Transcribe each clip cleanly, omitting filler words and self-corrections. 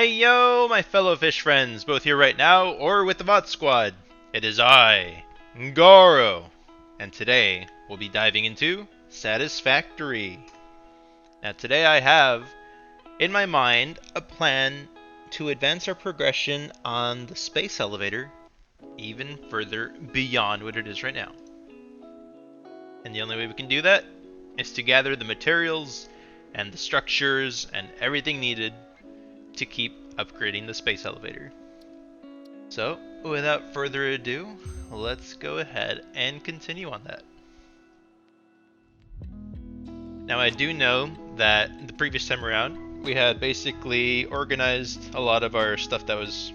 Heyo, my fellow fish friends, both here right now or with the bot squad. It is I, Garo, and today we'll be diving into Satisfactory. Now today I have in my mind a plan to advance our progression on the space elevator even further beyond what it is right now. And the only way we can do that is to gather the materials and the structures and everything needed to keep upgrading the space elevator. So, without further ado, let's go ahead and continue on that. Now, I do know that the previous time around, we had basically organized a lot of our stuff that was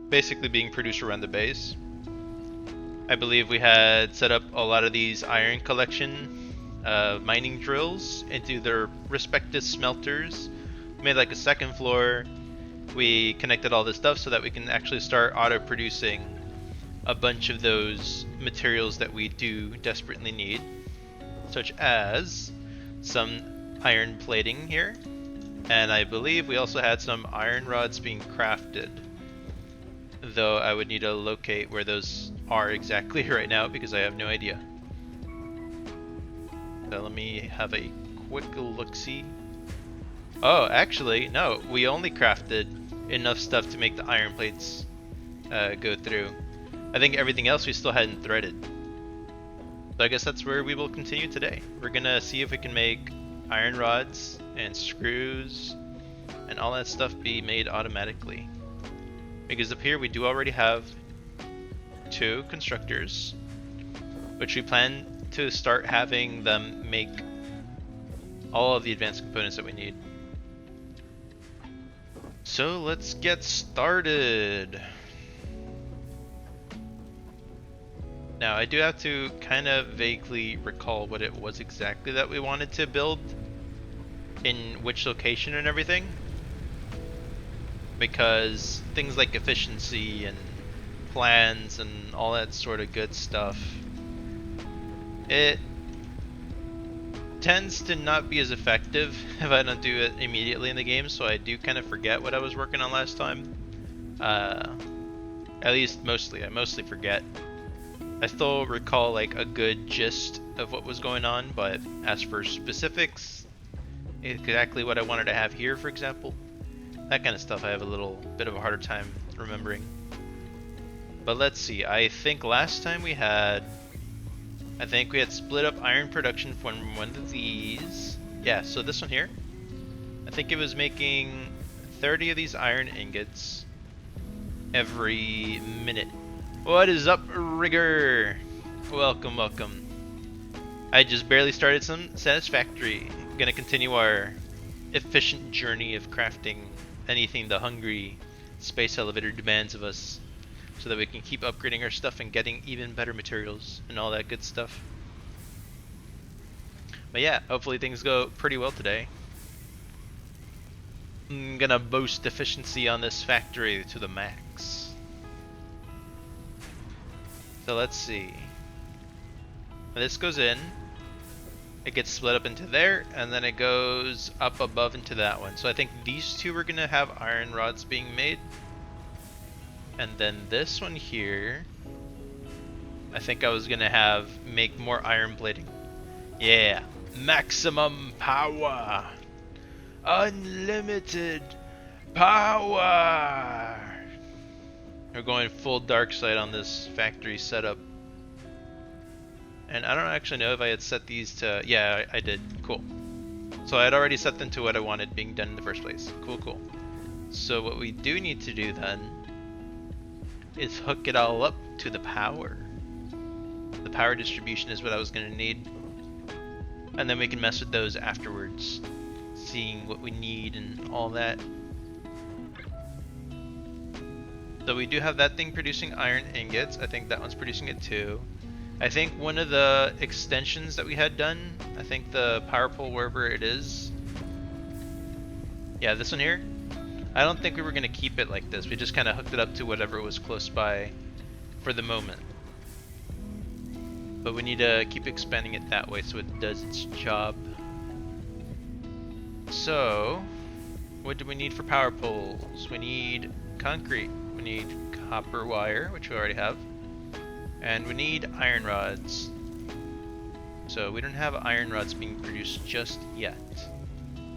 basically being produced around the base. I believe we had set up a lot of these iron collection mining drills into their respective smelters. Made like a second floor. We connected all this stuff so that we can actually start auto-producing a bunch of those materials that we do desperately need, such as some iron plating here, and I believe we also had some iron rods being crafted, though I would need to locate where those are exactly right now because I have no idea. So let me have a quick look-see. Oh, actually, no. We only crafted enough stuff to make the iron plates go through. I think everything else we still hadn't threaded. So I guess that's where we will continue today. We're gonna see if we can make iron rods and screws and all that stuff be made automatically. Because up here we do already have 2 constructors, which we plan to start having them make all of the advanced components that we need. So let's get started. Now I do have to kind of vaguely recall what it was exactly that we wanted to build in which location and everything, because things like efficiency and plans and all that sort of good stuff, it tends to not be as effective if I don't do it immediately in the game, so I do kind of forget what I was working on last time. At least I mostly forget. I still recall like a good gist of what was going on, but as for specifics, exactly what I wanted to have here, for example, that kind of stuff I have a little bit of a harder time remembering. But let's see, I think last time we had split up iron production from one of these. Yeah, so this one here. I think it was making 30 of these iron ingots every minute. What is up, Rigger? Welcome, welcome. I just barely started some Satisfactory. Gonna continue our efficient journey of crafting anything the hungry space elevator demands of us, so that we can keep upgrading our stuff and getting even better materials and all that good stuff. But yeah, hopefully things go pretty well today. I'm gonna boost efficiency on this factory to the max. So let's see. When this goes in, it gets split up into there, and then it goes up above into that one. So I think these 2 are gonna have iron rods being made. And then this one here, I think I was gonna make more iron plating. Yeah, maximum power, unlimited power. We're going full dark side on this factory setup. And I don't actually know if I had set these to, yeah, I did, cool. So I had already set them to what I wanted being done in the first place. Cool, cool. So what we do need to do then is hook it all up to the power. The power distribution is what I was going to need. And then we can mess with those afterwards, seeing what we need and all that. So we do have that thing producing iron ingots. I think that one's producing it too. I think one of the extensions that we had done, I think the power pole, wherever it is. Yeah, this one here. I don't think we were going to keep it like this. We just kind of hooked it up to whatever was close by for the moment. But we need to keep expanding it that way so it does its job. So, What do we need for power poles? We need concrete. We need copper wire, which we already have. And we need iron rods. So we don't have iron rods being produced just yet.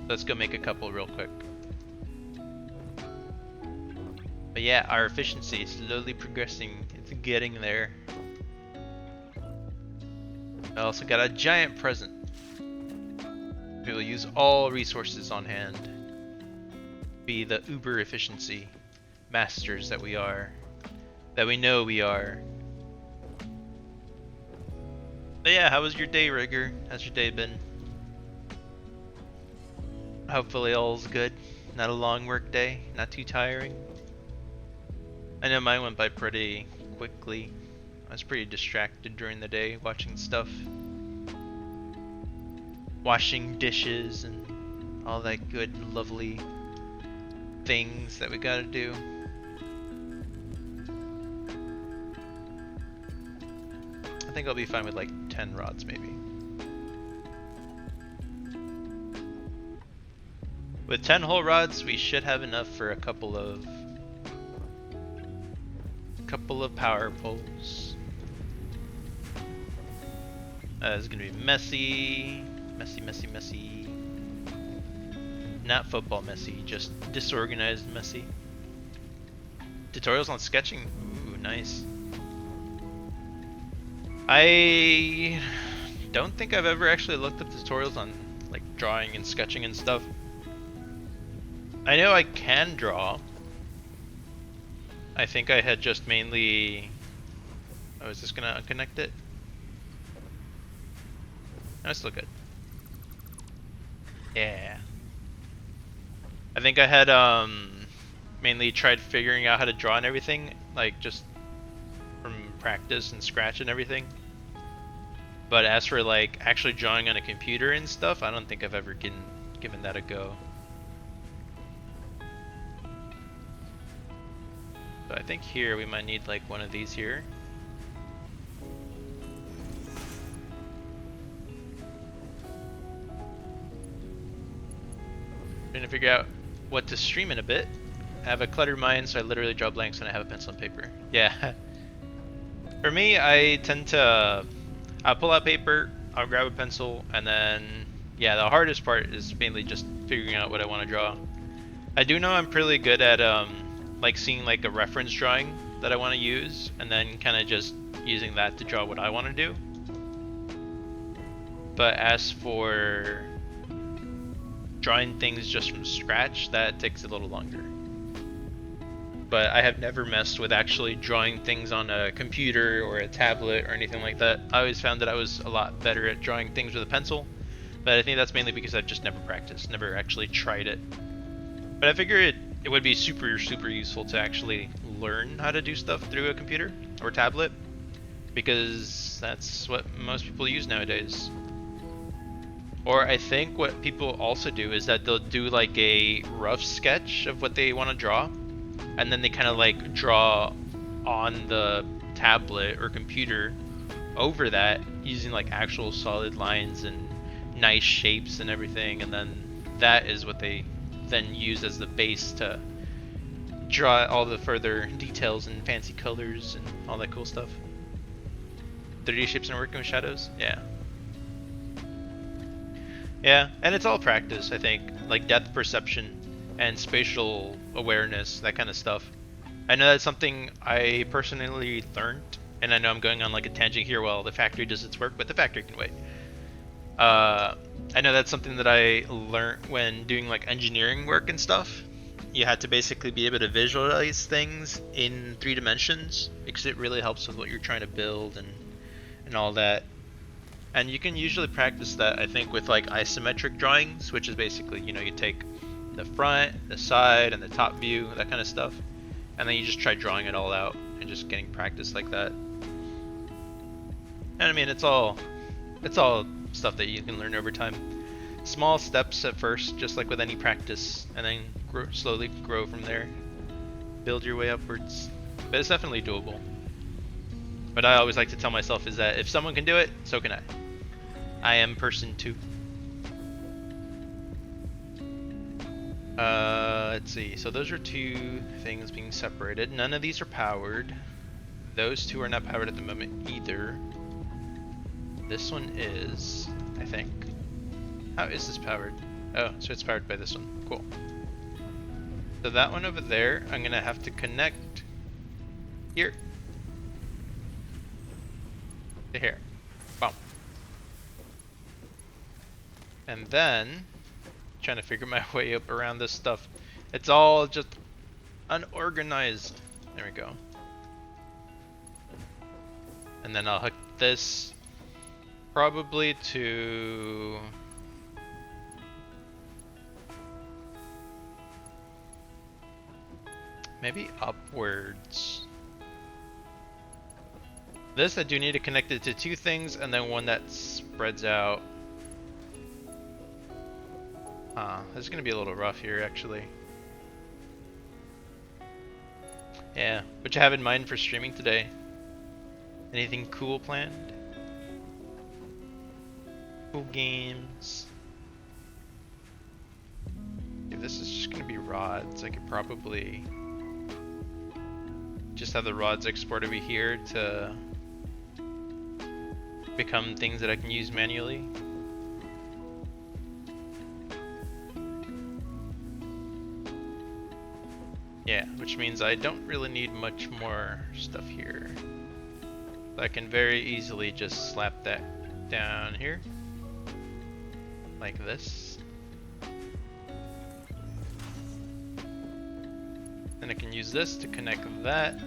Let's go make a couple real quick. But yeah, our efficiency is slowly progressing. It's getting there. I also got a giant present. We will use all resources on hand. Be the uber efficiency masters that we are. That we know we are. But yeah, how was your day, Rigger? How's your day been? Hopefully all's good. Not a long work day, not too tiring. I know mine went by pretty quickly. I was pretty distracted during the day watching stuff. Washing dishes and all that good, lovely things that we gotta do. I think I'll be fine with like 10 rods maybe. With 10 whole rods, we should have enough for a couple of power poles. It's gonna be messy. Messy. Not football messy, just disorganized messy. Tutorials on sketching? Ooh, nice. I don't think I've ever actually looked up tutorials on like drawing and sketching and stuff. I know I can draw. I think I had just mainly... Oh, is this gonna unconnect it? No, it's still good. Yeah. I think I had mainly tried figuring out how to draw and everything, like just from practice and scratch and everything. But as for like actually drawing on a computer and stuff, I don't think I've ever given that a go. So I think here we might need like one of these here. Trying to figure out what to stream in a bit. I have a cluttered mind, so I literally draw blanks when I have a pencil and paper. Yeah. For me, I tend to... I'll pull out paper, I'll grab a pencil, and then... Yeah, the hardest part is mainly just figuring out what I want to draw. I do know I'm pretty good at like seeing like a reference drawing that I want to use, and then kind of just using that to draw what I want to do. But as for drawing things just from scratch, that takes a little longer. But I have never messed with actually drawing things on a computer or a tablet or anything like that. I always found that I was a lot better at drawing things with a pencil, but I think that's mainly because I've just never practiced, never actually tried it. But I figured it would be super useful to actually learn how to do stuff through a computer or tablet, because that's what most people use nowadays. Or I think what people also do is that they'll do like a rough sketch of what they want to draw, and then they kind of like draw on the tablet or computer over that using like actual solid lines and nice shapes and everything, and then that is what they then use as the base to draw all the further details and fancy colors and all that cool stuff. 3D shapes and working with shadows? Yeah. Yeah, and it's all practice, I think, like depth perception and spatial awareness, that kind of stuff. I know that's something I personally learned, and I know I'm going on like a tangent here while the factory does its work, but the factory can wait. I know that's something that I learned when doing like engineering work and stuff. You had to basically be able to visualize things in 3 dimensions, because it really helps with what you're trying to build and all that. And you can usually practice that, I think, with like isometric drawings, which is basically, you know, you take the front, the side, and the top view, that kind of stuff, and then you just try drawing it all out and just getting practice like that. And I mean, it's all stuff that you can learn over time. Small steps at first, just like with any practice, and then slowly grow from there. Build your way upwards. But it's definitely doable. But I always like to tell myself is that if someone can do it, so can I. I am person 2. let's see. So those are two things being separated. None of these are powered. Those two are not powered at the moment either. This one is, I think. How is this powered? Oh, so it's powered by this one. Cool. So that one over there, I'm gonna have to connect here to here. Boom. And then, trying to figure my way up around this stuff. It's all just unorganized. There we go. And then I'll hook this probably to... maybe upwards. This I do need to connect it to two things and then one that spreads out. This is gonna be a little rough here actually. Yeah, what you have in mind for streaming today? Anything cool planned? Cool games? If this is just gonna be rods, I could probably just have the rods export over here to become things that I can use manually. Yeah, which means I don't really need much more stuff here. I can very easily just slap that down here, like this. Then I can use this to connect that.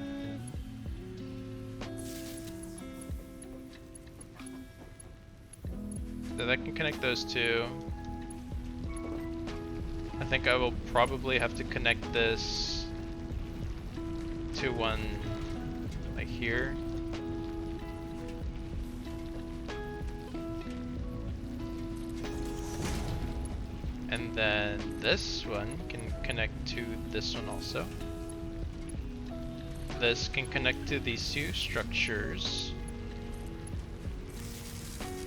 So that can connect those two. I think I will probably have to connect this to one like here. And then this one can connect to this one also. This can connect to these two structures.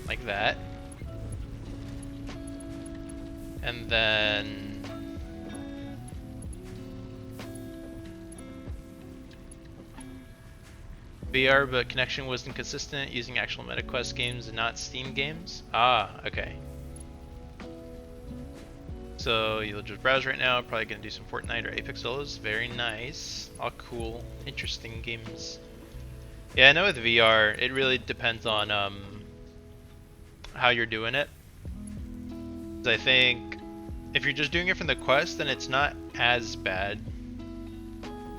Like that. And then VR, but connection wasn't consistent using actual MetaQuest games and not Steam games. Ah, okay. So you'll just browse right now, probably gonna do some Fortnite or Apex Legends. Very nice. All cool, interesting games. Yeah, I know with VR, it really depends on how you're doing it. I think if you're just doing it from the Quest, then it's not as bad.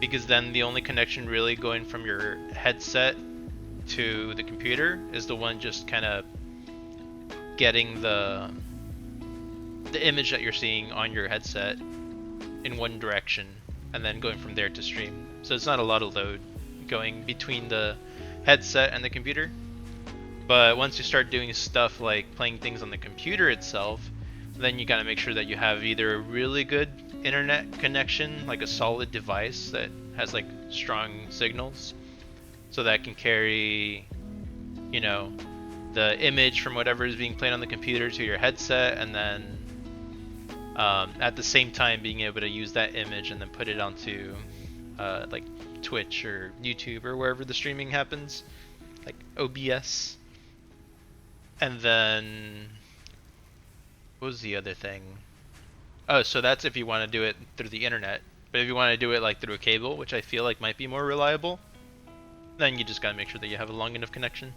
Because then the only connection really going from your headset to the computer is the one just kind of getting the image that you're seeing on your headset in one direction and then going from there to stream. So it's not a lot of load going between the headset and the computer. But once you start doing stuff like playing things on the computer itself, then you gotta make sure that you have either a really good internet connection, like a solid device that has like strong signals, so that can carry, you know, the image from whatever is being played on the computer to your headset, and then at the same time being able to use that image and then put it onto like Twitch or YouTube or wherever the streaming happens, like OBS. And then what was the other thing? Oh, so that's if you want to do it through the internet. But if you want to do it like through a cable, which I feel like might be more reliable, then you just gotta make sure that you have a long enough connection.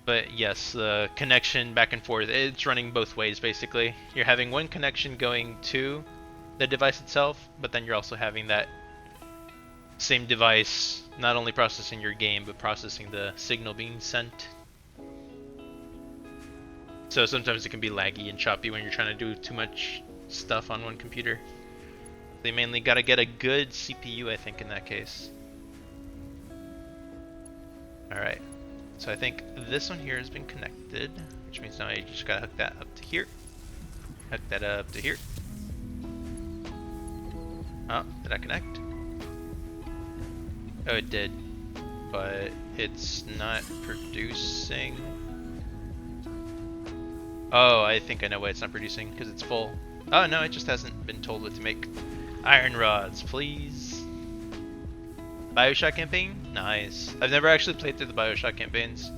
But yes, the connection back and forth, it's running both ways basically. You're having one connection going to the device itself, but then you're also having that same device not only processing your game, but processing the signal being sent. So sometimes it can be laggy and choppy when you're trying to do too much stuff on one computer. They mainly gotta get a good CPU, I think, in that case. Alright, so I think this one here has been connected, which means now I just gotta hook that up to here. Hook that up to here. Oh, did I connect? Oh, it did, but it's not producing. Oh, I think I know why it's not producing, because it's full. Oh no, it just hasn't been told what to make. Iron rods, please. BioShock campaign? Nice. I've never actually played through the BioShock campaigns.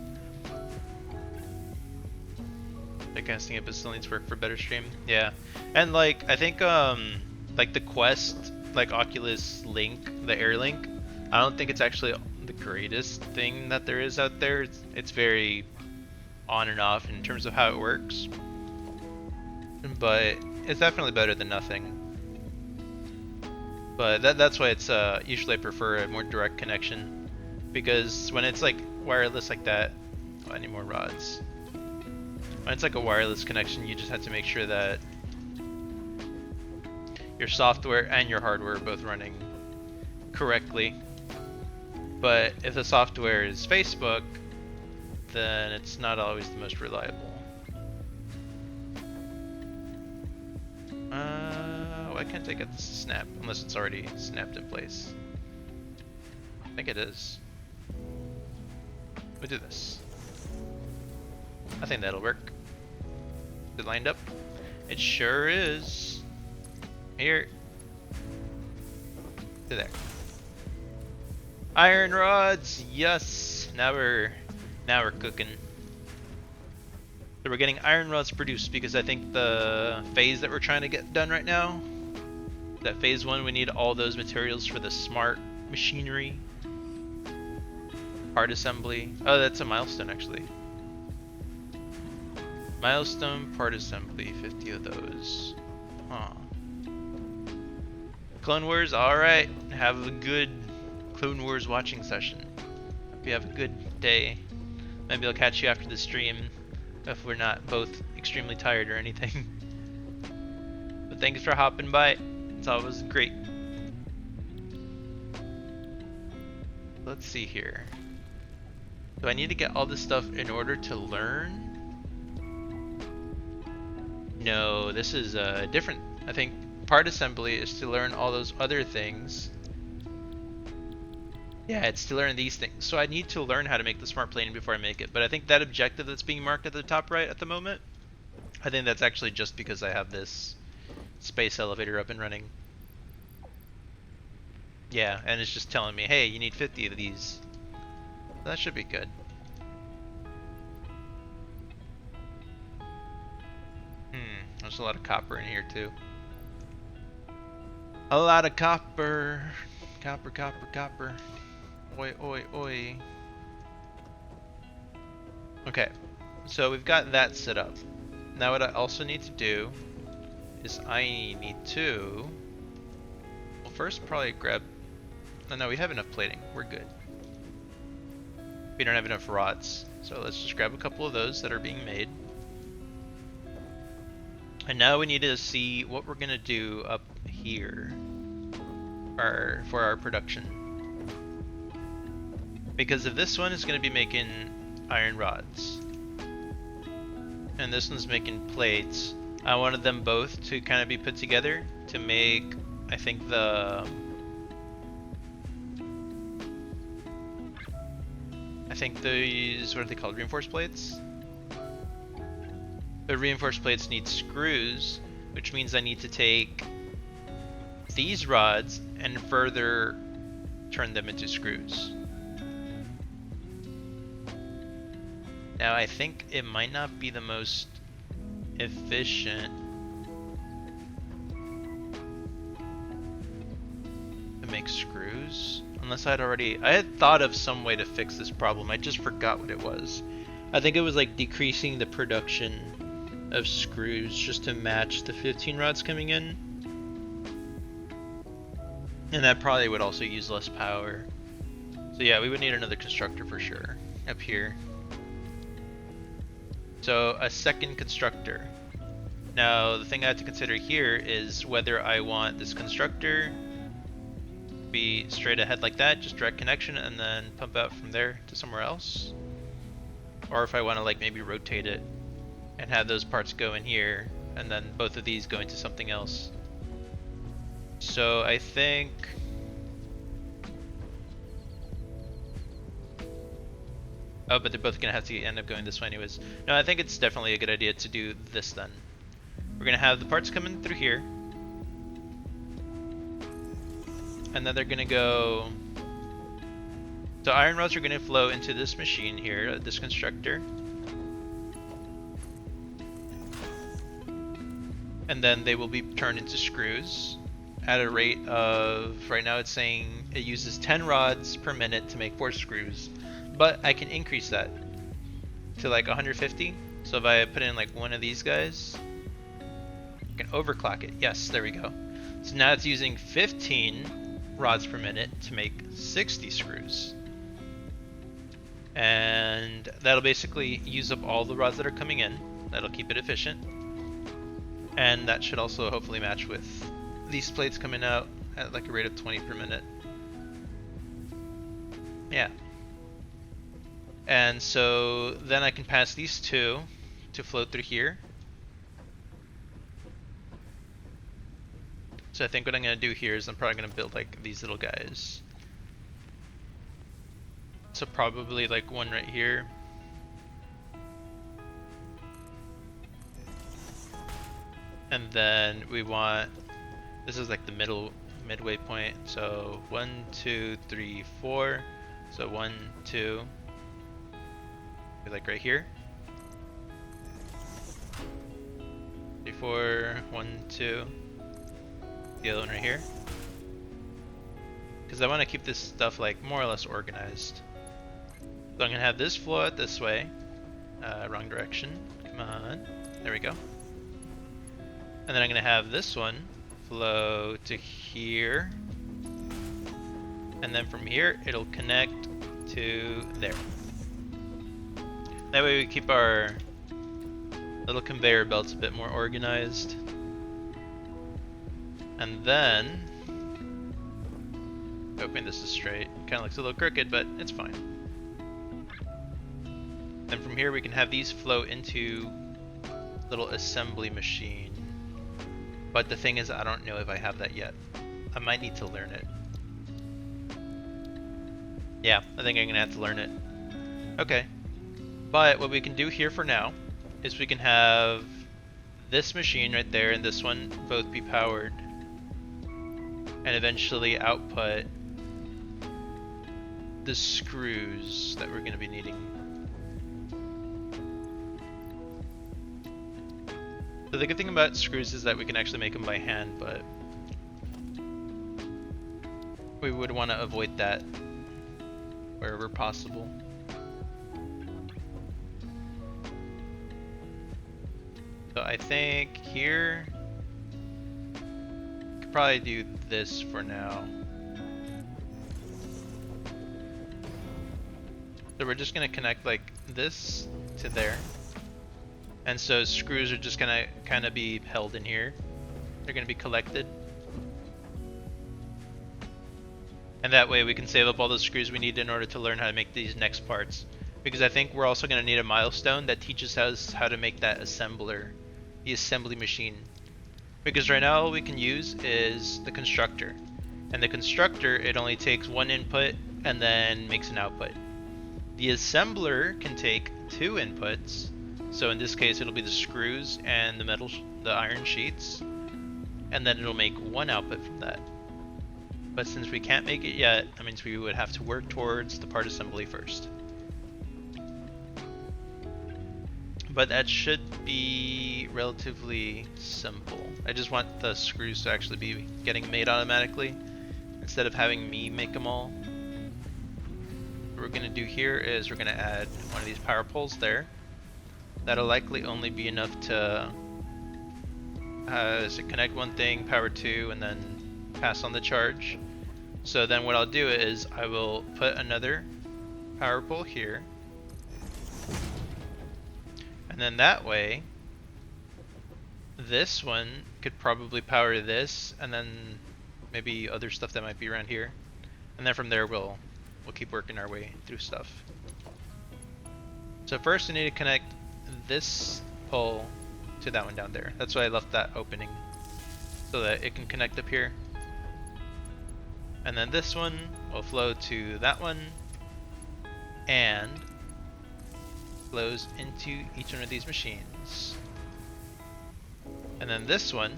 The casting it, but still needs work for better stream. Yeah. And like I think like the Quest, like Oculus Link, the Air Link, I don't think it's actually the greatest thing that there is out there. It's very on and off in terms of how it works. But it's definitely better than nothing. But that's why it's usually I prefer a more direct connection, because when it's like wireless like that, oh, I need more rods. When it's like a wireless connection, you just have to make sure that your software and your hardware are both running correctly. But if the software is Facebook, then it's not always the most reliable. Why can't I get this to snap? Unless it's already snapped in place. I think it is. We'll do this. I think that'll work. Is it lined up? It sure is. Here. To there. Iron rods, yes. Now we're cooking. So we're getting iron rods produced because I think the phase that we're trying to get done right now, that phase 1, we need all those materials for the smart machinery. Part assembly. Oh, that's a milestone actually. Milestone part assembly, 50 of those. Huh. Clone Wars, alright. Have a good Clone Wars watching session. Hope you have a good day. Maybe I'll catch you after the stream if we're not both extremely tired or anything. But thanks for hopping by. It's always great. Let's see here. Do I need to get all this stuff in order to learn? No, this is different. I think part assembly is to learn all those other things. Yeah, it's to learn these things. So I need to learn how to make the smart plane before I make it. But I think that objective that's being marked at the top right at the moment, I think that's actually just because I have this space elevator up and running. Yeah, and it's just telling me, hey, you need 50 of these. That should be good. There's a lot of copper in here too. A lot of copper. Copper, copper, copper. Oi, oi, oi. Okay, so we've got that set up. Now what I also need to do is I need to, well, first probably grab, oh no, we have enough plating, we're good. We don't have enough rods, so let's just grab a couple of those that are being made. And now we need to see what we're gonna do up here for our production. Because if this one is gonna be making iron rods, and this one's making plates, I wanted them both to kind of be put together to make, I think these, what are they called, reinforced plates? The reinforced plates need screws, which means I need to take these rods and further turn them into screws. Now I think it might not be the most efficient to make screws, unless I had thought of some way to fix this problem. I just forgot what it was. I think it was like decreasing the production of screws just to match the 15 rods coming in, and that probably would also use less power. So yeah, we would need another constructor for sure up here. So a second constructor. Now the thing I have to consider here is whether I want this constructor to be straight ahead like that, just direct connection, and then pump out from there to somewhere else, or if I want to like maybe rotate it and have those parts go in here, and then both of these go into something else. So I think but they're both gonna have to end up going this way anyways. No, I think it's definitely a good idea to do this then. We're gonna have the parts coming through here. And then they're gonna go... So iron rods are gonna flow into this machine here, this constructor. And then they will be turned into screws at a rate of, right now it's saying it uses 10 rods per minute to make 4 screws. But I can increase that to like 150. So if I put in like one of these guys, I can overclock it. Yes, there we go. So now it's using 15 rods per minute to make 60 screws. And that'll basically use up all the rods that are coming in. That'll keep it efficient. And that should also hopefully match with these plates coming out at like a rate of 20 per minute. Yeah. And so then I can pass these two to flow through here. So I think what I'm going to do here is I'm probably going to build like these little guys. So probably like one right here. And then we want, this is like the midway point. So 1, 2, 3, 4. So 1, 2, like right here. 3, 4, 1, 2. The other one right here. Because I want to keep this stuff like more or less organized. So I'm gonna have this flow out this way. Wrong direction. Come on. There we go. And then I'm gonna have this one flow to here. And then from here, it'll connect to there. That way we keep our little conveyor belts a bit more organized. And then, hoping this is straight. Kind of looks a little crooked, but it's fine. Then from here we can have these flow into little assembly machine. But the thing is, I don't know if I have that yet. I might need to learn it. Yeah, I think I'm gonna have to learn it. Okay. But what we can do here for now is we can have this machine right there and this one both be powered and eventually output the screws that we're gonna be needing. So the good thing about screws is that we can actually make them by hand, but we would want to avoid that wherever possible. So I think here, could probably do this for now. So we're just gonna connect like this to there. And so screws are just gonna kind of be held in here. They're gonna be collected. And that way we can save up all the screws we need in order to learn how to make these next parts. Because I think we're also gonna need a milestone that teaches us how to make that assembler, the assembly machine. Because right now all we can use is the constructor. And the constructor, it only takes one input and then makes an output. The assembler can take 2 inputs. So in this case, it'll be the screws and the iron sheets, and then it'll make 1 output from that. But since we can't make it yet, that means we would have to work towards the part assembly first. But that should be relatively simple. I just want the screws to actually be getting made automatically, instead of having me make them all. What we're gonna do here is we're gonna add one of these power poles there. That'll likely only be enough to connect one thing, power 2, and then pass on the charge. So then what I'll do is I will put another power pole here. And then that way, this one could probably power this, and then maybe other stuff that might be around here. And then from there we'll keep working our way through stuff. So first we need to connect this pole to that one down there. That's why I left that opening, so that it can connect up here. And then this one will flow to that one and flows into each one of these machines. And And then this one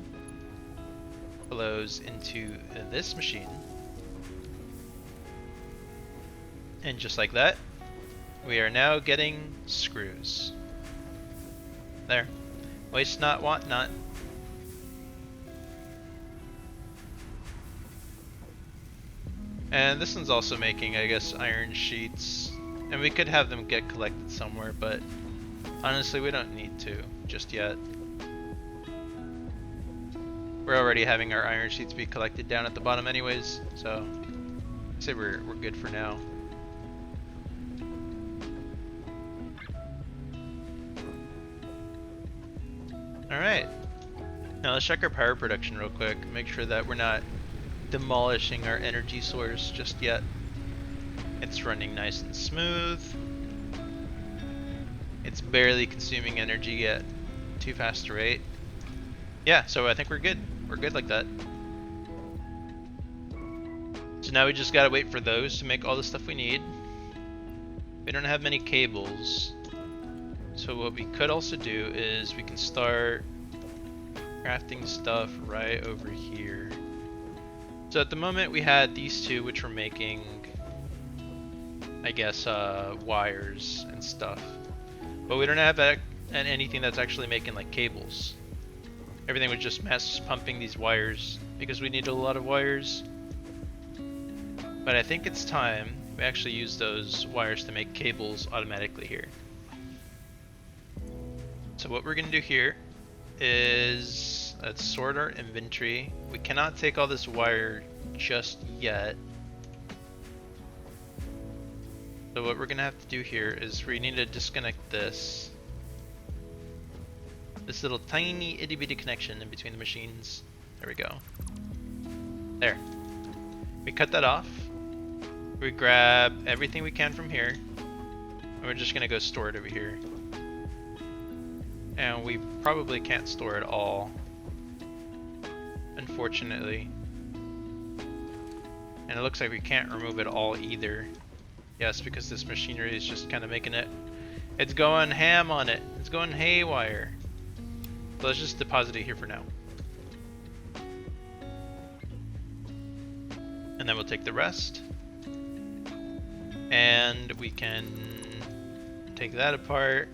flows into this machine. And just like that, we are now getting screws. There. Waste not, want not. And this one's also making, I guess, iron sheets. And we could have them get collected somewhere, but honestly, we don't need to just yet. We're already having our iron sheets be collected down at the bottom anyways, so I'd say we're good for now. Alright, now let's check our power production real quick, make sure that we're not demolishing our energy source just yet. It's running nice and smooth. It's barely consuming energy yet. Too fast to rate. Yeah, so I think we're good. We're good like that. So now we just gotta wait for those to make all the stuff we need. We don't have many cables. So what we could also do is we can start crafting stuff right over here. So at the moment we had these two which were making, I guess, wires and stuff. But we don't have anything that's actually making like cables. Everything was just mass pumping these wires because we need a lot of wires. But I think it's time we actually use those wires to make cables automatically here. So what we're gonna do here is let's sort our inventory. We cannot take all this wire just yet. So what we're gonna have to do here is we need to disconnect this little tiny itty bitty connection in between the machines. There we go. There. We cut that off. We grab everything we can from here. And we're just gonna go store it over here. And we probably can't store it all, unfortunately. And it looks like we can't remove it all either. Yes, because this machinery is just kind of making it. It's going ham on it. It's going haywire. So let's just deposit it here for now. And then we'll take the rest. And we can take that apart.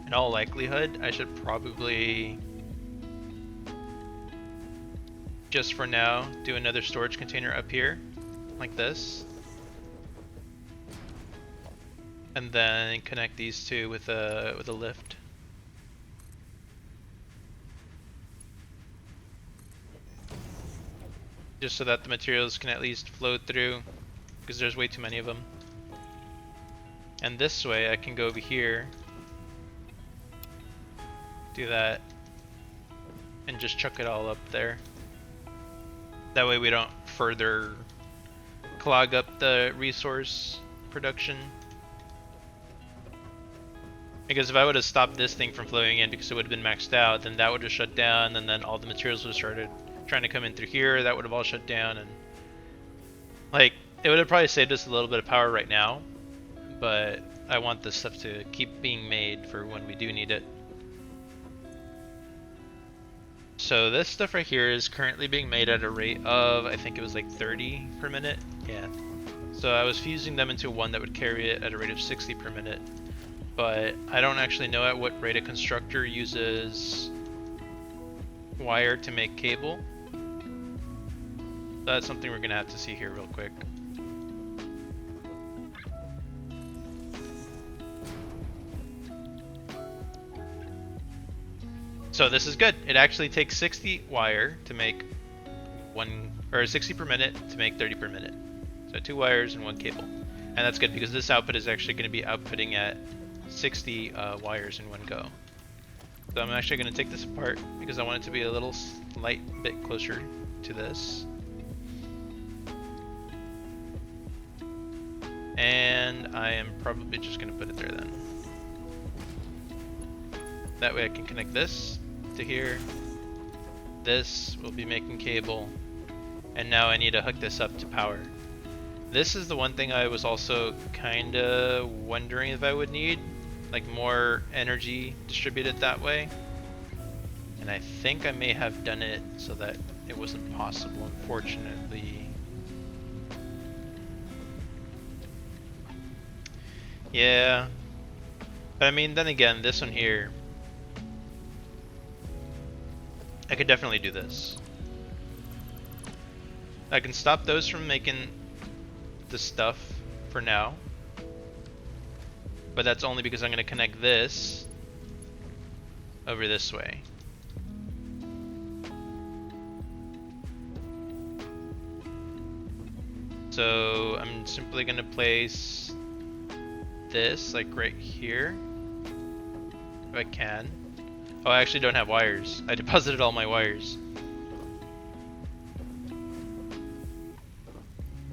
In all likelihood, I should probably, just for now, do another storage container up here, like this. And then connect these two with a lift. Just so that the materials can at least flow through, because there's way too many of them. And this way I can go over here, do that, and just chuck it all up there. That way we don't further clog up the resource production. Because if I would have stopped this thing from flowing in because it would have been maxed out, then that would have shut down, and then all the materials would have started trying to come in through here. That would have all shut down, and like it would have probably saved us a little bit of power right now. But I want this stuff to keep being made for when we do need it. So this stuff right here is currently being made at a rate of, I think it was like 30 per minute. Yeah. So I was fusing them into one that would carry it at a rate of 60 per minute. But I don't actually know at what rate a constructor uses wire to make cable. That's something we're gonna have to see here real quick. So this is good. It actually takes 60 wire to make one, or 60 per minute to make 30 per minute. So 2 wires and 1 cable. And that's good because this output is actually going to be outputting at 60 wires in one go. So I'm actually going to take this apart because I want it to be a little slight bit closer to this. And I am probably just going to put it there then. That way I can connect this to here. This will be making cable. And now I need to hook this up to power. This is the one thing I was also kind of wondering if I would need. like more energy distributed that way. And I think I may have done it so that it wasn't possible, unfortunately. Yeah. But I mean, then again, this one here, I could definitely do this. I can stop those from making the stuff for now. But that's only because I'm going to connect this over this way. So I'm simply going to place this like right here. If I can. Oh, I actually don't have wires. I deposited all my wires.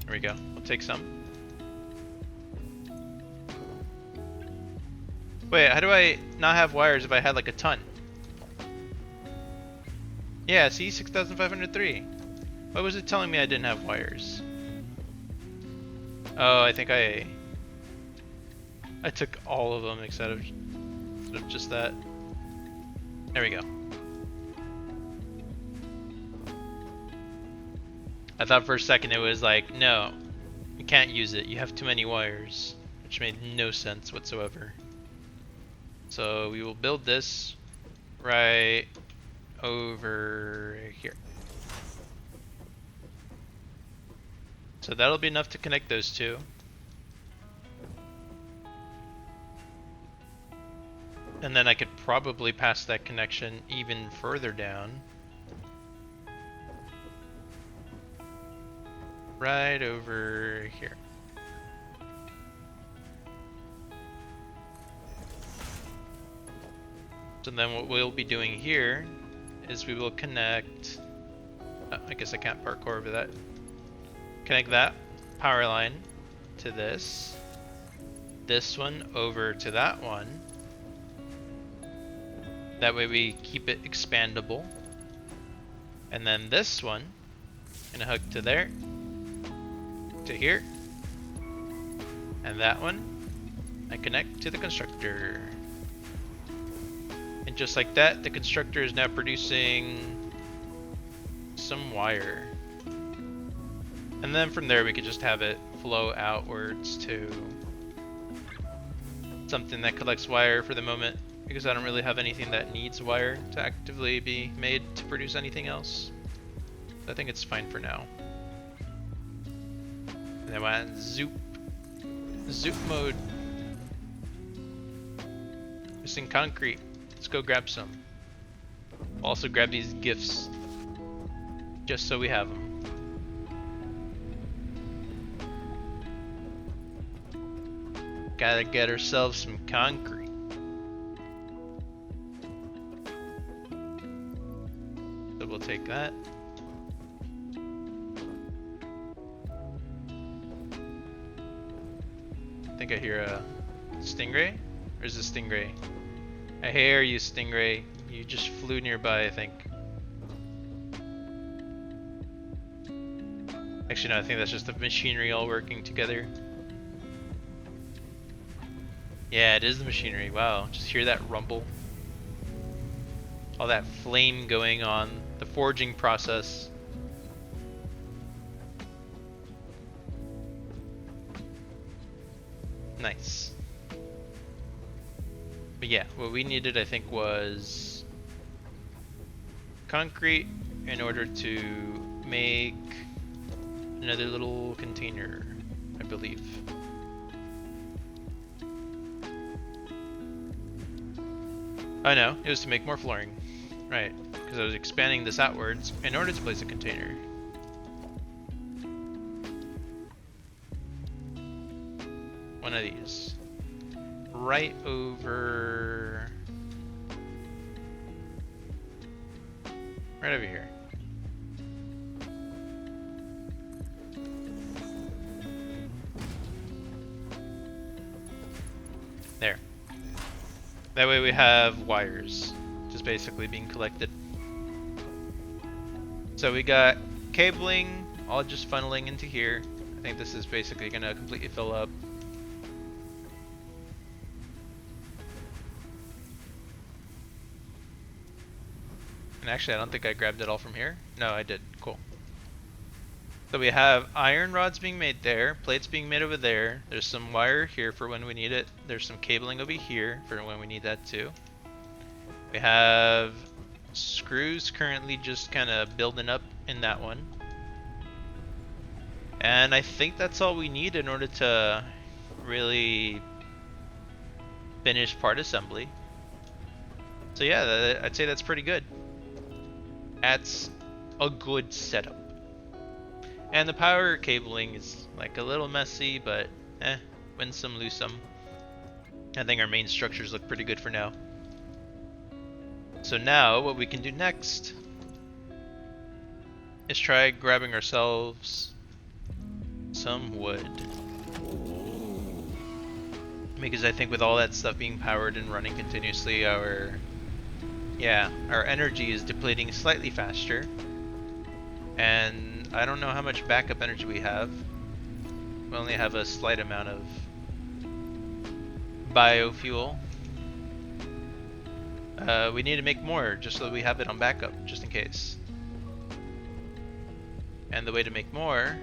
There we go. I'll take some. Wait, how do I not have wires if I had like a ton? Yeah, see, 6,503. Why was it telling me I didn't have wires? Oh, I think I took all of them instead of just that. There we go. I thought for a second it was like, no, you can't use it. You have too many wires, which made no sense whatsoever. So we will build this right over here. So that'll be enough to connect those two. And then I could probably pass that connection even further down. Right over here. So then what we'll be doing here is we will connect, I guess I can't parkour over that. Connect that power line to this one over to that one. That way we keep it expandable. And then this one, gonna hook to there, to here. And that one, I connect to the constructor. And just like that, the constructor is now producing some wire. And then from there we could just have it flow outwards to something that collects wire for the moment, because I don't really have anything that needs wire to actively be made to produce anything else. So I think it's fine for now. And then we're on zoop mode. Missing concrete. Let's go grab some. We'll also grab these gifts, just so we have them. Gotta get ourselves some concrete. So we'll take that. I think I hear a stingray? Where's the stingray? I hear you, stingray. You just flew nearby, I think. Actually, no, I think that's just the machinery all working together. Yeah, it is the machinery. Wow, just hear that rumble. All that flame going on. The forging process. Nice. But yeah, what we needed, I think, was concrete in order to make another little container, I believe. Oh no, it was to make more flooring. Right, because I was expanding this outwards in order to place a container. One of these. Right over... right over here. There. That way we have wires just basically being collected. So we got cabling all just funneling into here. I think this is basically going to completely fill up. And actually, I don't think I grabbed it all from here. No, I did. Cool. So we have iron rods being made there, plates being made over there. There's some wire here for when we need it. There's some cabling over here for when we need that too. We have screws currently just kind of building up in that one. And I think that's all we need in order to really finish part assembly. So yeah, I'd say that's pretty good. That's a good setup. And the power cabling is like a little messy, but win some, lose some. I think our main structures look pretty good for now. So now what we can do next is try grabbing ourselves some wood. Because I think with all that stuff being powered and running continuously, our energy is depleting slightly faster. And I don't know how much backup energy we have. We only have a slight amount of biofuel. We need to make more just so that we have it on backup, just in case. And the way to make more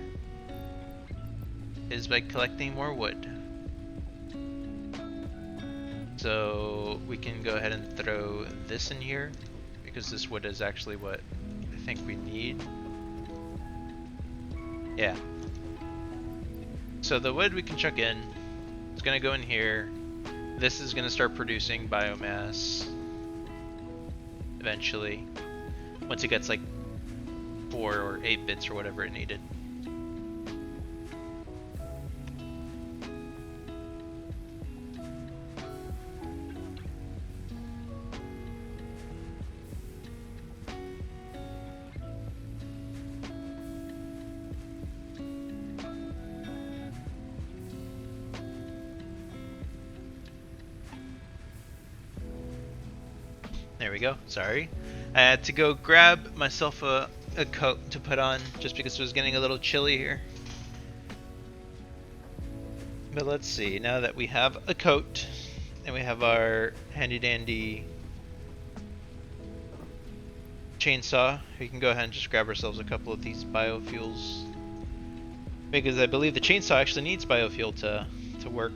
is by collecting more wood. So we can go ahead and throw this in here, because this wood is actually what I think we need. Yeah. So the wood we can chuck in. It's gonna go in here. This is gonna start producing biomass eventually, once it gets like 4 or 8 bits or whatever it needed. There we go, sorry. I had to go grab myself a coat to put on just because it was getting a little chilly here. But let's see, now that we have a coat and we have our handy dandy chainsaw, we can go ahead and just grab ourselves a couple of these biofuels. Because I believe the chainsaw actually needs biofuel to work.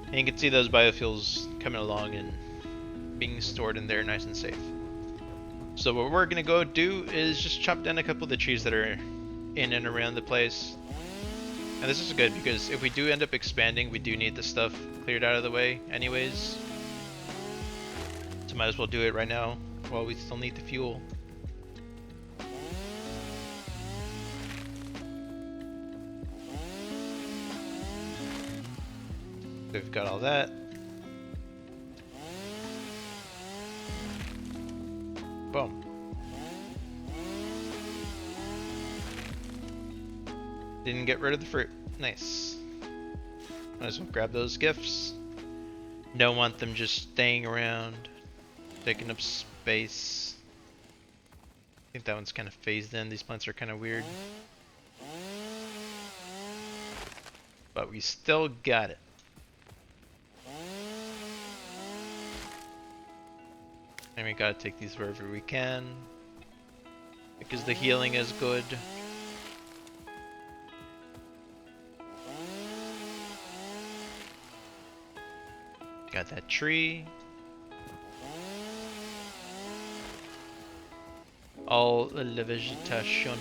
And you can see those biofuels coming along and being stored in there nice and safe. So what we're gonna go do is just chop down a couple of the trees that are in and around the place. And this is good because if we do end up expanding, we do need the stuff cleared out of the way anyways. So might as well do it right now while we still need the fuel. So we've got all that. Boom. Didn't get rid of the fruit. Nice. Might as well grab those gifts. Don't want them just staying around, taking up space. I think that one's kind of phased in. These plants are kind of weird. But we still got it. And we gotta take these wherever we can, because the healing is good. Got that tree. All the vegetation.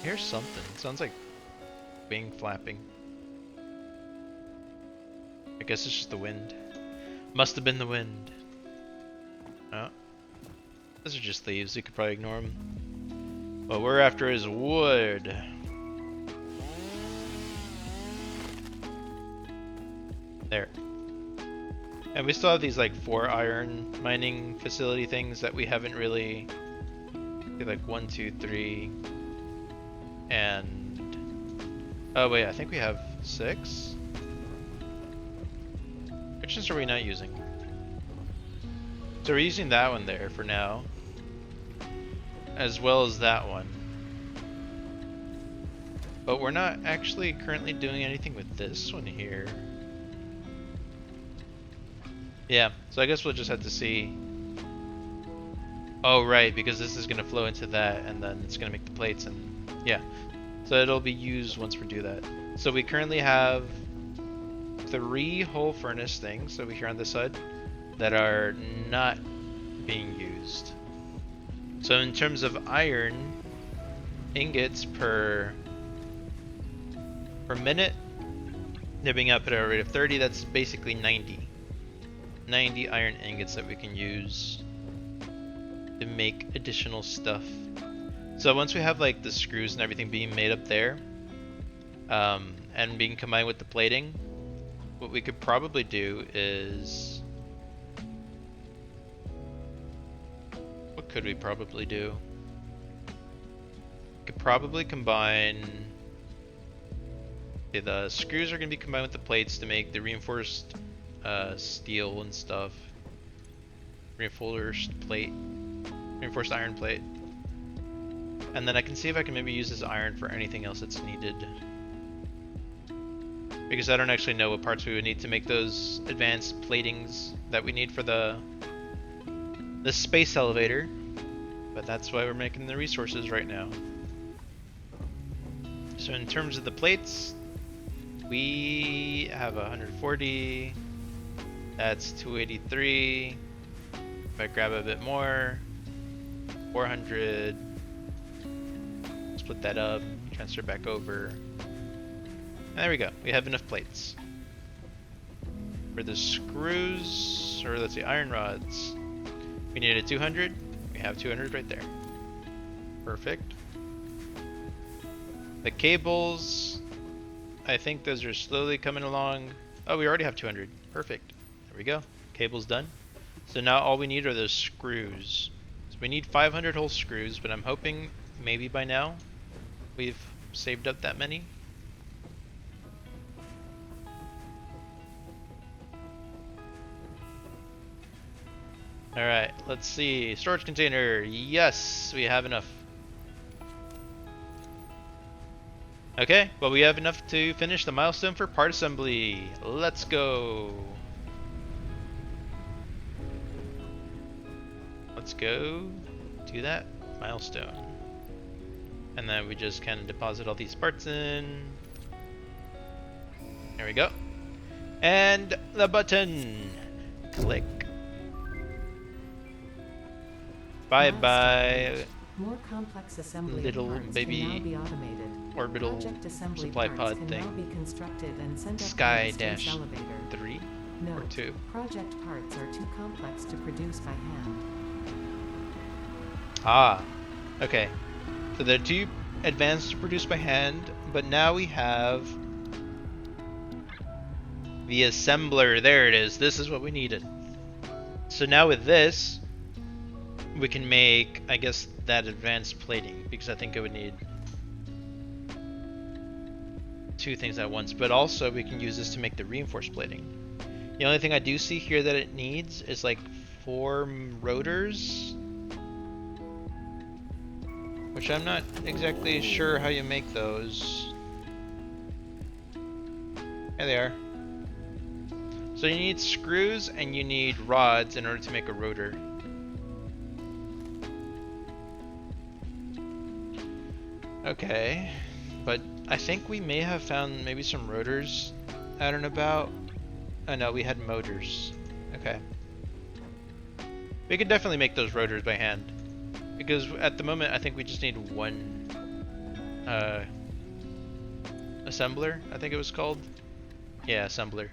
Here's something. Sounds like wing flapping. I guess it's just the wind. Must have been the wind. Oh. Those are just leaves, you could probably ignore them. What we're after is wood. There. And we still have these like 4 iron mining facility things that we haven't really... like 1, 2, 3... and... oh wait, I think we have 6? Which ones are we not using? So we're using that one there for now, as well as that one. But we're not actually currently doing anything with this one here. Yeah, so I guess we'll just have to see. Oh, right, because this is going to flow into that, and then it's going to make the plates, and yeah. So it'll be used once we do that. So we currently have 3 whole furnace things over here on this side that are not being used. So in terms of iron ingots per minute, they're being output at a rate of 30. That's basically 90 iron ingots that we can use to make additional stuff. So once we have like the screws and everything being made up there, and being combined with the plating, what we could probably do is, what could we probably do? We could probably combine, okay, the screws are going to be combined with the plates to make the reinforced steel and stuff. Reinforced iron plate. And then I can see if I can maybe use this iron for anything else that's needed. Because I don't actually know what parts we would need to make those advanced platings that we need for the space elevator. But that's why we're making the resources right now. So in terms of the plates, we have 140. That's 283. If I grab a bit more, 400. Split that up, transfer back over. There we go. We have enough plates. For the screws, or let's see, iron rods, we needed 200. We have 200 right there. Perfect. The cables, I think those are slowly coming along. Oh, we already have 200. Perfect. There we go. Cable's done. So now all we need are those screws. So we need 500 whole screws, but I'm hoping maybe by now we've saved up that many. Alright, let's see. Storage container. Yes, we have enough. Okay, well we have enough to finish the milestone for part assembly. Let's go. Let's go do that milestone. And then we just kind of deposit all these parts in. There we go. And the button. Click. Bye bye. More complex assembly little parts baby can now be automated. orbital Project assembly supply parts pod can thing. now be constructed and sent up Sky the dash space elevator. 3 or Note, 2. project parts are too complex to produce by hand. Ah, okay. So they're too advanced to produce by hand, but now we have the assembler. There it is. This is what we needed. So now with this, we can make, I guess, that advanced plating, because I think it would need 2 things at once, but also we can use this to make the reinforced plating. The only thing I do see here that it needs is like 4 rotors, which I'm not exactly sure how you make those. There they are. So you need screws and you need rods in order to make a rotor. Okay, but I think we may have found maybe some rotors out and about. Oh no, we had motors. Okay. We could definitely make those rotors by hand, because at the moment I think we just need one assembler, I think it was called. Yeah, assembler.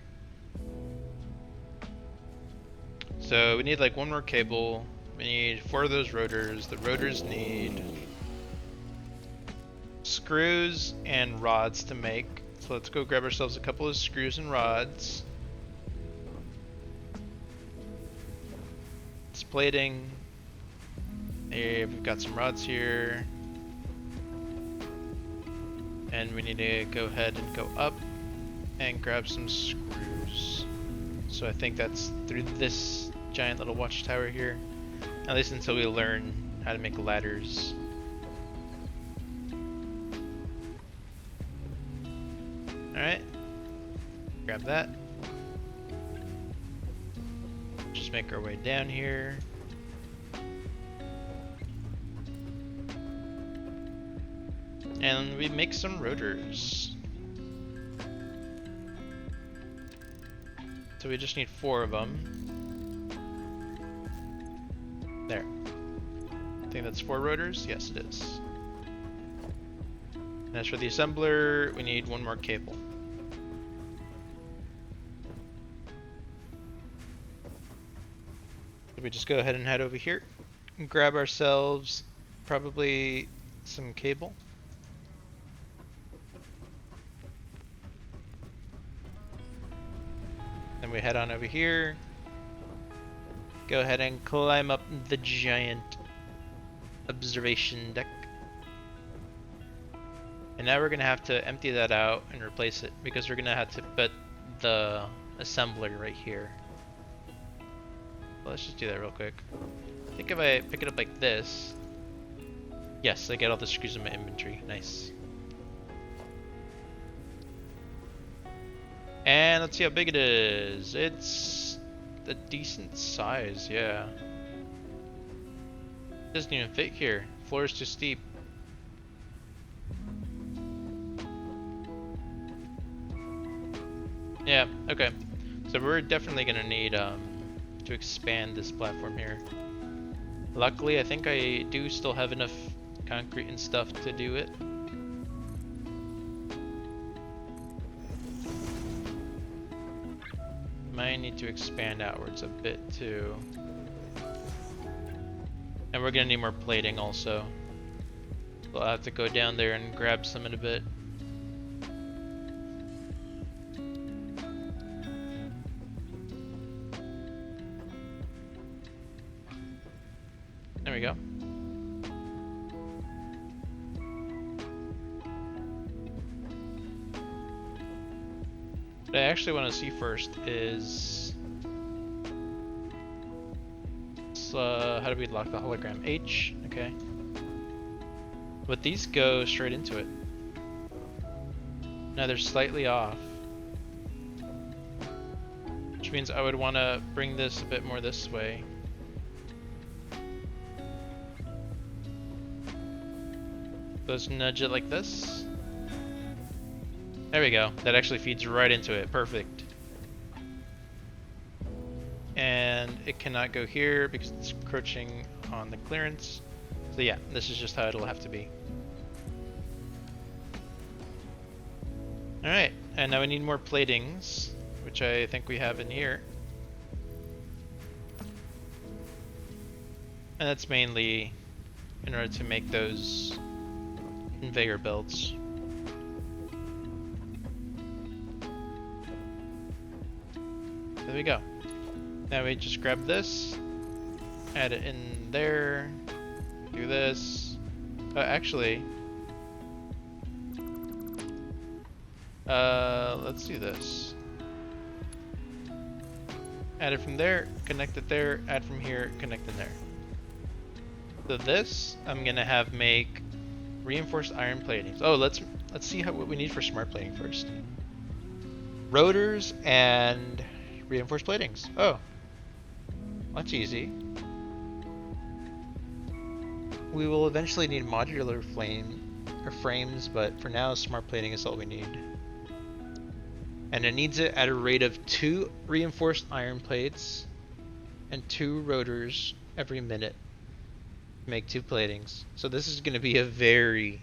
So we need like 1 more cable. We need 4 of those rotors. The rotors need screws and rods to make. So let's go grab ourselves a couple of screws and rods. It's plating. Here, we've got some rods here. And we need to go ahead and go up and grab some screws. So I think that's through this giant little watchtower here. At least until we learn how to make ladders. Alright. Grab that. just make our way down here. And we make some rotors. So we just need 4 of them. There. I think that's 4 rotors? Yes, it is. And as for the assembler, we need 1 more cable. So we just go ahead and head over here and grab ourselves probably some cable. Then we head on over here. Go ahead and climb up the giant observation deck. And now we're going to have to empty that out and replace it because we're going to have to put the assembler right here. Well, let's just do that real quick. I think if I pick it up like this, yes, I get all the screws in my inventory. Nice. And let's see how big it is. It's a decent size, yeah. It doesn't even fit here. Floor is too steep. Yeah, okay. So we're definitely gonna need to expand this platform here. Luckily, I think I do still have enough concrete and stuff to do it. Might need to expand outwards a bit too. And we're gonna need more plating also. So I'll have to go down there and grab some in a bit. There we go. What I actually want to see first is how do we lock the hologram? H, okay. But these go straight into it. Now they're slightly off, which means I would want to bring this a bit more this way. Let's nudge it like this. There we go. That actually feeds right into it. Perfect. And it cannot go here because it's encroaching on the clearance. So yeah, this is just how it'll have to be. Alright, and now we need more platings, which I think we have in here. And that's mainly in order to make those conveyor belts. There we go. Now we just grab this, add it in there, do this. Actually, let's do this. Add it from there, connect it there, add from here, connect in there. So this, I'm gonna have make reinforced iron platings. Oh, let's see what we need for smart plating first. Rotors and reinforced platings. Oh, that's easy. We will eventually need modular frames, but for now, smart plating is all we need. And it needs it at a rate of 2 reinforced iron plates and 2 rotors every minute. Make 2 platings. So this is going to be a very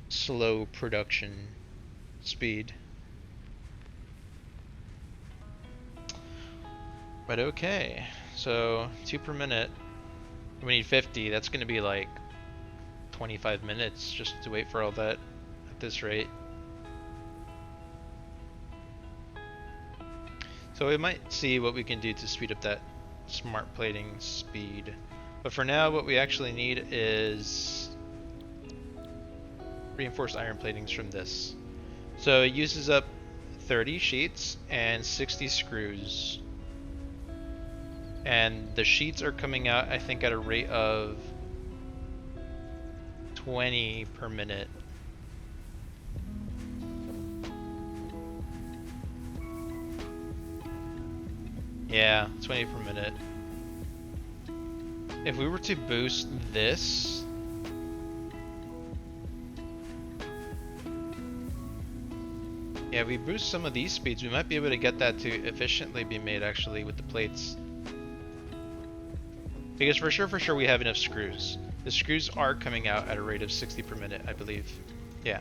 slow production speed. But okay, so 2 per minute. We need 50. That's going to be like 25 minutes just to wait for all that at this rate. So we might see what we can do to speed up that smart plating speed. But for now, what we actually need is reinforced iron platings from this. So it uses up 30 sheets and 60 screws. And the sheets are coming out, I think, at a rate of 20 per minute. Yeah, 20 per minute. If we were to boost this, yeah, we boost some of these speeds, we might be able to get that to efficiently be made actually with the plates. Because for sure we have enough screws. The screws are coming out at a rate of 60 per minute, I believe. Yeah.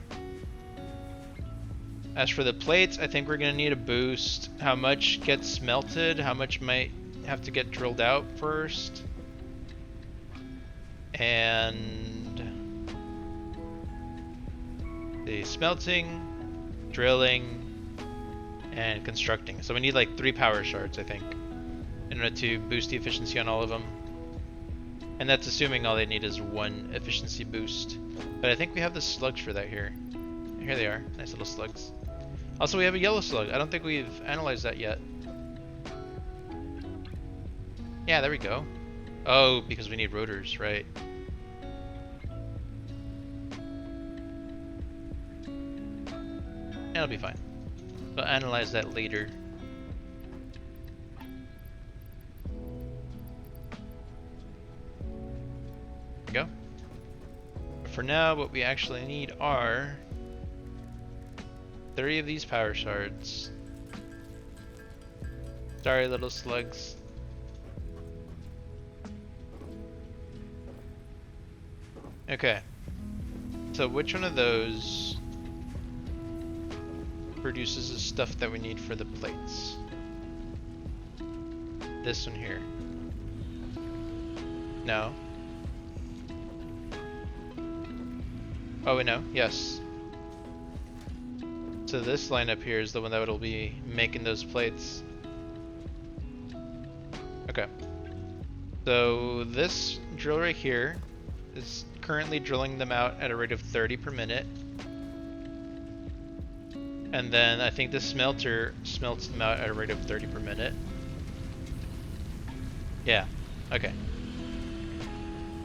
As for the plates, I think we're gonna need a boost. How much gets smelted? How much might have to get drilled out first? And the smelting, drilling, and constructing. So we need like 3 power shards, I think, in order to boost the efficiency on all of them. And that's assuming all they need is 1 efficiency boost. But I think we have the slugs for that here. Here they are, nice little slugs. Also, we have a yellow slug. I don't think we've analyzed that yet. Yeah, there we go. Oh, because we need rotors, right? That'll be fine. We'll analyze that later. There we go. But for now, what we actually need are 30 of these power shards. Sorry, little slugs. Okay. So which one of those produces the stuff that we need for the plates? This one here. No. Oh, we know. Yes. So this line up here is the one that will be making those plates. Okay. So this drill right here is currently drilling them out at a rate of 30 per minute. And then I think the smelter smelts them out at a rate of 30 per minute. Yeah, okay.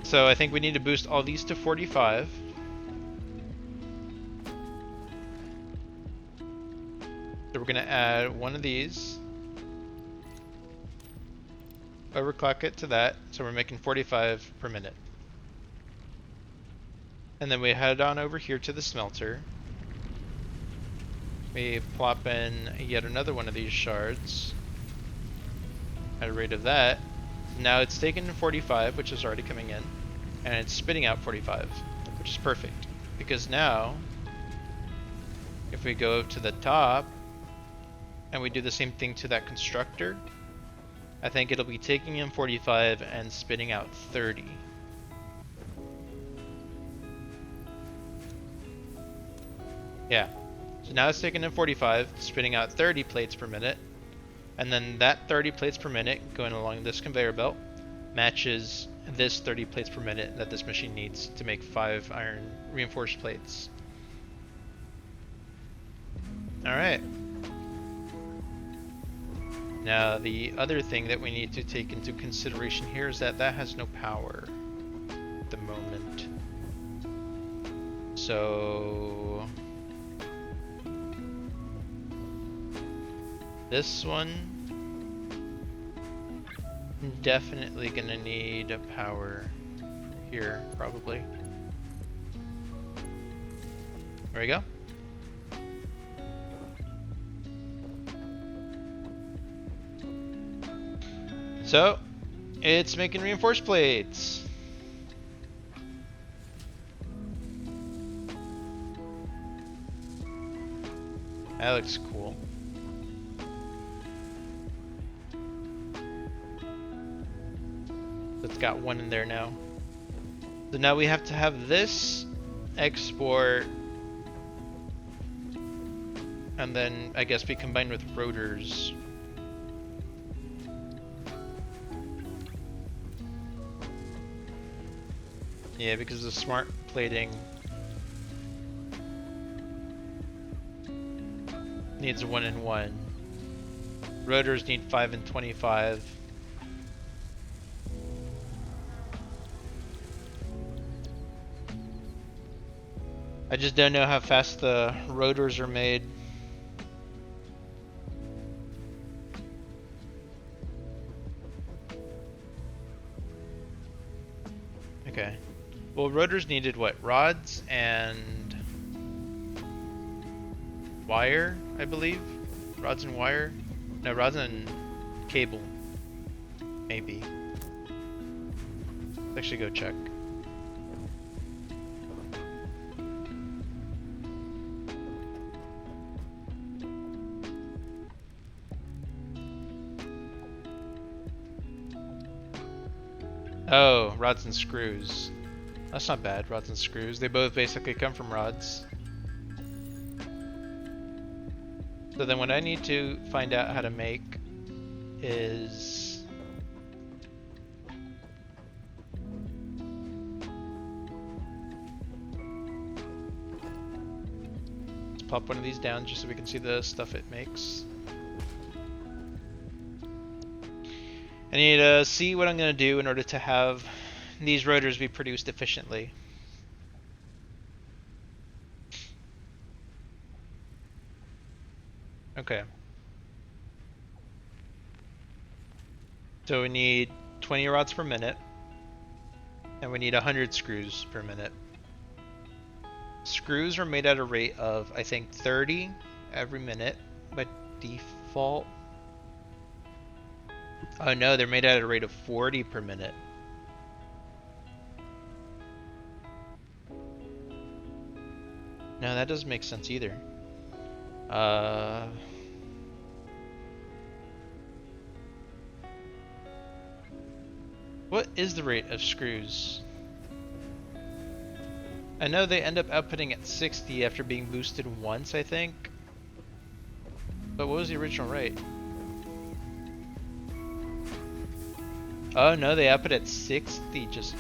So I think we need to boost all these to 45. So we're gonna add one of these. Overclock it to that, so we're making 45 per minute. And then we head on over here to the smelter. We plop in yet another one of these shards at a rate of that. Now it's taken 45, which is already coming in, and it's spitting out 45, which is perfect. Because now, if we go to the top, and we do the same thing to that constructor, I think it'll be taking in 45 and spitting out 30. Yeah. So now it's taking in 45, spitting out 30 plates per minute. And then that 30 plates per minute going along this conveyor belt matches this 30 plates per minute that this machine needs to make 5 iron reinforced plates. Alright. Now the other thing that we need to take into consideration here is that that has no power at the moment. So this one definitely gonna need a power here, probably. There we go. So, it's making reinforced plates. That looks cool. It's got one in there now. So now we have to have this export, and then I guess be combined with rotors. Yeah, because the smart plating needs 1 and 1. Rotors need 5 and 25. I just don't know how fast the rotors are made. Well, rotors needed what? Rods and wire, I believe. Rods and wire. No, rods and cable. Maybe. Let's actually go check. Oh, rods and screws. That's not bad, rods and screws. They both basically come from rods. So then what I need to find out how to make is... let's pop one of these down just so we can see the stuff it makes. I need to see what I'm going to do in order to have these rotors be produced efficiently. Okay. So we need 20 rods per minute, and we need 100 screws per minute. Screws are made at a rate of, I think, 30 every minute by default. Oh no, they're made at a rate of 40 per minute. No, that doesn't make sense either. What is the rate of screws? I know they end up outputting at 60 after being boosted once, I think. But what was the original rate? Oh no, they output at 60 just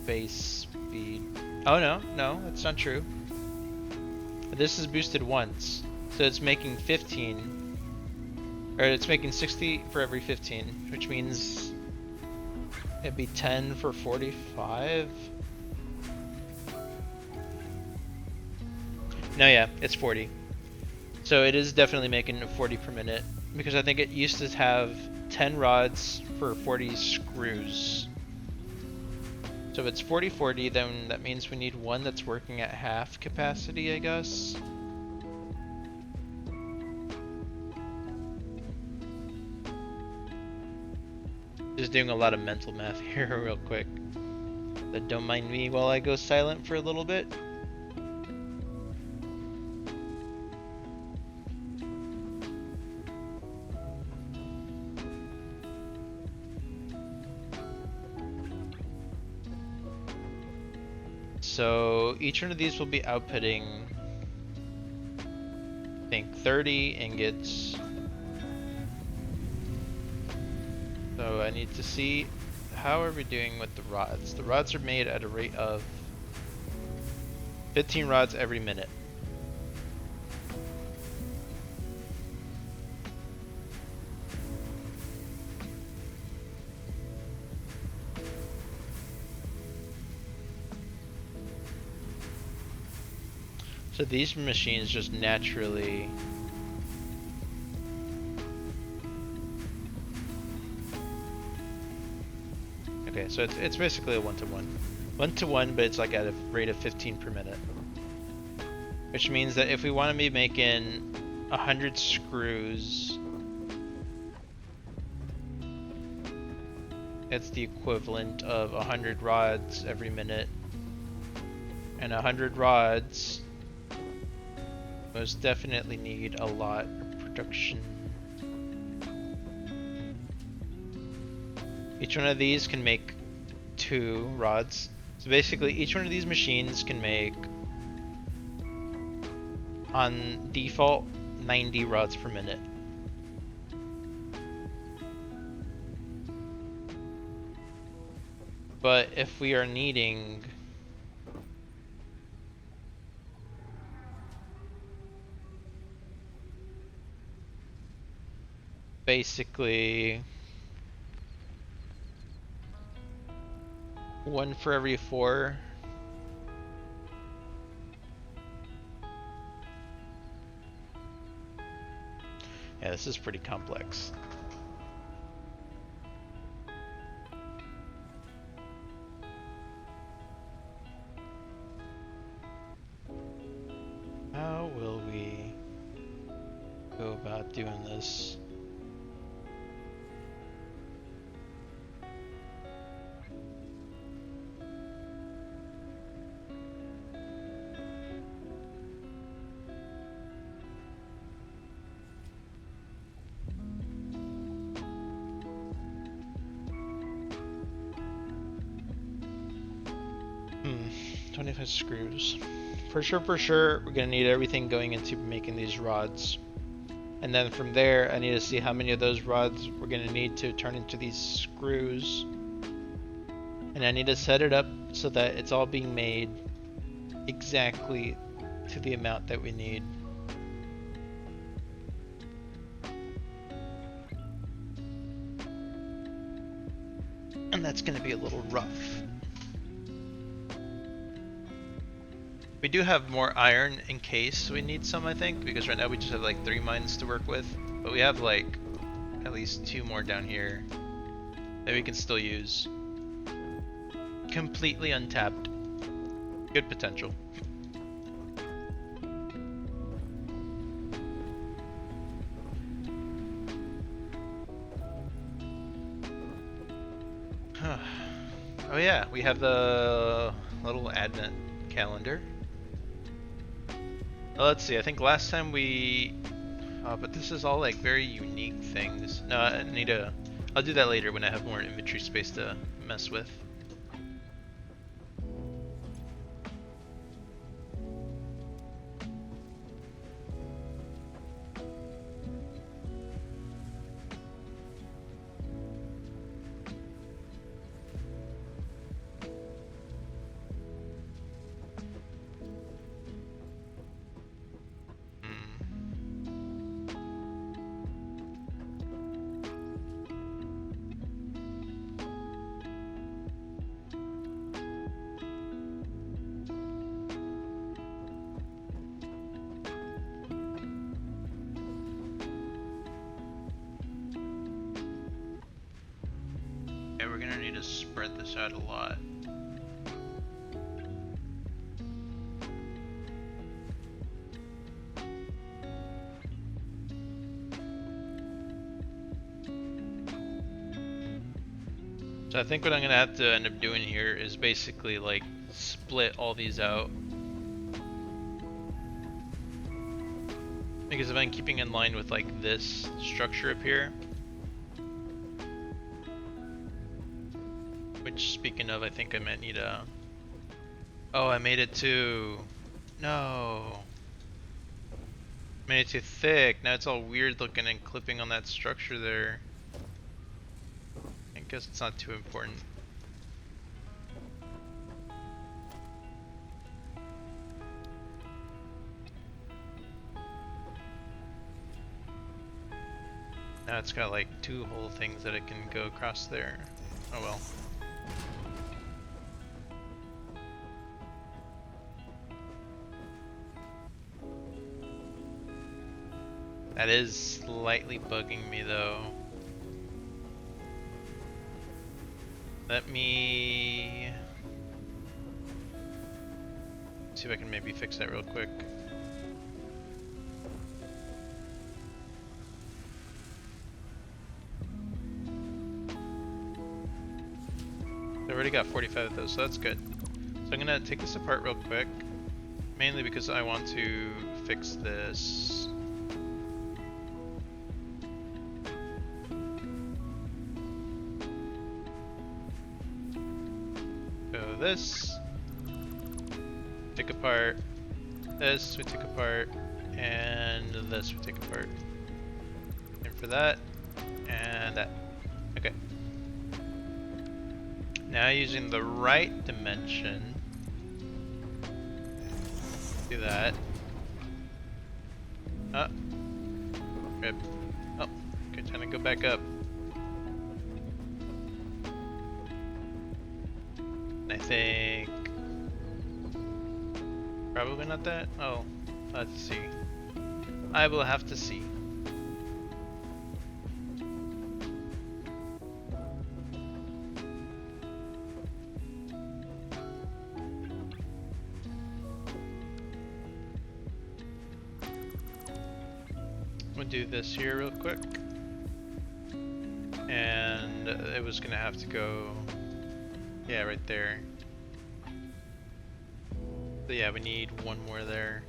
base speed. Oh no, no, that's not true. This is boosted once, so it's making 15, or it's making 60 for every 15, which means it'd be 10 for 45. No, yeah, it's 40. So it is definitely making 40 per minute, because I think it used to have 10 rods for 40 screws. So if it's 40-40, then that means we need one that's working at half capacity, I guess. Just doing a lot of mental math here real quick. But don't mind me while I go silent for a little bit. So each one of these will be outputting, I think, 30 ingots. So I need to see how are we doing with the rods. The rods are made at a rate of 15 rods every minute. So these machines just naturally okay, so it's basically a one-to-one. One-to-one, but it's like at a rate of 15 per minute. Which means that if we want to be making 100 screws, it's the equivalent of 100 rods every minute. And 100 rods most definitely need a lot of production. Each one of these can make 2 rods. So basically each one of these machines can make, on default, 90 rods per minute. But if we are needing basically 1 for every 4. Yeah, this is pretty complex. go about doing this. Hmm, 25 screws. For sure, we're gonna need everything going into making these rods. And then from there, I need to see how many of those rods we're gonna need to turn into these screws. And I need to set it up so that it's all being made exactly to the amount that we need. And that's gonna be a little rough. We do have more iron in case we need some, I think, because right now we just have like 3 mines to work with. But we have like at least 2 more down here that we can still use. Completely untapped. Good potential. Oh yeah, we have the little advent calendar. Let's see, I think last time we... but this is all like very unique things. No, I need to... I'll do that later when I have more inventory space to mess with. Yeah, we're gonna need to spread this out a lot. So I think what I'm gonna have to end up doing here is basically like split all these out. Because if I'm keeping in line with like this structure up here, which speaking of, I think I might need a... Oh, I made it too. No. Made it too thick. Now it's all weird looking and clipping on that structure there. I guess it's not too important. Now it's got like 2 whole things that it can go across there. Oh well. That is slightly bugging me though. Let me see if I can maybe fix that real quick. I already got 45 of those, so that's good. So I'm gonna take this apart real quick, mainly because I want to fix this. So this, take apart, this we take apart, and this we take apart. And for that, and that. Okay. Now using the right dimension, do that. Oh, good. Oh, okay, trying to go back up. I think probably not that. Oh, let's see. I will have to see. We'll do this here real quick. And it was gonna have to go, yeah, right there. So yeah, we need one more there.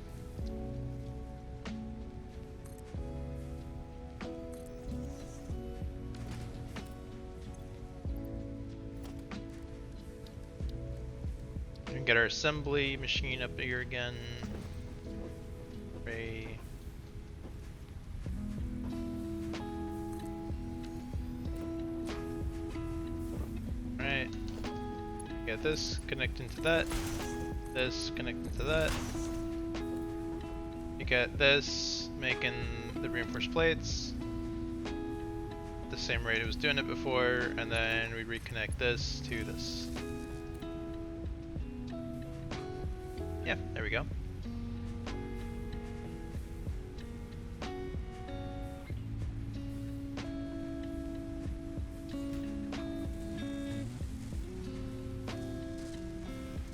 And get our assembly machine up here again. Ray. Alright. Get this connecting to that. This connecting to that. You get this making the reinforced plates the same rate it was doing it before, and then we reconnect this to this. Yeah, there we go.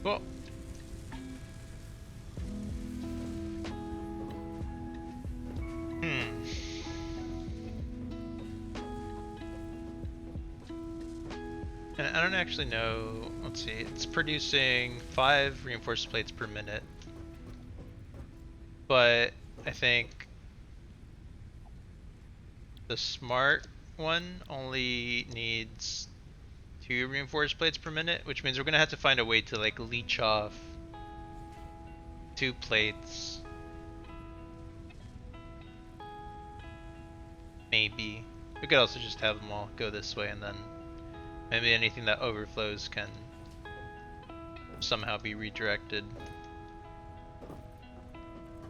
Cool. And I don't actually know, let's see, it's producing 5 reinforced plates per minute. But I think the smart one only needs 2 reinforced plates per minute, which means we're gonna have to find a way to like leech off 2 plates. Maybe. We could also just have them all go this way, and then maybe anything that overflows can somehow be redirected.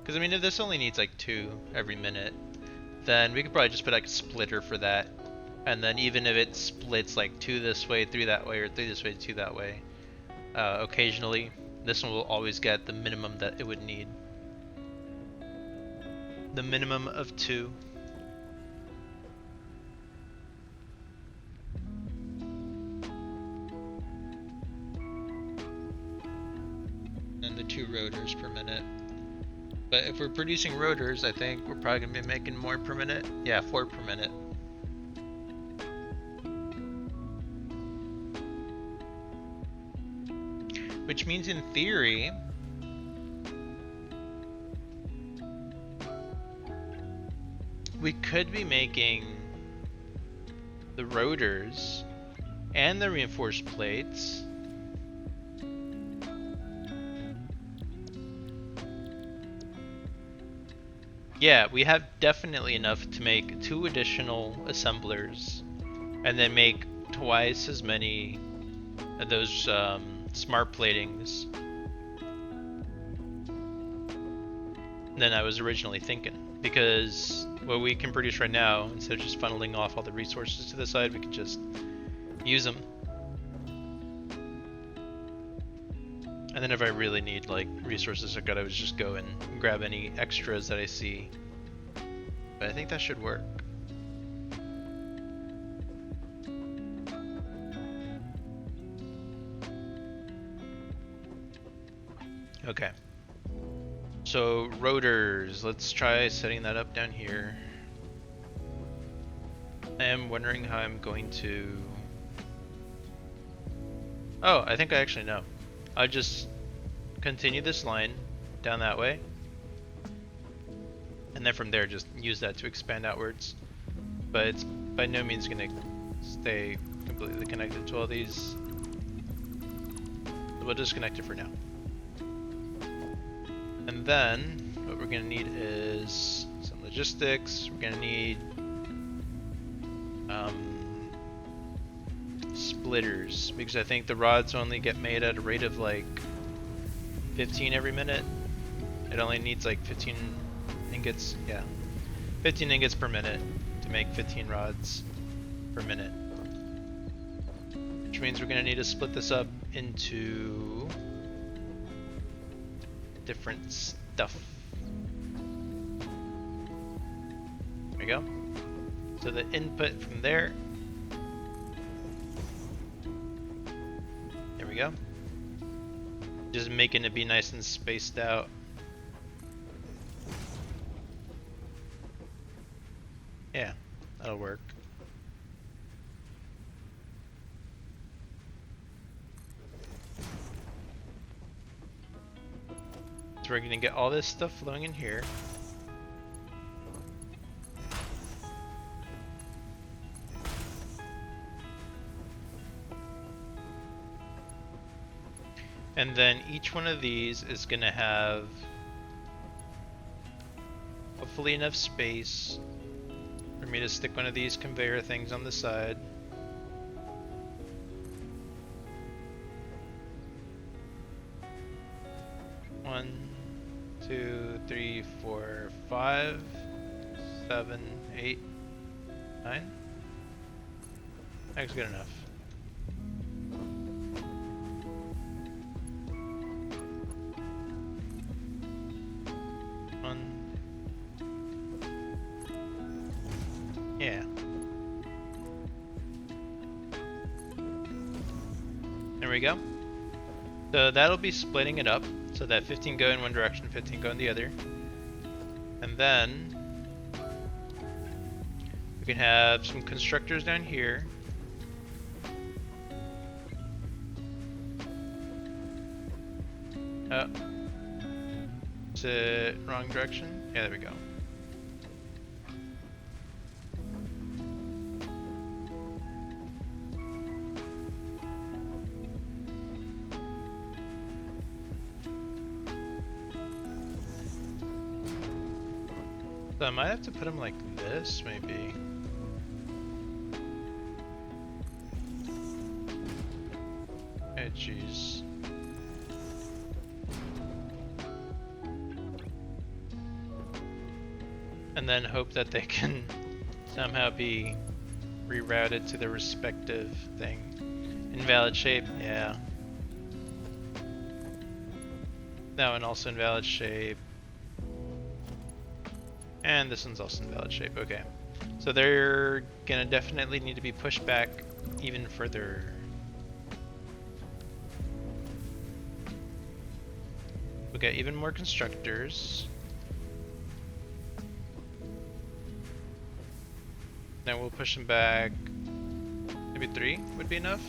Because I mean, if this only needs like 2 every minute, then we could probably just put like a splitter for that. And then even if it splits like 2 this way, 3 that way, or 3 this way, 2 that way, occasionally, this one will always get the minimum that it would need. The minimum of 2. And the 2 rotors per minute. But if we're producing rotors, I think we're probably going to be making more per minute. Yeah, 4 per minute. Which means in theory, we could be making the rotors and the reinforced plates yeah, we have definitely enough to make 2 additional assemblers and then make twice as many of those smart platings than I was originally thinking. Because what we can produce right now, instead of just funneling off all the resources to the side, we can just use them. And then if I really need like resources, I gotta just go and grab any extras that I see. But I think that should work. Okay. So rotors, let's try setting that up down here. I am wondering how I'm going to... Oh, I think I actually know. I'll just continue this line down that way, and then from there just use that to expand outwards. But it's by no means going to stay completely connected to all these. We'll disconnect it for now. And then what we're going to need is some logistics. We're going to need splitters, because I think the rods only get made at a rate of like 15 every minute. It only needs like 15 ingots, yeah, 15 ingots per minute to make 15 rods per minute. Which means we're going to need to split this up into different stuff. There we go. So the input from there. There we go. Just making it be nice and spaced out. Yeah, that'll work. So we're gonna get all this stuff flowing in here. And then each one of these is gonna have hopefully enough space for me to stick one of these conveyor things on the side. One, 2, 3, 4, 5, 7, 8, 9. That's good enough. Yeah. There we go. So that'll be splitting it up so that 15 go in one direction, 15 go in the other. And then we can have some constructors down here. Oh. Is it wrong direction? Yeah, there we go. So I might have to put them like this, maybe. Oh, jeez. And then hope that they can somehow be rerouted to their respective thing. Invalid shape, yeah. That one also invalid shape. And this one's also invalid shape, okay. So they're gonna definitely need to be pushed back even further. We'll get even more constructors. Then we'll push them back. Maybe 3 would be enough.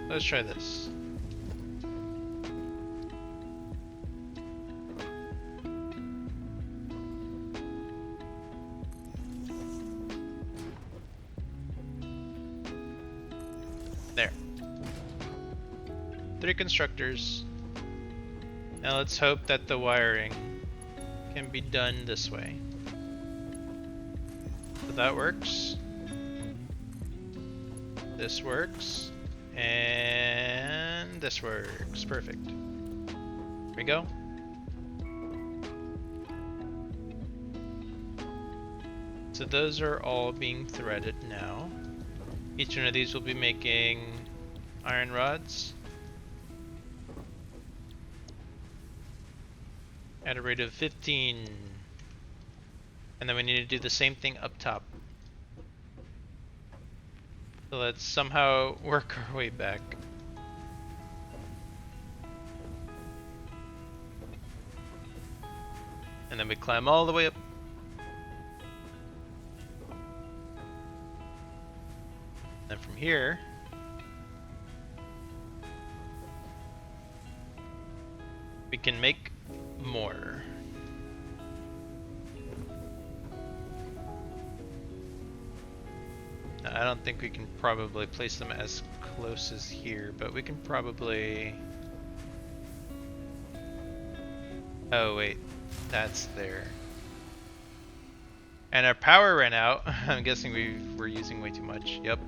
Let's try this. There. 3 constructors. Now let's hope that the wiring can be done this way. So that works. This works. And this works. Perfect. Here we go. So those are all being threaded now. Each one of these will be making iron rods at a rate of 15. And then we need to do the same thing up top. So let's somehow work our way back. And then we climb all the way up. Then from here, we can make more. I don't think we can probably place them as close as here, but we can probably... Oh wait, that's there. And our power ran out. I'm guessing we were using way too much. Yep.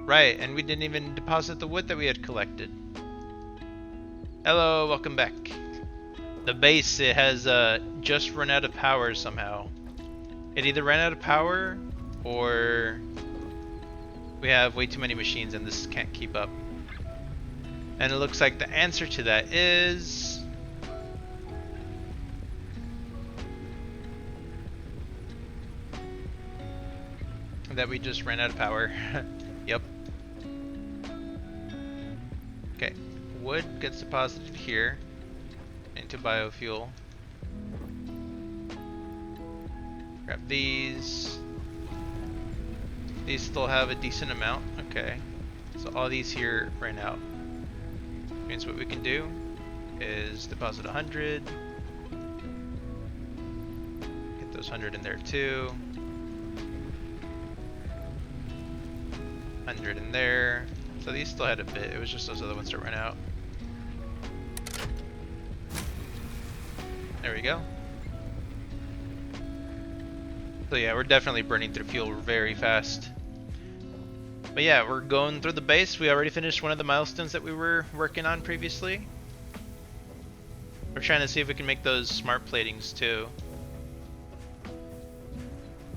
Right, and we didn't even deposit the wood that we had collected. Hello, welcome back. The base, it has just run out of power somehow. It either ran out of power or we have way too many machines and this can't keep up. And it looks like the answer to that is... that we just ran out of power. Yep. Okay, wood gets deposited here. into biofuel. Grab these. These still have a decent amount. Okay. So all these here ran out. Means what we can do is deposit 100. Get those 100 in there too. 100 in there. So these still had a bit. It was just those other ones that ran out. There we go. So yeah, we're definitely burning through fuel very fast. But yeah, we're going through the base. We already finished one of the milestones that we were working on previously. We're trying to see if we can make those smart platings too.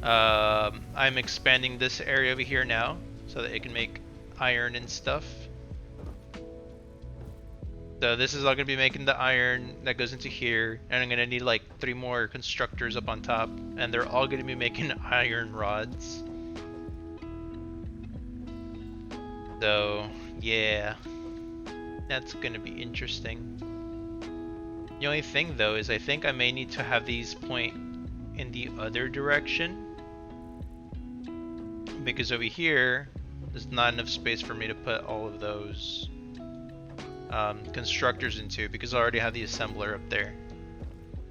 I'm expanding this area over here now so that it can make iron and stuff. So this is all going to be making the iron that goes into here, and I'm going to need like 3 more constructors up on top, and they're all going to be making iron rods. So yeah, that's going to be interesting. The only thing though is I think I may need to have these point in the other direction, because over here there's not enough space for me to put all of those constructors into, because I already have the assembler up there.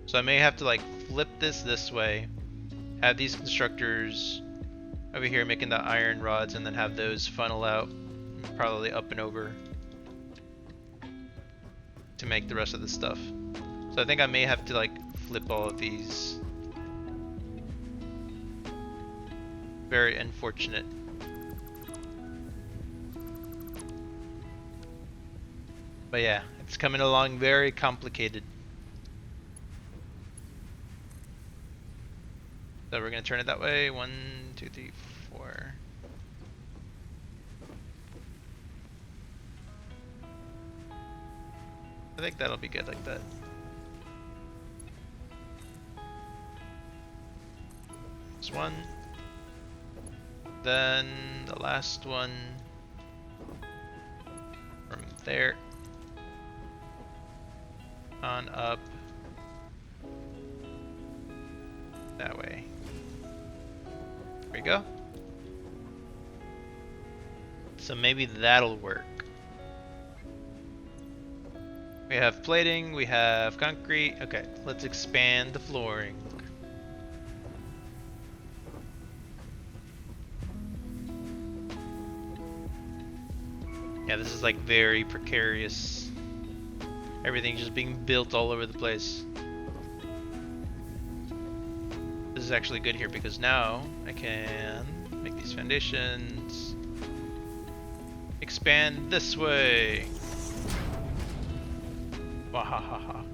So I may have to like flip this way, have these constructors over here making the iron rods, and then have those funnel out probably up and over to make the rest of the stuff. So I think I may have to like flip all of these. Very unfortunate. But yeah, it's coming along very complicated. So we're gonna turn it that way. 1, 2, 3, 4. I think that'll be good like that. This one. Then the last one from there on up that way. There we go. So maybe that'll work. We have plating, we have concrete. Okay, let's expand the flooring. Yeah, this is like very precarious. Everything just being built all over the place. This is actually good here because now I can make these foundations. Expand this way. Wahahaha.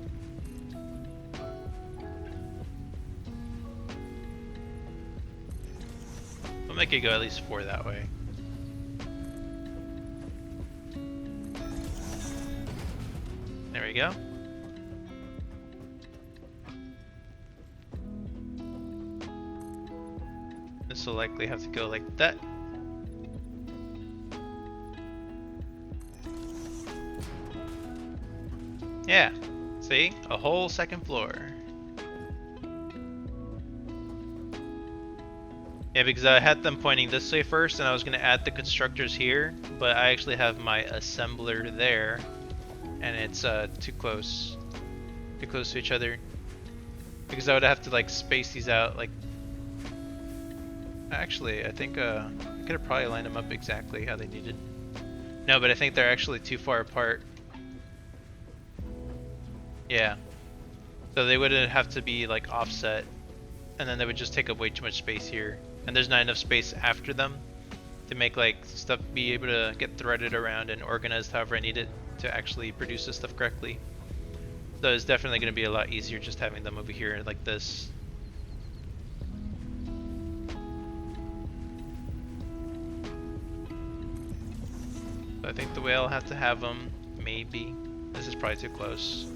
I'll make it go at least 4 that way. There we go. This will likely have to go like that. Yeah, see? A whole second floor. Yeah, because I had them pointing this way first and I was going to add the constructors here, but I actually have my assembler there and it's too close to each other, because I would have to like space these out. Like, actually I think I could have probably lined them up exactly how they needed. No, but I think they're actually too far apart. Yeah, so they wouldn't have to be like offset, and then they would just take up way too much space here, and there's not enough space after them to make like stuff be able to get threaded around and organized however I need it to actually produce this stuff correctly. So it's definitely going to be a lot easier just having them over here like this. So I think the way I'll have to have them, maybe, this is probably too close,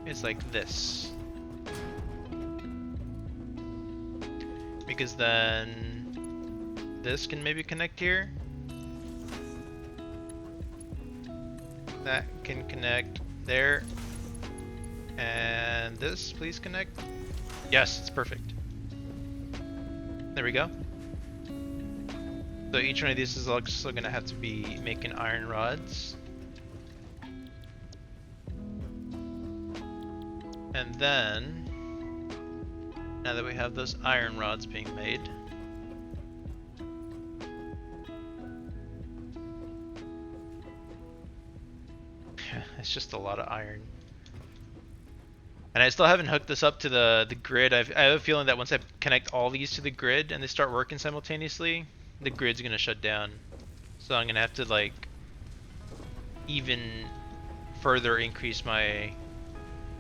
it's like this. Because then this can maybe connect here. That can connect There. And this, please connect. Yes, it's perfect. There we go. So each one of these is also going to have to be making iron rods. And then, now that we have those iron rods being made, it's just a lot of iron. And I still haven't hooked this up to the grid. I have a feeling that once I connect all these to the grid and they start working simultaneously, the grid's gonna shut down. So I'm gonna have to like even further increase my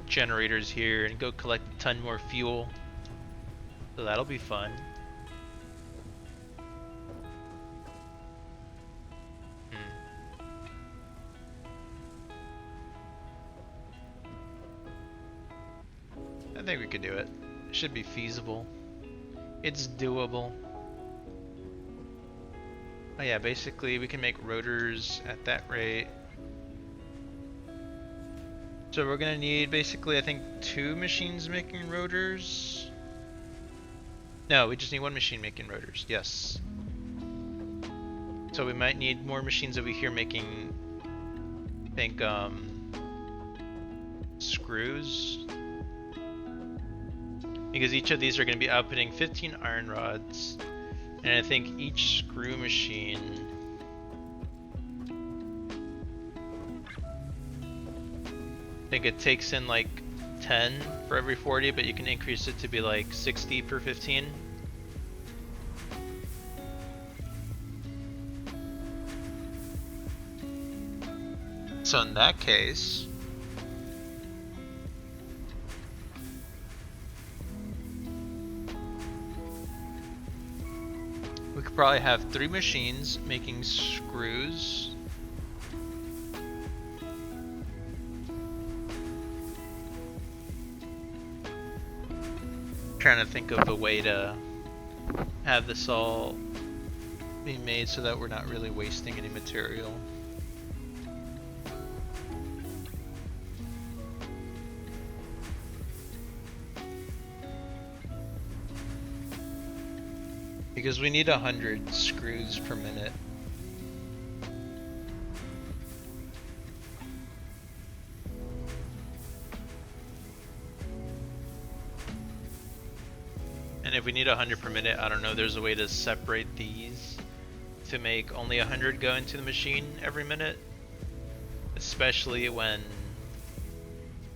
generators here and go collect a ton more fuel. So that'll be fun. I think we could do it. It should be feasible. It's doable. Oh yeah, basically we can make rotors at that rate. So we're gonna need basically, I think, 2 machines making rotors. No, we just need 1 machine making rotors, yes. So we might need more machines over here making, I think, screws. Because each of these are going to be outputting 15 iron rods. And I think each screw machine I think it takes in like 10 for every 40, but you can increase it to be like 60 per 15. So in that case, we could probably have 3 machines making screws. Trying to think of a way to have this all be made so that we're not really wasting any material. Because we need 100 screws per minute. And if we need 100 per minute, I don't know, there's a way to separate these to make only 100 go into the machine every minute. Especially when,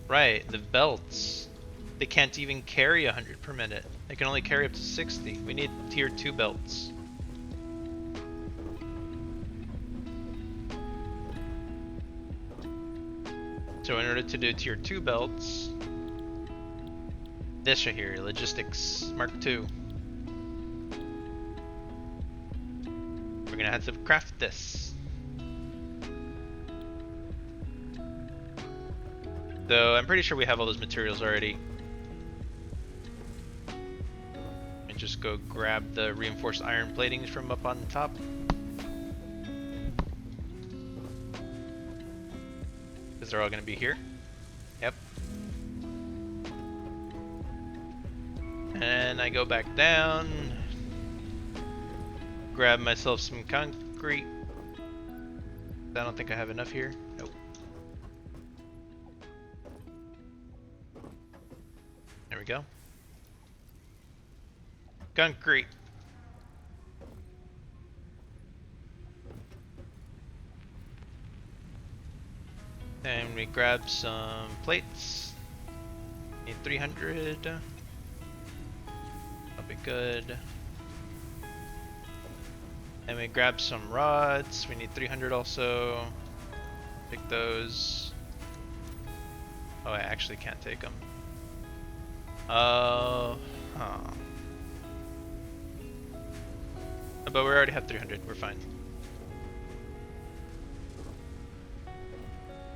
right, the belts, they can't even carry 100 per minute. They can only carry up to 60. We need tier 2 belts. So in order to do tier 2 belts, this right here, Logistics Mark II. We're gonna have to craft this. So I'm pretty sure we have all those materials already. And just go grab the reinforced iron platings from up on top. Because they're all gonna be here. Yep. And I go back down, grab myself some concrete. I don't think I have enough here. Nope. There we go. Concrete. And we grab some plates. Need 300. Be good. And we grab some rods. We need 300 also. Pick those. Oh, I actually can't take them. But we already have 300. We're fine.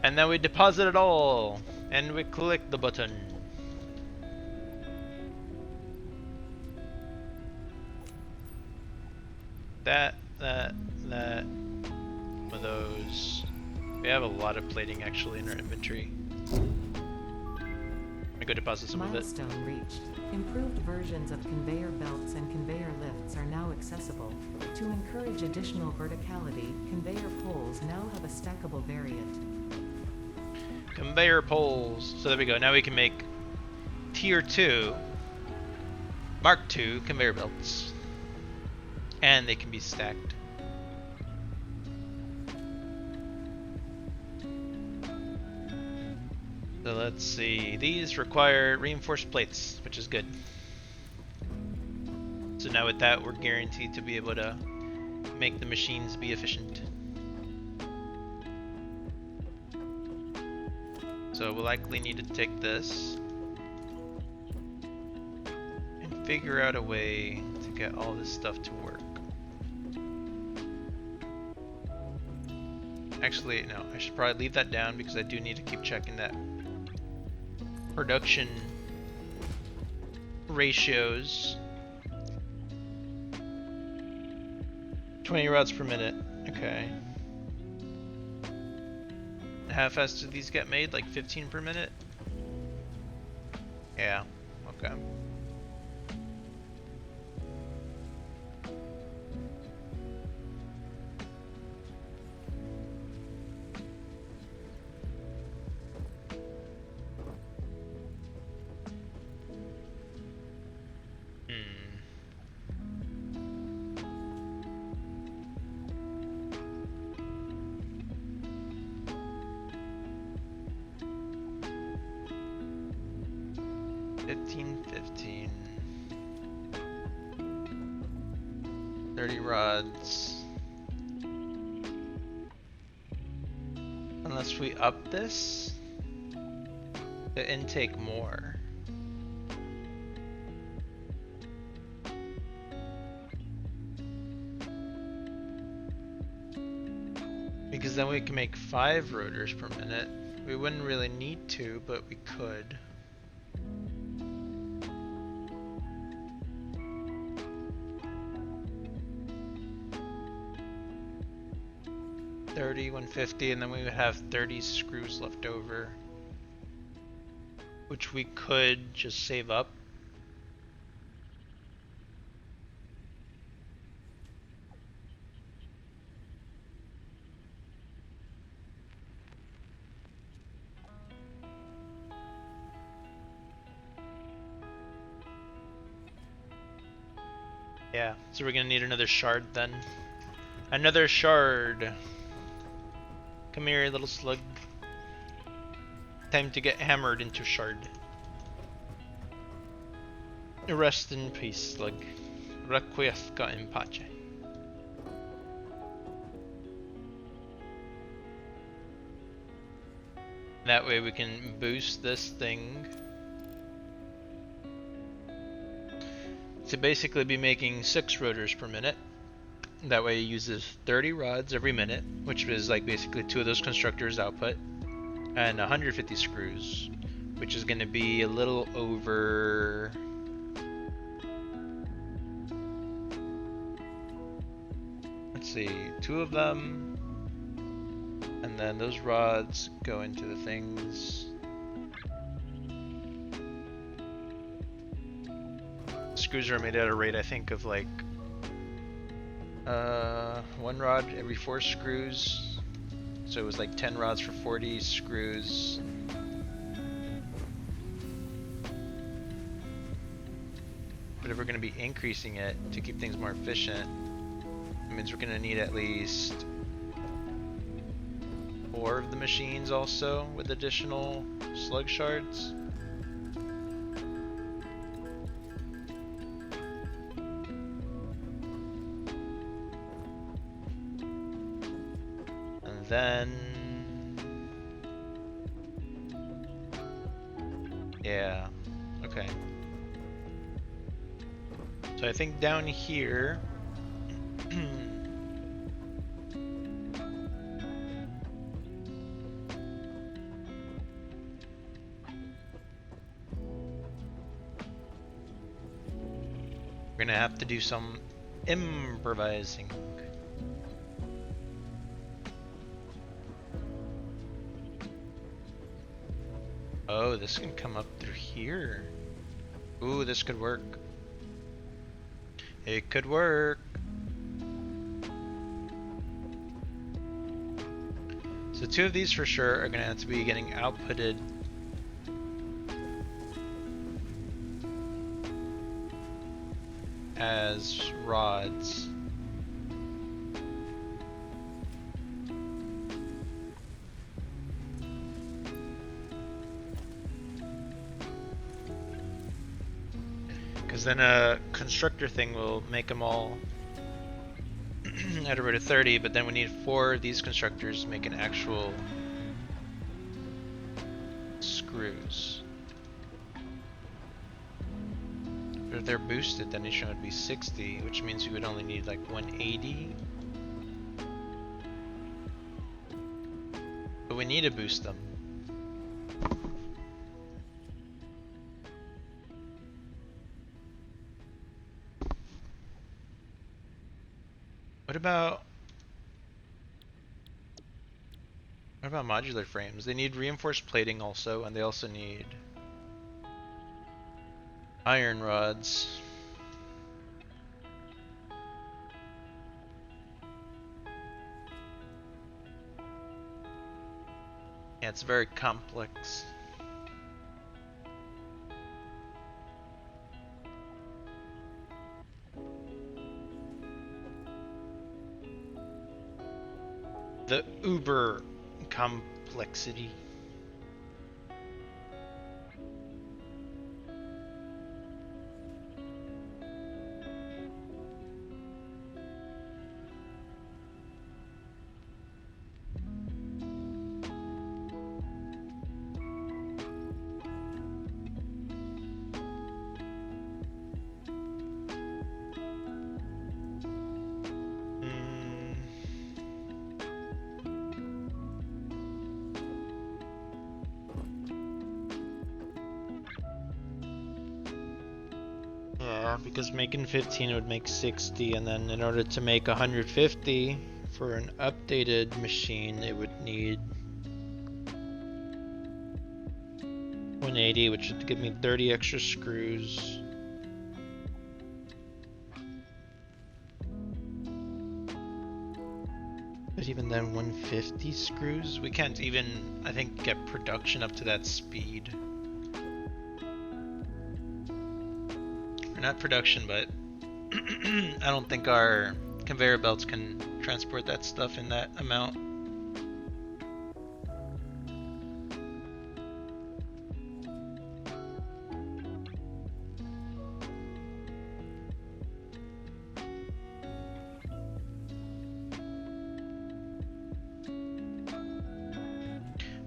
And then we deposit it all. And we click the button. That, one of those. We have a lot of plating actually in our inventory. me go deposit some of it. Milestone reached. Improved versions of conveyor belts and conveyor lifts are now accessible. To encourage additional verticality, conveyor poles now have a stackable variant. Conveyor poles. So there we go. Now we can make Tier 2, Mark II conveyor belts. And they can be stacked. So let's see. These require reinforced plates, which is good. So now with that, we're guaranteed to be able to make the machines be efficient. So we'll likely need to take this and figure out a way to get all this stuff to work. Actually, no, I should probably leave that down because I do need to keep checking that production ratios. 20 rods per minute. Okay. How fast do these get made? Like 15 per minute? Yeah. Okay. $15.15. 30 rods. Unless we up this to intake more. Because then we can make 5 rotors per minute. We wouldn't really need to, but we could. $150, and then we would have 30 screws left over, which we could just save up. Yeah, so we're gonna need another shard then. Another shard. Come here, little slug. Time to get hammered into shard. Rest in peace, slug. Requiescat in pace. That way we can boost this thing to basically be making 6 rotors per minute. That way it uses 30 rods every minute, which is like basically 2 of those constructors' output, and 150 screws, which is going to be a little over... Let's see, 2 of them, and then those rods go into the things. Screws are made at a rate, I think, of like 1 rod every 4 screws, so it was like 10 rods for 40 screws. But if we're going to be increasing it to keep things more efficient, it means we're going to need at least 4 of the machines also with additional slug shards. Then, yeah, okay. So I think down here, we're gonna have to do some improvising. Oh, this can come up through here. Ooh, this could work. It could work. So 2 of these for sure are gonna have to be getting outputted. As rods. Because then a constructor thing will make them all at a rate of 30, but then we need 4 of these constructors to make an actual screws. But if they're boosted, then each one would be 60, which means we would only need like 180. But we need to boost them. What about modular frames? They need reinforced plating also, and they also need iron rods. Yeah, it's very complex. The uber complexity. Yeah, because making 15 would make 60, and then in order to make 150 for an updated machine, it would need 180, which would give me 30 extra screws. But even then, 150 screws? We can't even, I think, get production up to that speed. Not production, but I don't think our conveyor belts can transport that stuff in that amount.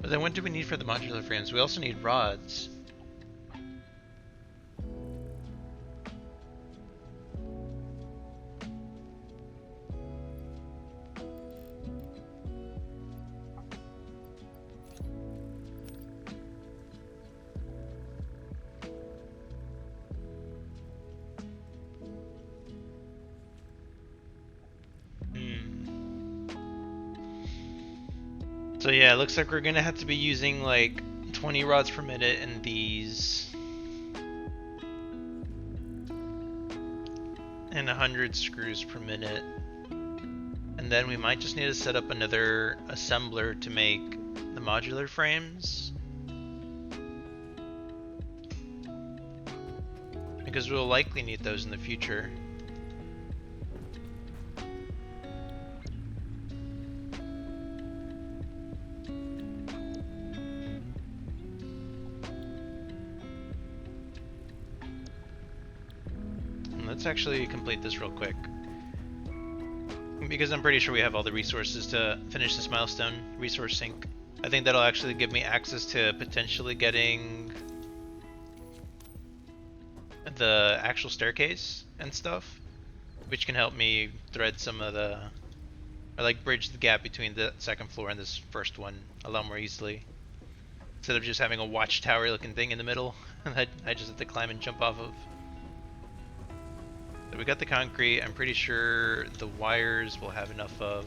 But then what do we need for the modular frames? We also need rods. So yeah, it looks like we're gonna have to be using like 20 rods per minute in these. And 100 screws per minute. And then we might just need to set up another assembler to make the modular frames. Because we'll likely need those in the future. Let's actually complete this real quick. Because I'm pretty sure we have all the resources to finish this milestone, resource sync. I think that'll actually give me access to potentially getting the actual staircase and stuff, which can help me thread some of the, or like bridge the gap between the second floor and this first one a lot more easily. Instead of just having a watchtower looking thing in the middle that I just have to climb and jump off of. So we got the concrete. I'm pretty sure the wires will have enough of.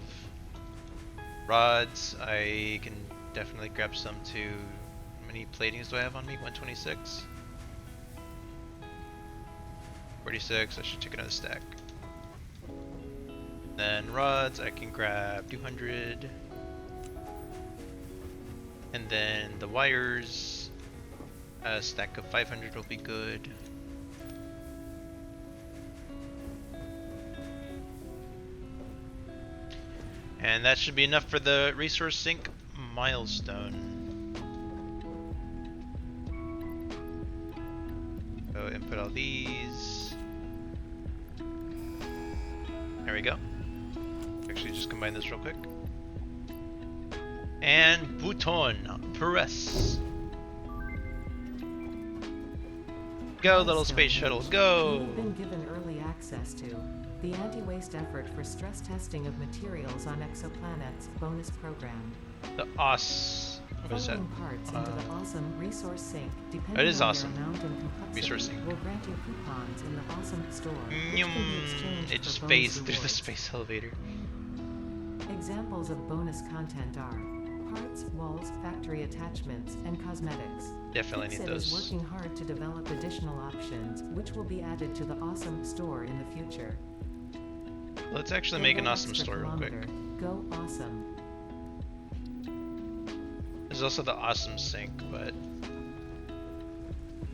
Rods, I can definitely grab some to many platings do I have on me? 126. 46, I should take another stack. Then rods, I can grab 200. And then the wires, a stack of 500 will be good. And that should be enough for the resource sink milestone. Go input all these. There we go. Actually, just combine this real quick. And bouton press. Go, little space shuttle, go! You've been given early access to the Anti-Waste Effort for Stress Testing of Materials on Exoplanets bonus program. The OS. What is that? Funneling parts into the awesome resource sink, It depending is on awesome. their amount and complexity, Resource sink. will grant you coupons in the awesome store, which can be exchanged It just for bonus phased through the rewards. space elevator. Examples of bonus content are parts, walls, factory attachments, and cosmetics. Definitely need Fixit is those. working hard to develop additional options, which will be added to the awesome store in the future. Let's actually Go make that an awesome extra store real quick. kilometer. Go awesome. There's also the awesome sink, but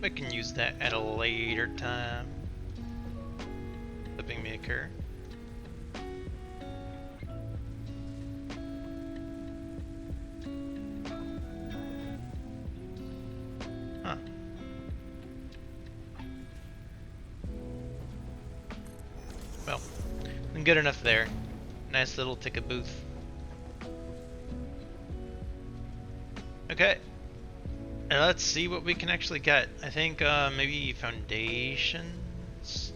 I can use that at a later time. Flipping maker. Huh. Well, I'm good enough there. Nice little ticket booth. Okay. And let's see what we can actually get. I think maybe foundations.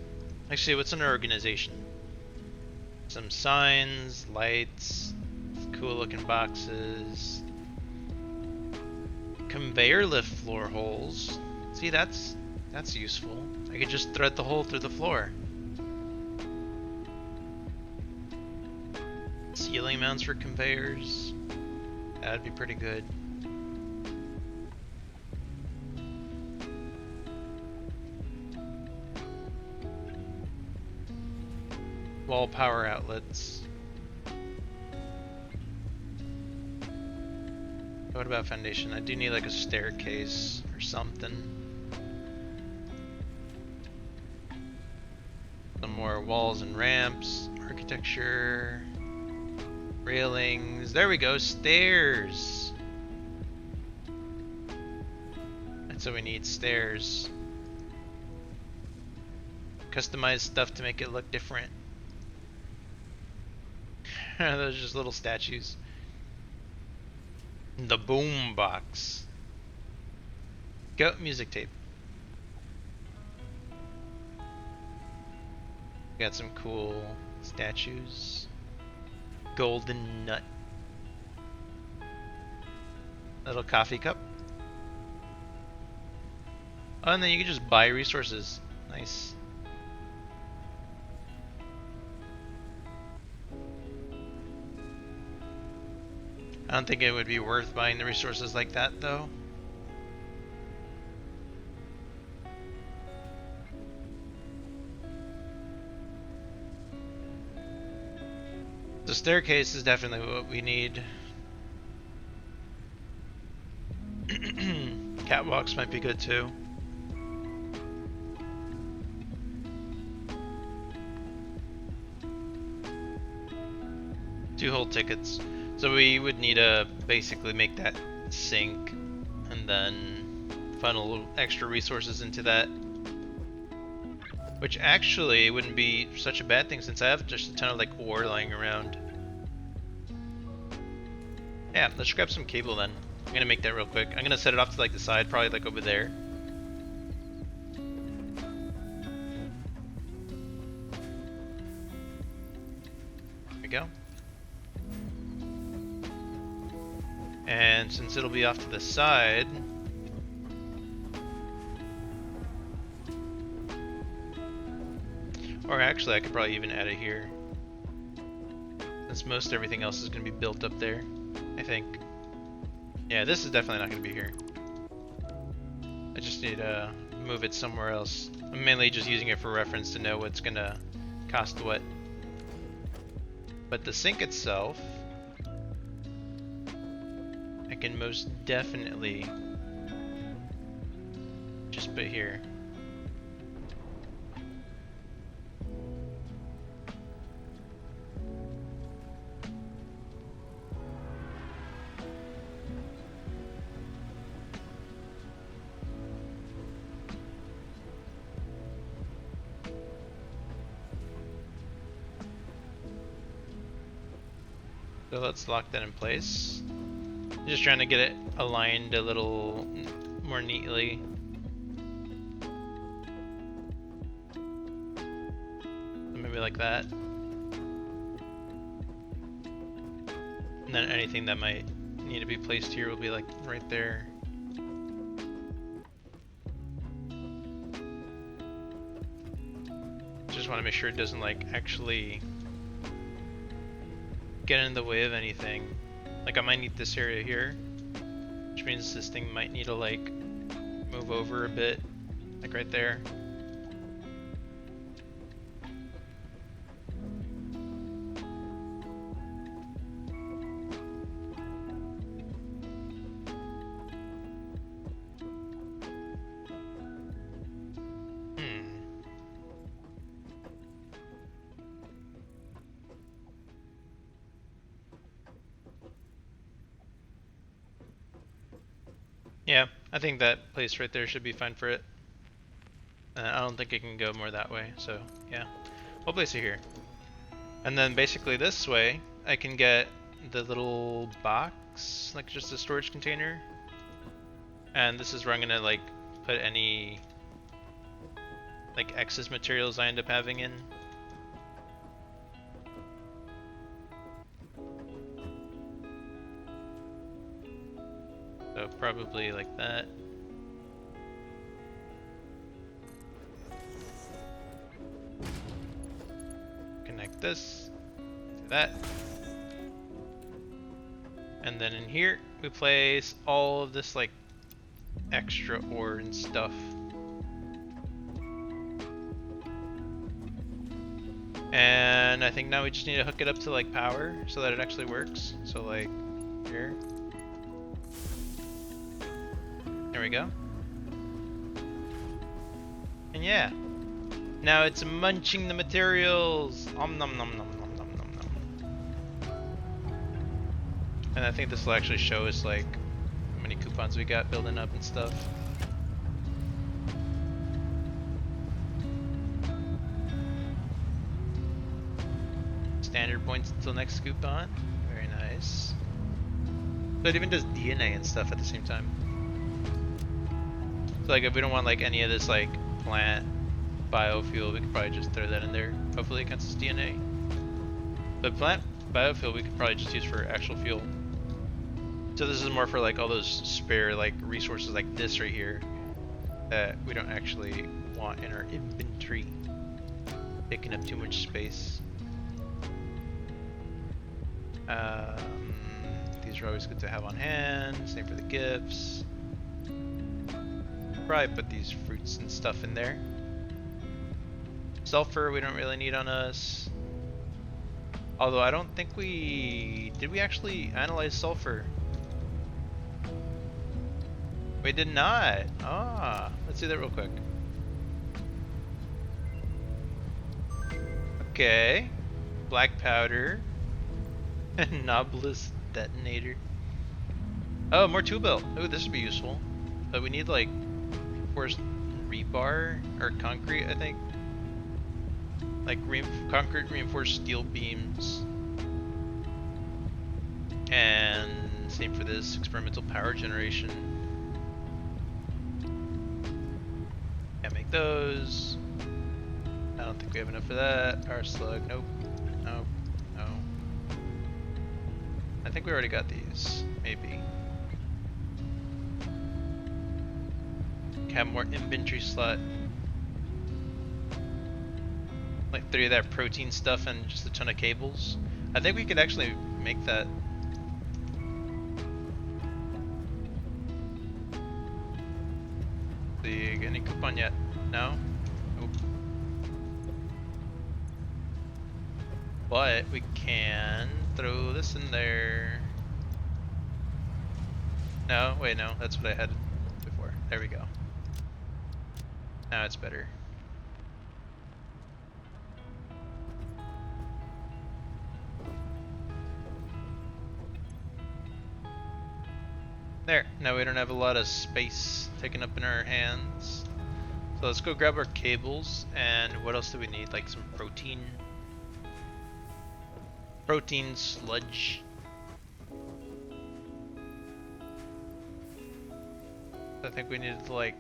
Actually, what's an organization? Some signs, lights, cool looking boxes. Conveyor lift floor holes. See, that's useful. I could just thread the hole through the floor. Ceiling mounts for conveyors. That'd be pretty good. Wall power outlets. What about foundation? I do need like a staircase or something. Some more walls and ramps, architecture, railings. There we go, stairs. That's what we need, stairs. Customize stuff to make it look different. Those are just little statues. The boom box. Go, music tape. Got some cool statues. Golden nut. Little coffee cup. Oh, and then you can just buy resources. Nice. I don't think it would be worth buying the resources like that, though. The staircase is definitely what we need. Catwalks might be good too. Two whole tickets. So we would need to basically make that sink and then funnel extra resources into that. Which actually wouldn't be such a bad thing since I have just a ton of like ore lying around. Yeah, let's grab some cable then. I'm gonna make that real quick. I'm gonna set it off to like the side, probably like over there. There we go. And since it'll be off to the side, or actually I could probably even add it here, since most everything else is going to be built up there, I think. Yeah, this is definitely not going to be here. need to move it somewhere else. I'm mainly just using it for reference to know what's gonna cost what. But the sink itself, I can most definitely just put here. So let's lock that in place. Just trying to get it aligned a little more neatly. Maybe like that. And then anything that might need to be placed here will be like right there. Just want to make sure it doesn't like actually get in the way of anything. Like I might need this area here, which means this thing might need to like move over a bit, like right there. Yeah, I think that place right there should be fine for it. I don't think it can go more that way, so yeah. We'll place it here. And then basically this way, I can get the little box, like just a storage container. And this is where I'm gonna like put any like excess materials I end up having in. So probably like that. Connect this to that. And then in here, we place all of this like extra ore and stuff. And I think now we just need to hook it up to like power so that it actually works. So like here. There we go. And yeah. Now it's munching the materials. Nom nom nom nom nom nom nom nom. And I think this will actually show us like how many coupons we got building up and stuff. Standard points until next coupon. Very nice. So it even does DNA and stuff at the same time. So like if we don't want like any of this like plant biofuel, we could probably just throw that in there. Hopefully it counts as DNA. But plant biofuel we could probably just use for actual fuel. So this is more for like all those spare like resources like this right here that we don't actually want in our inventory, taking up too much space. These are always good to have on hand. Same for the gifts. Probably put these fruits and stuff in there. Sulfur we don't really need on us. Although I don't think did we actually analyze sulfur? We did not. Ah, let's do that real quick. Okay. Black powder. Nobilis detonator. Oh, more tool belt. Oh, this would be useful. But we need like reinforced rebar or concrete, I think. Like concrete reinforced steel beams. And same for this experimental power generation. Can't make those. I don't think we have enough for that. Power slug, nope. Nope. No. I think we already got these, maybe. Have more inventory slot. Like 3 of that protein stuff and just a ton of cables. I think we could actually make that. See, any coupon yet? No? Nope. But we can throw this in there. No, wait, no, that's what I had before. There we go. Now it's better. There, now we don't have a lot of space taken up in our hands. So let's go grab our cables, and what else do we need? Like some protein. Protein sludge. I think we needed like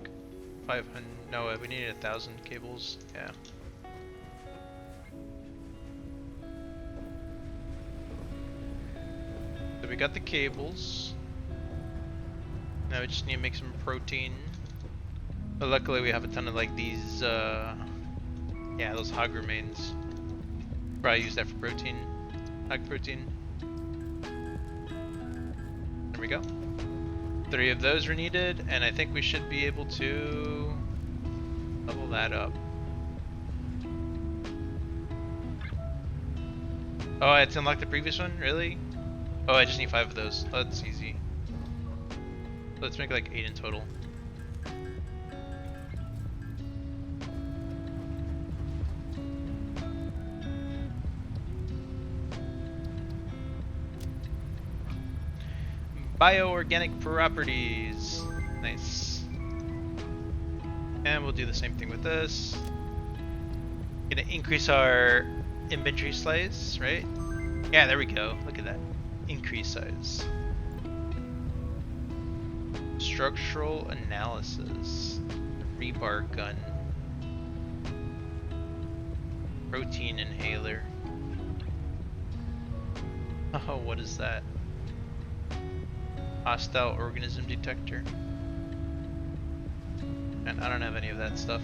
500, no, we needed 1,000 cables, yeah. So we got the cables. Now we just need to make some protein. But luckily we have a ton of like these, yeah, those hog remains. Probably use that for protein. Hog protein. There we go. 3 of those are needed, and I think we should be able to level that up. Oh, I had to unlock the previous one? Really? Oh, I just need 5 of those. Oh, that's easy. Let's make like 8 in total. Bioorganic properties. Nice. And we'll do the same thing with this. Gonna increase our inventory size, right? Yeah, there we go. Look at that. Increase size. Structural analysis. Rebar gun. Protein inhaler. Oh, what is that? Hostile organism detector. And I don't have any of that stuff.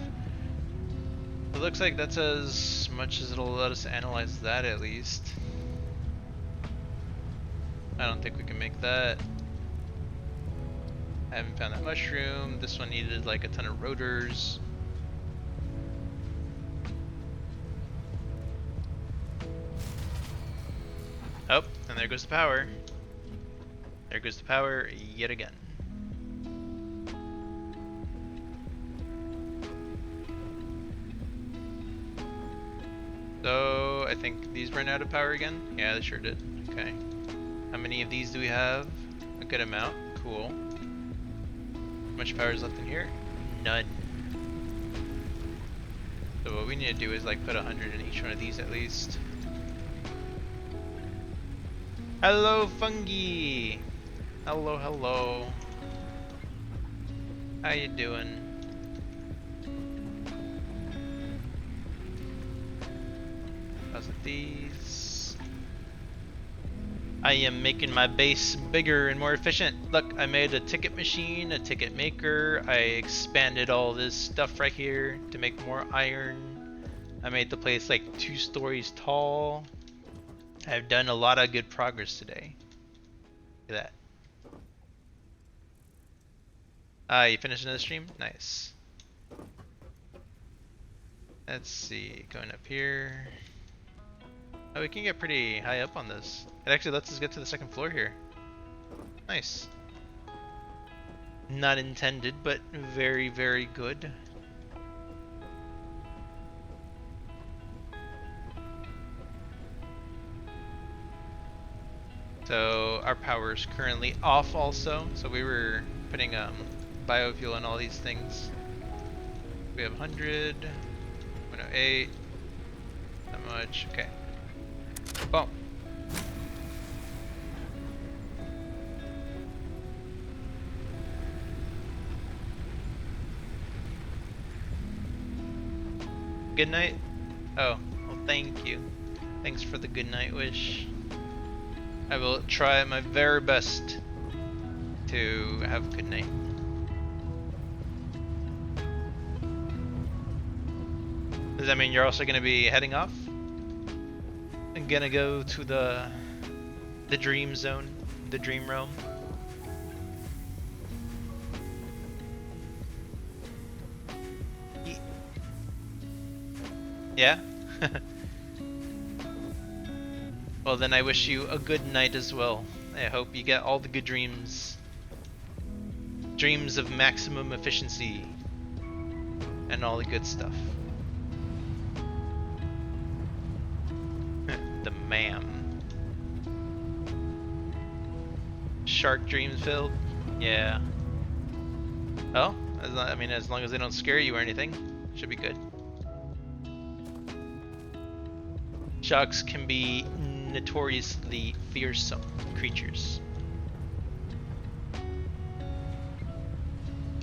It looks like that's as much as it'll let us analyze that, at least. I don't think we can make that. I haven't found that mushroom. This one needed like a ton of rotors. Oh, and there goes the power. There goes the power yet again. So I think these ran out of power again. Yeah, they sure did. Okay. How many of these do we have? A good amount. Cool. How much power is left in here? None. So what we need to do is like put 100 in each one of these at least. Hello, fungi. Hello, hello. How you doing? How's these? I am making my base bigger and more efficient. Look, I made a ticket machine, a ticket maker. I expanded all this stuff right here to make more iron. I made the place like 2 stories tall. I've done a lot of good progress today. Look at that. You finished another stream? Nice. Let's see, going up here. Oh, we can get pretty high up on this. It actually lets us get to the 2nd floor here. Nice. Not intended, but very, very good. So our power is currently off also. So we were putting biofuel in all these things. We have 100, 108, how much? Okay. Boom. Good night? Oh, well thank you. Thanks for the good night wish. I will try my very best to have a good night. Does that mean you're also going to be heading off? I'm gonna go to the dream zone, the dream realm. Yeah? Well, then I wish you a good night as well. I hope you get all the good dreams. Dreams of maximum efficiency. And all the good stuff. The ma'am. Shark dreams filled? Yeah. Oh, as long as they don't scare you or anything, should be good. Sharks can be notoriously fearsome creatures.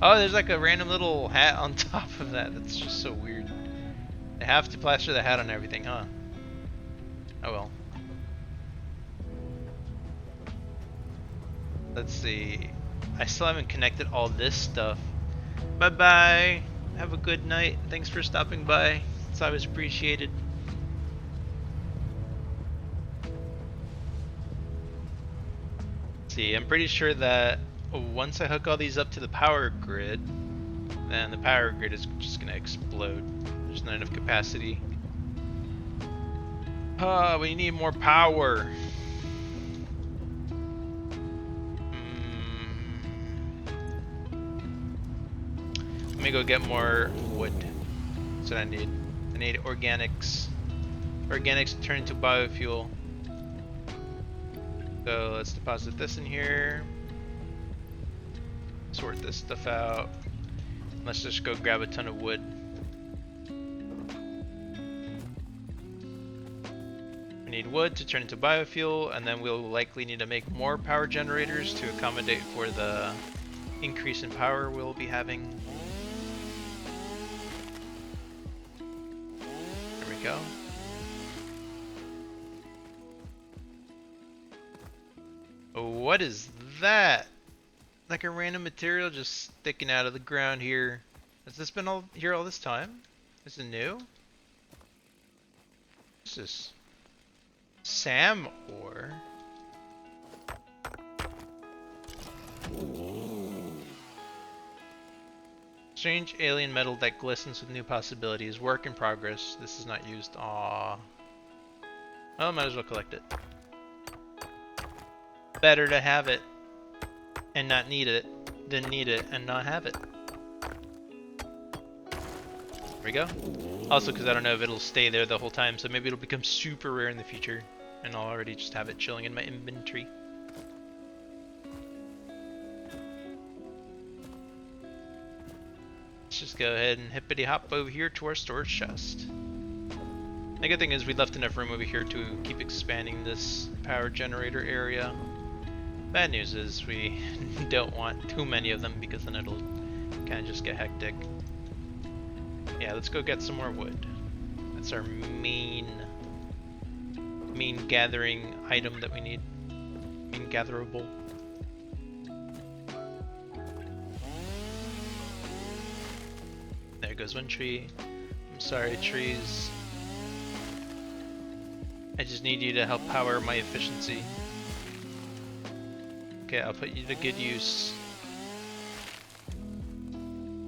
Oh, there's like a random little hat on top of that. That's just so weird. They have to plaster the hat on everything, huh? Oh well. Let's see. I still haven't connected all this stuff. Bye bye. Have a good night. Thanks for stopping by. It's always appreciated. See, I'm pretty sure that once I hook all these up to the power grid, then the power grid is just gonna explode. There's not enough capacity. We need more power. Let me go get more wood. That's what I need. I need organics. Organics turn into biofuel. So let's deposit this in here. Sort this stuff out. Let's just go grab a ton of wood. We need wood to turn into biofuel, and then we'll likely need to make more power generators to accommodate for the increase in power we'll be having. There we go. What is that? Like a random material just sticking out of the ground here. Has this been here all this time? Is it new? What's this? Sam ore? Strange alien metal that glistens with new possibilities. Work in progress. This is not used. Aww. Oh, might as well collect it. Better to have it and not need it than need it and not have it. There we go. Also, because I don't know if it'll stay there the whole time, so maybe it'll become super rare in the future, and I'll already just have it chilling in my inventory. Let's just go ahead and hippity hop over here to our storage chest. The good thing is we left enough room over here to keep expanding this power generator area. Bad news is we don't want too many of them because then it'll kind of just get hectic. Yeah, let's go get some more wood. That's our main gathering item that we need. Main gatherable. There goes one tree. I'm sorry, trees. I just need you to help power my efficiency. Okay, I'll put you to good use.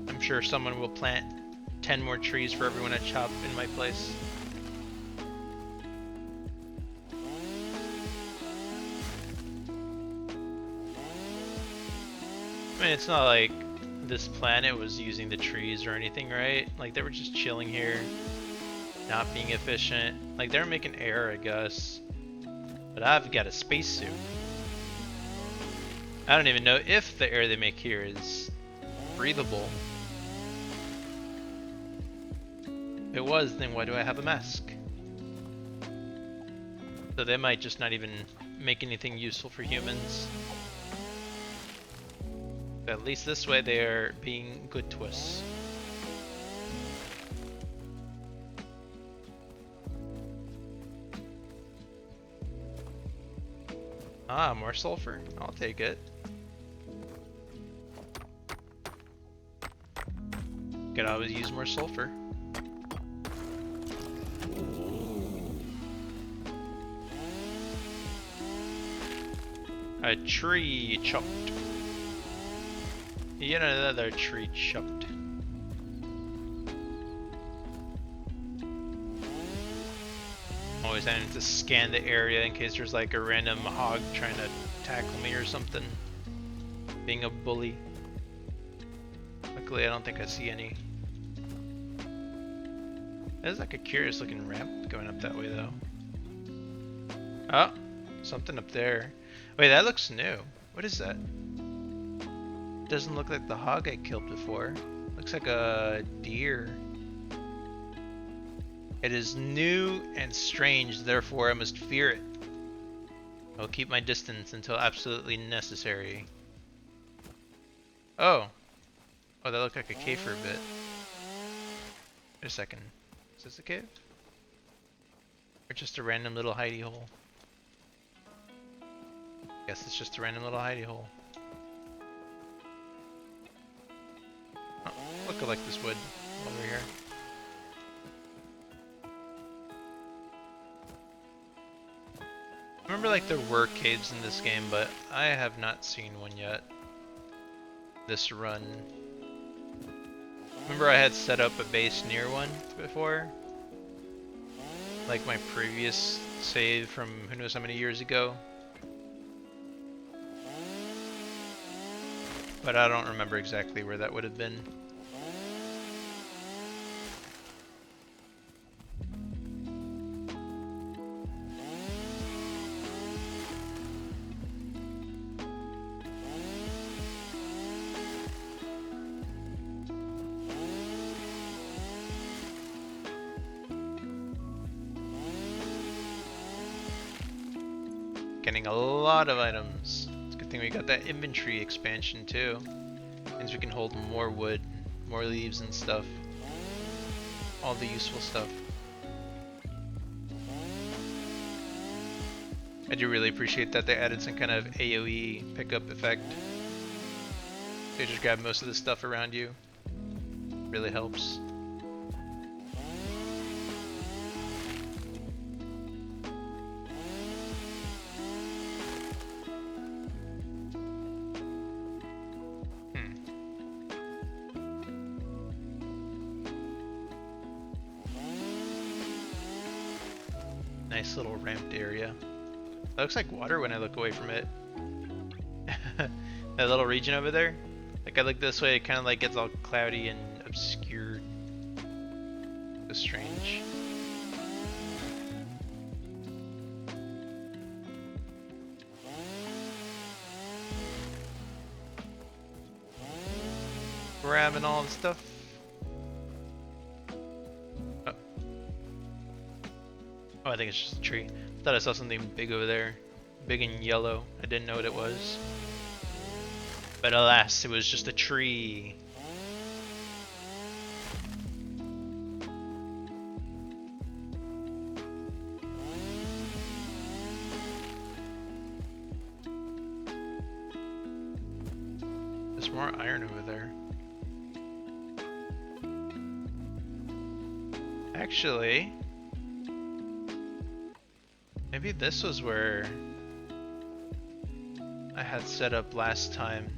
I'm sure someone will plant 10 more trees for everyone I chop in my place. I mean, it's not like this planet was using the trees or anything, right? Like, they were just chilling here, not being efficient. Like, they're making air, I guess. But I've got a spacesuit. I don't even know if the air they make here is breathable. If it was, then why do I have a mask? So they might just not even make anything useful for humans. But at least this way they are being good to us. Ah, more sulfur. I'll take it. Could always use more sulfur. A tree chopped. Yet another tree chopped. Always having to scan the area in case there's like a random hog trying to tackle me or something. Being a bully. Luckily I don't think I see any. There's like a curious looking ramp going up that way though. Oh, something up there. Wait, that looks new. What is that? Doesn't look like the hog I killed before. Looks like a deer. It is new and strange, therefore I must fear it. I'll keep my distance until absolutely necessary. Oh. Oh, that looked like a cave for a bit. Wait a second. Is this a cave? Or just a random little hidey hole? Guess it's just a random little hidey hole. Oh, look, I like this wood over here. I remember like there were caves in this game, but I have not seen one yet. This run. Remember I had set up a base near one before? Like my previous save from who knows how many years ago? But I don't remember exactly where that would have been. Getting a lot of items. It's a good thing we got that inventory expansion too. Means we can hold more wood, more leaves and stuff. All the useful stuff. I do really appreciate that they added some kind of AoE pickup effect. They just grab most of the stuff around you. Really helps. Nice little ramped area. That looks like water when I look away from it. That little region over there. Like I look this way, it kind of like gets all cloudy and obscured. It's strange. Grabbing all the stuff. Oh, I think it's just a tree. Thought I saw something big over there. Big and yellow. I didn't know what it was. But alas, it was just a tree. There's more iron over there. Actually, maybe this was where I had set up last time.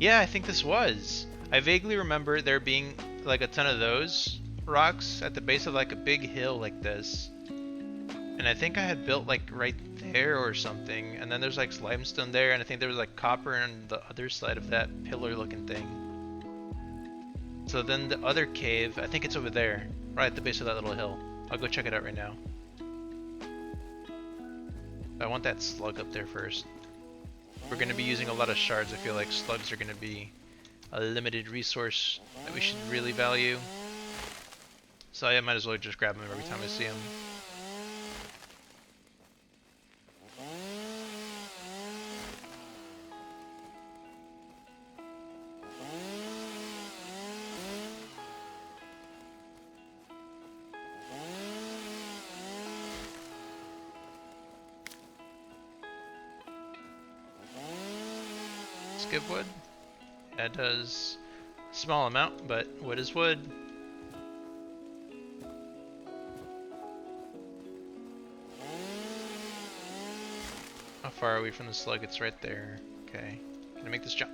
Yeah, I think this was. I vaguely remember there being like a ton of those rocks at the base of like a big hill like this. And I think I had built like right there or something. And then there's like limestone there, and I think there was like copper on the other side of that pillar looking thing. So then the other cave, I think it's over there, right at the base of that little hill. I'll go check it out right now. I want that slug up there first. We're going to be using a lot of shards. I feel like slugs are going to be a limited resource that we should really value. So I might as well just grab them every time I see them. Skip wood. That does a small amount, but wood is wood. How far are we from the slug? It's right there. Okay. Can I make this jump?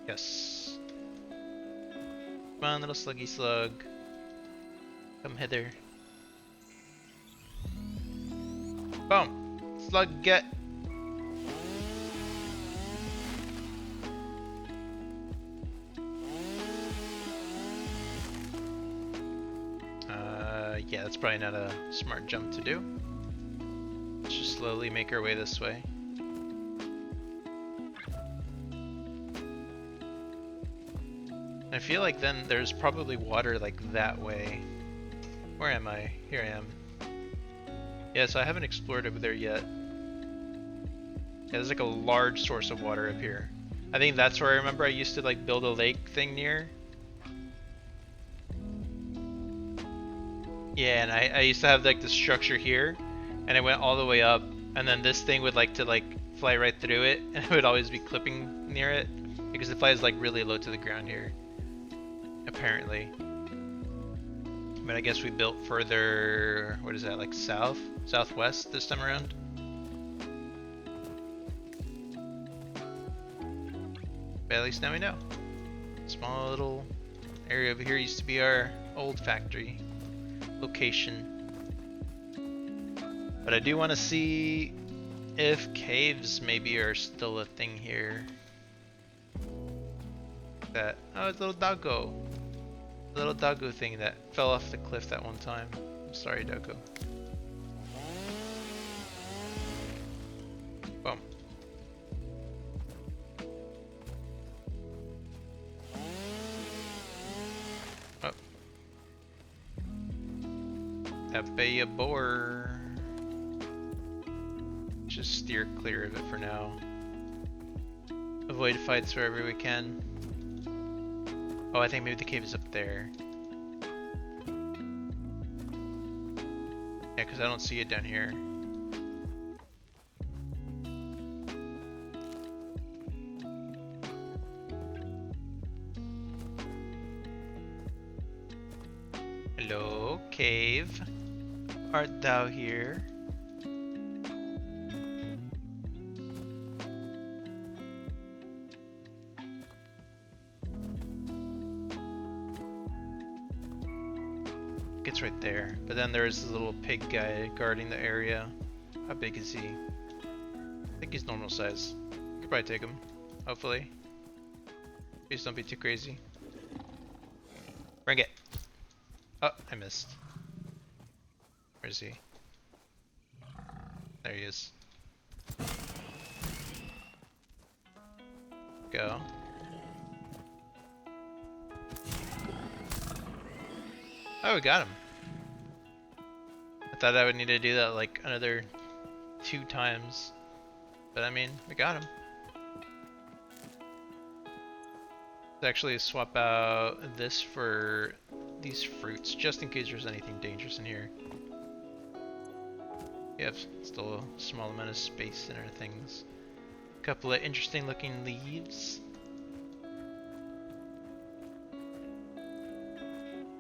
Yes. Come on, little sluggy slug. Come hither. Boom. Slug get. Yeah, that's probably not a smart jump to do. Let's just slowly make our way this way. I feel like then there's probably water like that way. Where am I? Here I am. Yeah, so I haven't explored over there yet. Yeah, there's like a large source of water up here. I think that's where I remember I used to like build a lake thing near. Yeah, and I used to have like this structure here, and it went all the way up, and then this thing would like to like fly right through it, and it would always be clipping near it, because it flies like really low to the ground here, apparently. But I guess we built further, what is that, like southwest this time around? But at least now we know. Small little area over here used to be our old factory location. But I do want to see if caves maybe are still a thing here. That, oh, it's a little doggo. A little doggo thing that fell off the cliff that one time. I'm sorry, doggo. Boom. Oh. Have a boar. Just steer clear of it for now. Avoid fights wherever we can. Oh, I think maybe the cave is up there. Yeah, because I don't see it down here. Hello, cave. Art thou here? It's right there, but then there's this little pig guy guarding the area. How big is he? I think he's normal size. Could probably take him, hopefully. Please don't be too crazy. Bring it! Oh, I missed. Where is he? There he is. Go. Oh, we got him. I thought I would need to do that like another 2 times. But I mean, we got him. Let's actually swap out this for these fruits, just in case there's anything dangerous in here. We have still a small amount of space in our things. A couple of interesting looking leaves.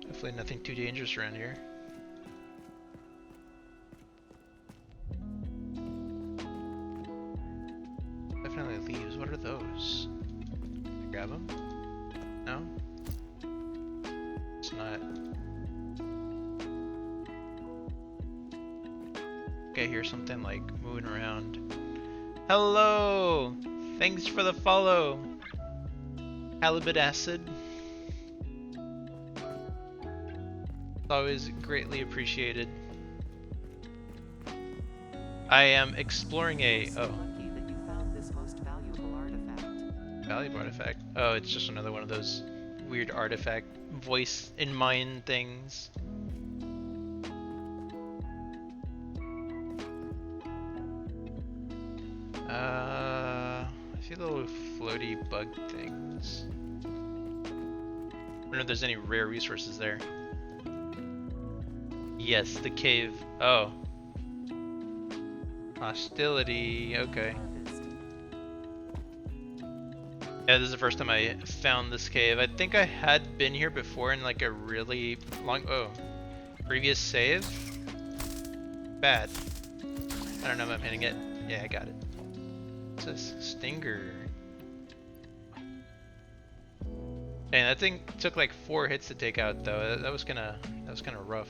Hopefully nothing too dangerous around here. Definitely leaves. What are those? Can I grab them? No? It's not. Okay, I hear something like moving around. Hello! Thanks for the follow! Halibut acid. Always greatly appreciated. I am exploring a Lucky that you found this most valuable artifact. valuable artifact. Oh, it's just another one of those weird artifact voice in mind things. I see little floaty bug things. I don't know if there's any rare resources there. Yes, the cave. Oh. Hostility. Okay. Harvest. Yeah, this is the first time I found this cave. I think I had been here before in like a really long... Oh. Previous save? Bad. I don't know if I'm hitting it. Yeah, I got it. It says Stinger. And that thing took like 4 hits to take out though. That was kinda rough.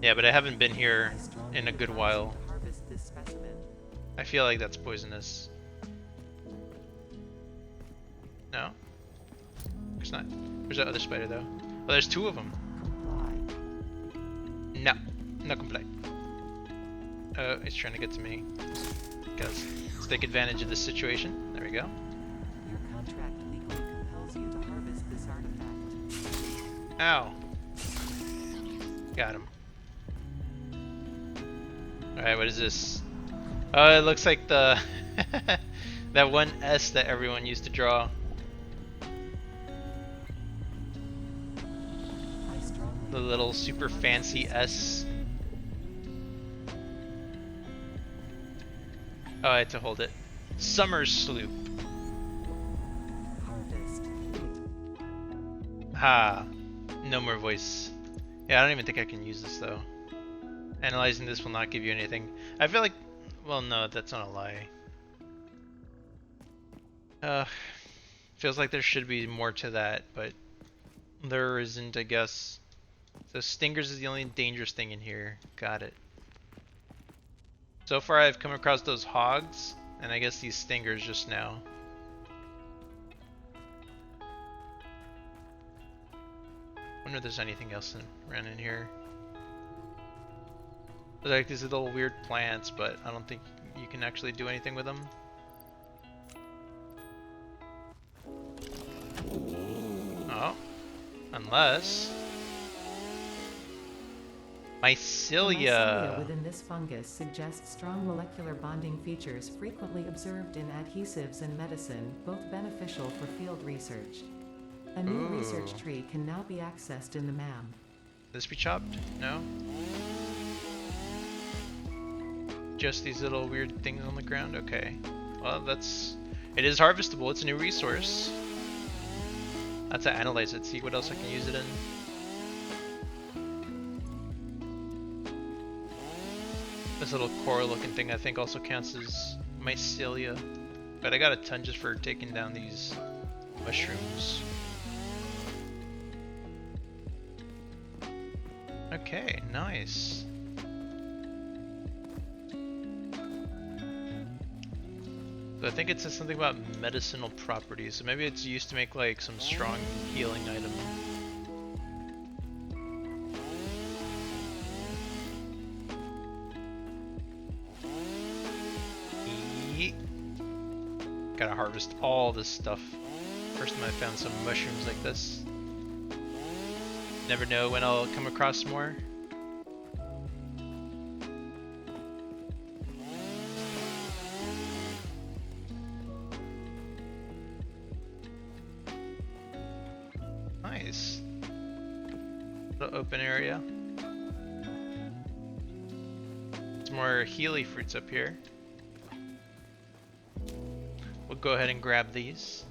Yeah, but I haven't been here I strongly in a good advise you while. to harvest this specimen. I feel like that's poisonous. No? It's not. There's that other spider though. Oh, there's two of them. Comply. No. No comply. Oh, he's trying to get to me. Guys, let's take advantage of this situation. There we go. Your contract legally compels you to harvest this artifact. Ow. Got him. Alright, what is this? Oh, it looks like the that one S that everyone used to draw. I strongly The little super fancy S. Oh, I had to hold it. Summer Sloop. harvest. Ha. No more voice. Yeah, I don't even think I can use this though. Analyzing this will not give you anything. I feel like, well, no, that's not a lie. Feels like there should be more to that, but there isn't, I guess. So stingers is the only dangerous thing in here. Got it. So far I've come across those hogs, and I guess these stingers just now. Wonder if there's anything else around in here. There's like these little weird plants, but I don't think you can actually do anything with them. Oh. Unless... The Mycelia! mycelia within this fungus suggests strong molecular bonding features frequently observed in adhesives and medicine, both beneficial for field research. A new research Ooh. tree can now be accessed in the MAM. This be chopped? No? Just these little weird things on the ground? Okay. Well, that's... It is harvestable, it's a new resource. I have to analyze it, see what else I can use it in. This little coral looking thing I think also counts as mycelia. But I got a ton just for taking down these mushrooms. Okay, nice. So I think it says something about medicinal properties. So maybe it's used to make like some strong healing item. Yeet. Gotta harvest all this stuff. First time I found some mushrooms like this. Never know when I'll come across more. Nice. Little open area. Some more Healy fruits up here. We'll go ahead and grab these.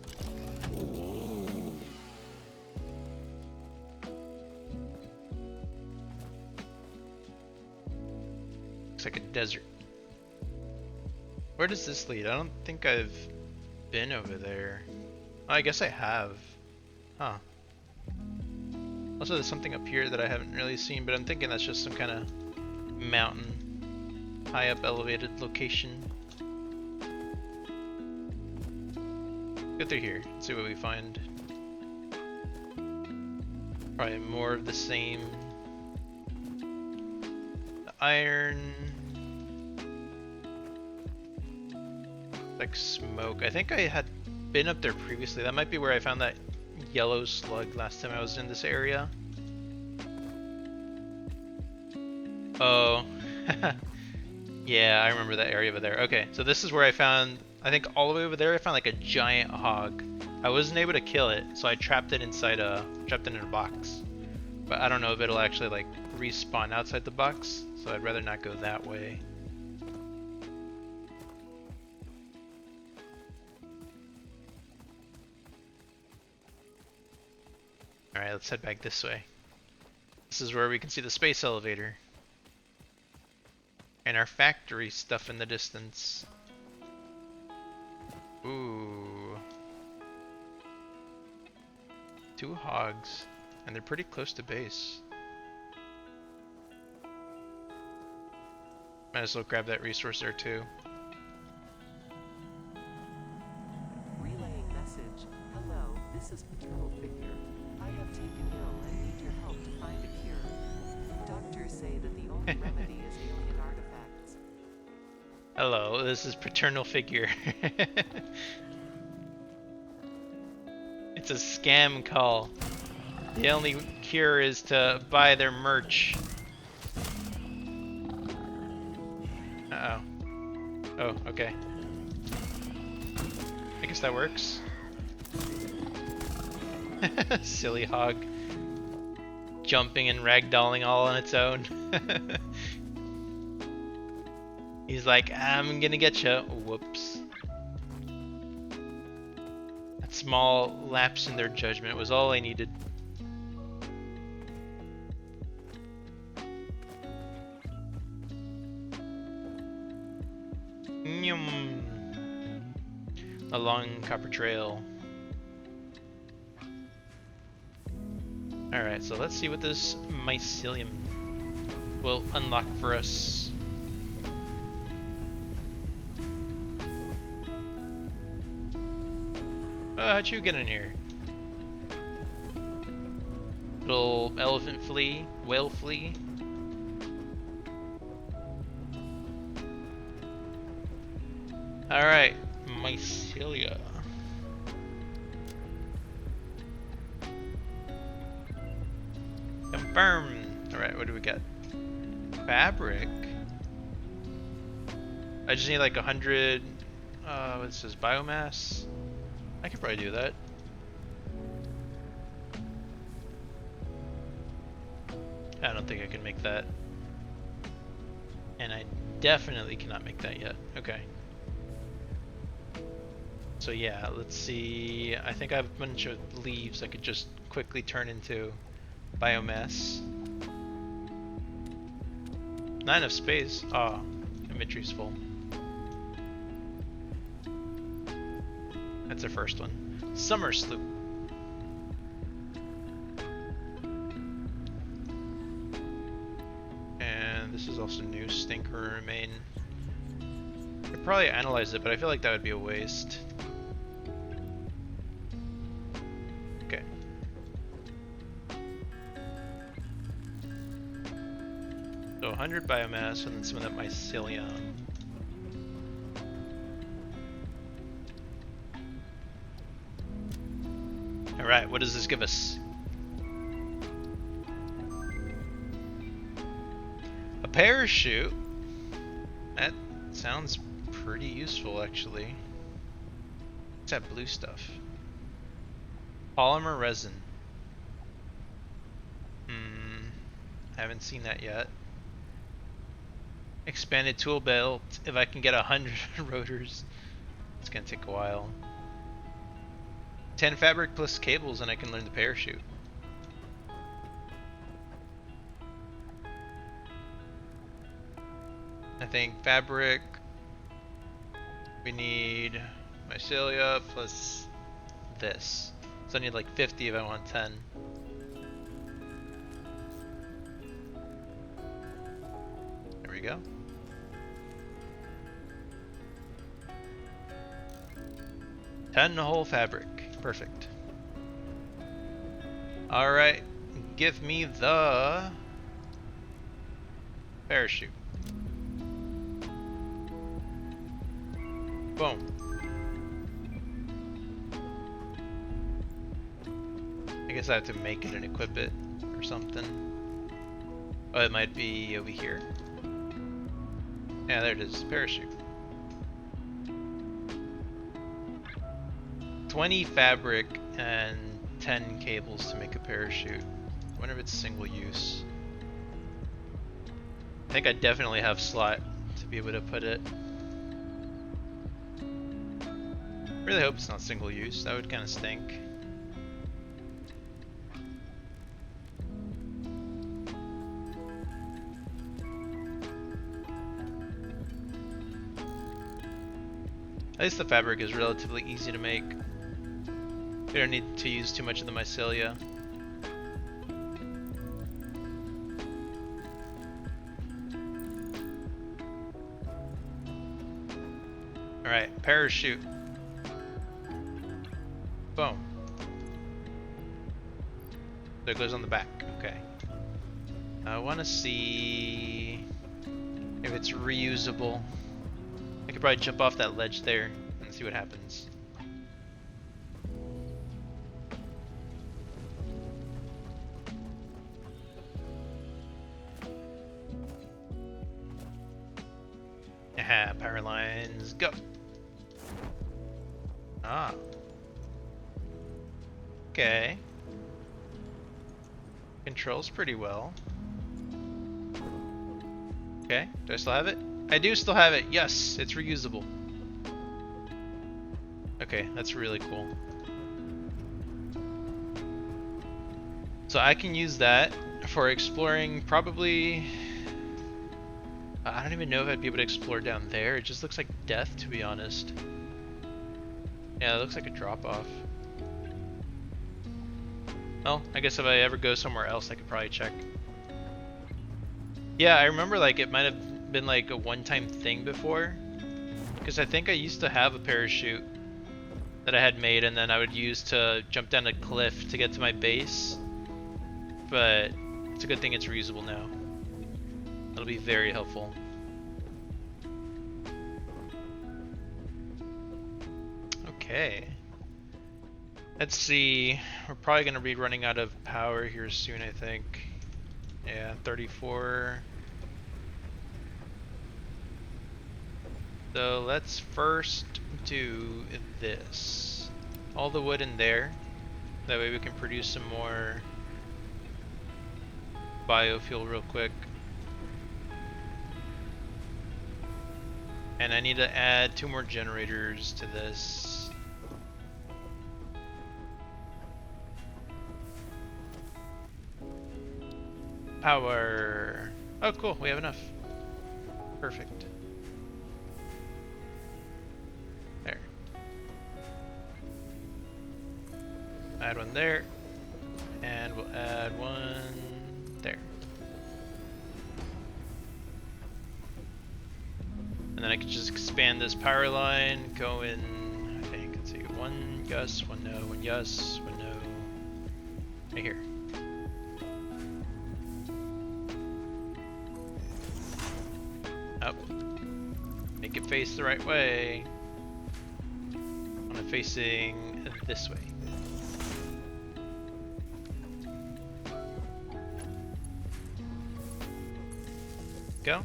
Looks like a desert. Where does this lead? I don't think I've been over there. Oh, I guess I have. Huh. Also, there's something up here that I haven't really seen, but I'm thinking that's just some kind of mountain, high up elevated location. Go through here and see what we find. Probably more of the same. The iron. Like smoke. I think I had been up there previously. That might be where I found that yellow slug last time I was in this area. Oh. Yeah, I remember that area over there. Okay, so this is where I found, I think all the way over there, I found like a giant hog. I wasn't able to kill it, so I trapped it inside trapped it in a box. But I don't know if it'll actually like respawn outside the box, so I'd rather not go that way. Alright, let's head back this way. This is where we can see the space elevator. And our factory stuff in the distance. Ooh. 2 hogs. And they're pretty close to base. Might as well grab that resource there too. Relaying message. Hello, this is Paternal Figure. I have taken ill and need your help to find a cure. Doctors say that the only remedy is alien artifacts. Hello, this is Paternal Figure. It's a scam call. The only cure is to buy their merch. Uh-oh. Oh, okay. I guess that works. Silly hog. Jumping and ragdolling all on its own. He's like, I'm gonna get you. Whoops. That small lapse in their judgment was all I needed. A long copper trail. Alright, so let's see what this mycelium will unlock for us. How'd you get in here? Little elephant flea, whale flea. Alright, mycelia. Confirm. Alright, what do we get? Fabric. I just need like 100. What says biomass? I could probably do that. I don't think I can make that. And I definitely cannot make that yet. Okay. So yeah, let's see. I think I have a bunch of leaves I could just quickly turn into biomass. Not enough space. Ah, inventory's full. That's our first one. Summer sloop. And this is also new. Stinker remain. I'd probably analyze it, but I feel like that would be a waste. Okay. So 100 biomass and then some of that mycelium. Alright, what does this give us? A parachute? That sounds pretty useful, actually. What's that blue stuff? Polymer resin. I haven't seen that yet. Expanded tool belt. If I can get 100 rotors, it's gonna take a while. 10 fabric plus cables and I can learn the parachute. I think fabric, we need mycelia plus this. So I need like 50 if I want 10. There we go. Ten whole fabric. Perfect. Alright, give me the parachute. Boom. I guess I have to make it and equip it or something. Oh, it might be over here. Yeah, there it is. Parachute. 20 fabric and 10 cables to make a parachute. I wonder if it's single use. I think I definitely have slot to be able to put it. Really hope it's not single use. That would kind of stink. At least the fabric is relatively easy to make. We don't need to use too much of the mycelia. Alright, parachute. Boom. So it goes on the back. Okay. I want to see if it's reusable. I could probably jump off that ledge there and see what happens. Aha, power lines, go! Ah. Okay. Controls pretty well. Okay, do I still have it? I do still have it, yes! It's reusable. Okay, that's really cool. So I can use that for exploring probably... I don't even know if I'd be able to explore down there. It just looks like death, to be honest. Yeah, it looks like a drop-off. Well, I guess if I ever go somewhere else, I could probably check. Yeah, I remember like it might have been like a one-time thing before. Because I think I used to have a parachute that I had made and then I would use to jump down a cliff to get to my base. But it's a good thing it's reusable now. That'll be very helpful. Okay. Let's see. We're probably going to be running out of power here soon, I think. Yeah, 34. So let's first do this. All the wood in there. That way we can produce some more biofuel real quick. And I need to add 2 more generators to this. Power. Oh cool, we have enough. Perfect. There. Add one there. And we'll add one there. And then I can just expand this power line, go in, I think, let's see, 1 yes, 1 no, 1 yes, 1 no, right here. Up. Make it face the right way. I want it facing this way. Go.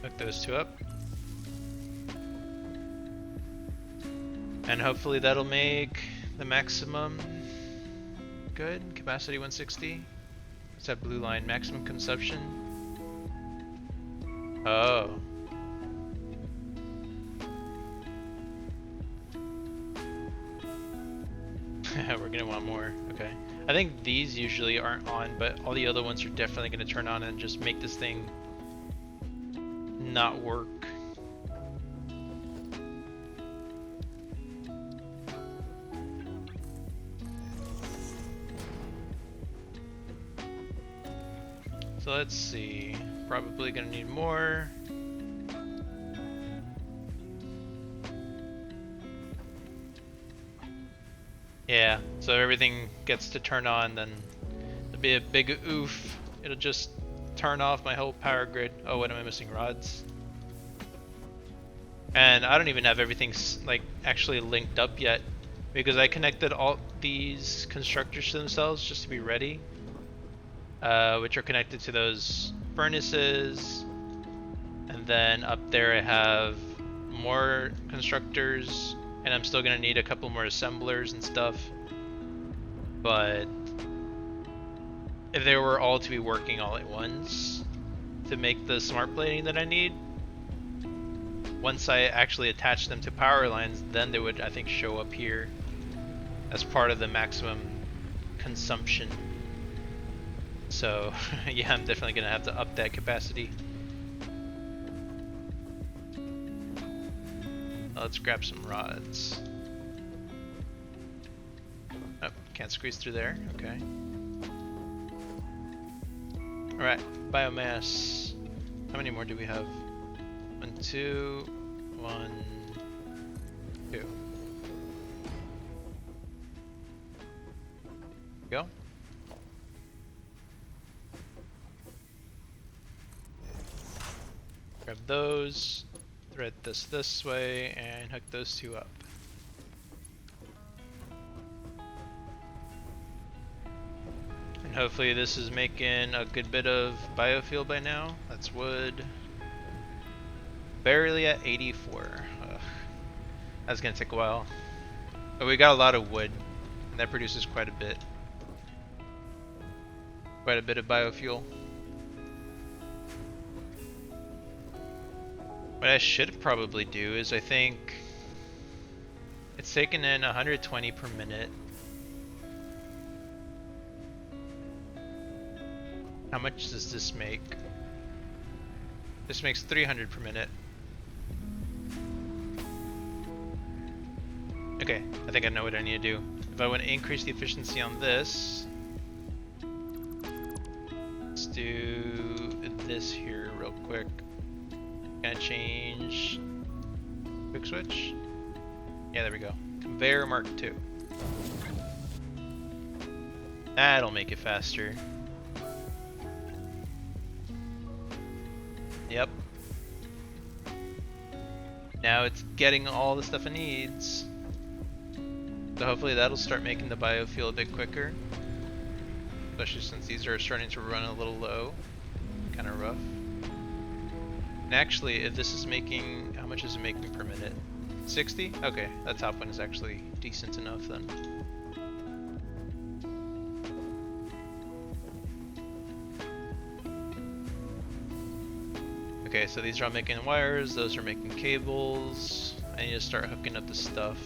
Hook those 2 up. And hopefully that'll make the maximum good. Capacity 160. What's that blue line? Maximum consumption. Oh. We're gonna want more. Okay. I think these usually aren't on, but all the other ones are definitely gonna turn on and just make this thing not work. So let's see, probably gonna need more. Yeah, so everything gets to turn on, then there'll be a big oof. It'll just turn off my whole power grid. Oh, what am I missing? Rods. And I don't even have everything like actually linked up yet because I connected all these constructors to themselves just to be ready, which are connected to those furnaces. And then up there I have more constructors, and I'm still gonna need a couple more assemblers and stuff. But if they were all to be working all at once to make the smart plating that I need, once I actually attach them to power lines, then they would, I think, show up here as part of the maximum consumption. So yeah, I'm definitely gonna have to up that capacity. Let's grab some rods. Oh, can't squeeze through there. Okay. Alright, biomass. How many more do we have? 1, 2, 1, 2. Go. Grab those, thread this way, and hook those 2 up. And hopefully this is making a good bit of biofuel by now. That's wood. Barely at 84. Ugh. That's gonna take a while. But we got a lot of wood, and that produces quite a bit. Quite a bit of biofuel. What I should probably do is I think it's taking in 120 per minute. How much does this make? This makes 300 per minute. Okay, I think I know what I need to do. If I want to increase the efficiency on this, let's do this here real quick. Gonna change quick switch. Yeah, there we go. Conveyor Mark II. That'll make it faster. Yep. Now it's getting all the stuff it needs. So hopefully that'll start making the biofuel a bit quicker. Especially since these are starting to run a little low. Kind of rough. And actually, if this is making, how much is it making per minute? 60? Okay, that top one is actually decent enough then. Okay, so these are all making wires, those are making cables. I need to start hooking up the stuff.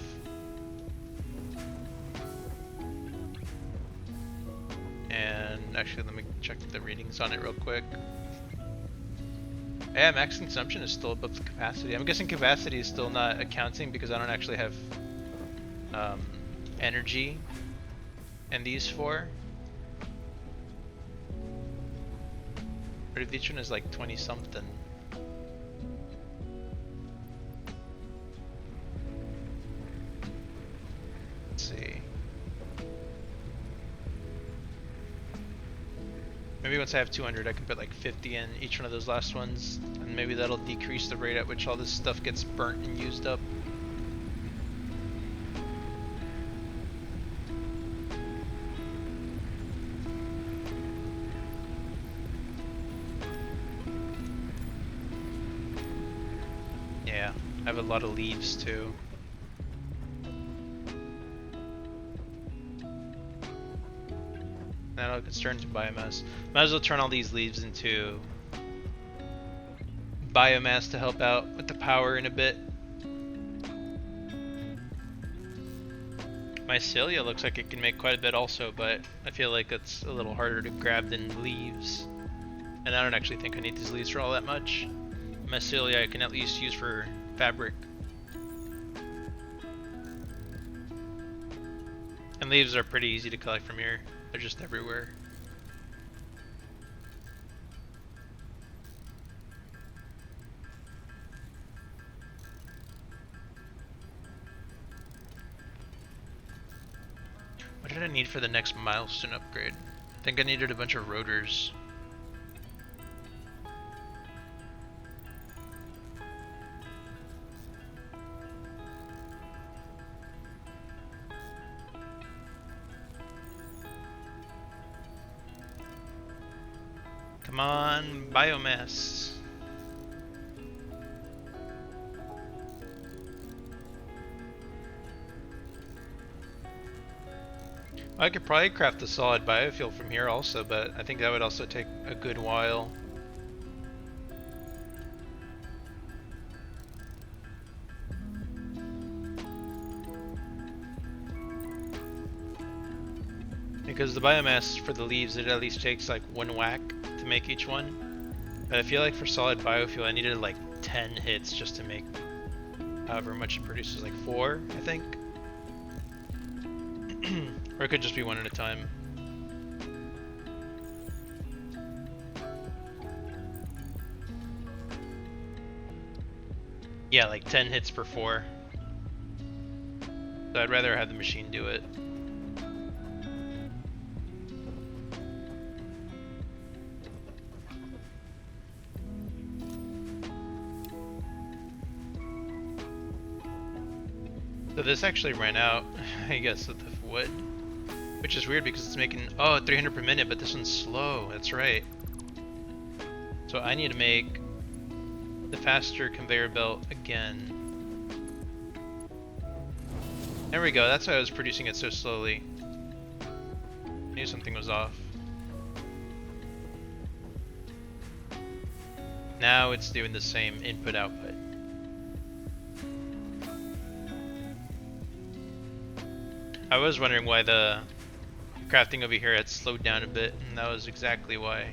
And actually, let me check the readings on it real quick. Yeah, max consumption is still above the capacity. I'm guessing capacity is still not accounting because I don't actually have energy in these 4. But if each one is like 20 something. Let's see. Maybe once I have 200 I can put like 50 in each one of those last ones, and maybe that'll decrease the rate at which all this stuff gets burnt and used up. Yeah, I have a lot of leaves too. Now it gets turned into biomass. Might as well turn all these leaves into biomass to help out with the power in a bit. Mycelia looks like it can make quite a bit also, but I feel like it's a little harder to grab than leaves. And I don't actually think I need these leaves for all that much. Mycelia I can at least use for fabric. And leaves are pretty easy to collect from here. They're just everywhere. What did I need for the next milestone upgrade? I think I needed a bunch of rotors. Come on, biomass. I could probably craft the solid biofuel from here also, but I think that would also take a good while. Because the biomass for the leaves, it at least takes like 1 whack to make each one. But I feel like for solid biofuel, I needed like 10 hits just to make however much it produces, like 4, I think. Or it could just be 1 at a time. Yeah, like 10 hits per 4. So I'd rather have the machine do it. So this actually ran out, I guess, of the wood. Which is weird because it's making, 300 per minute, but this one's slow. That's right. So I need to make the faster conveyor belt again. There we go, that's why I was producing it so slowly. I knew something was off. Now it's doing the same input-output. I was wondering why the crafting over here had slowed down a bit, and that was exactly why.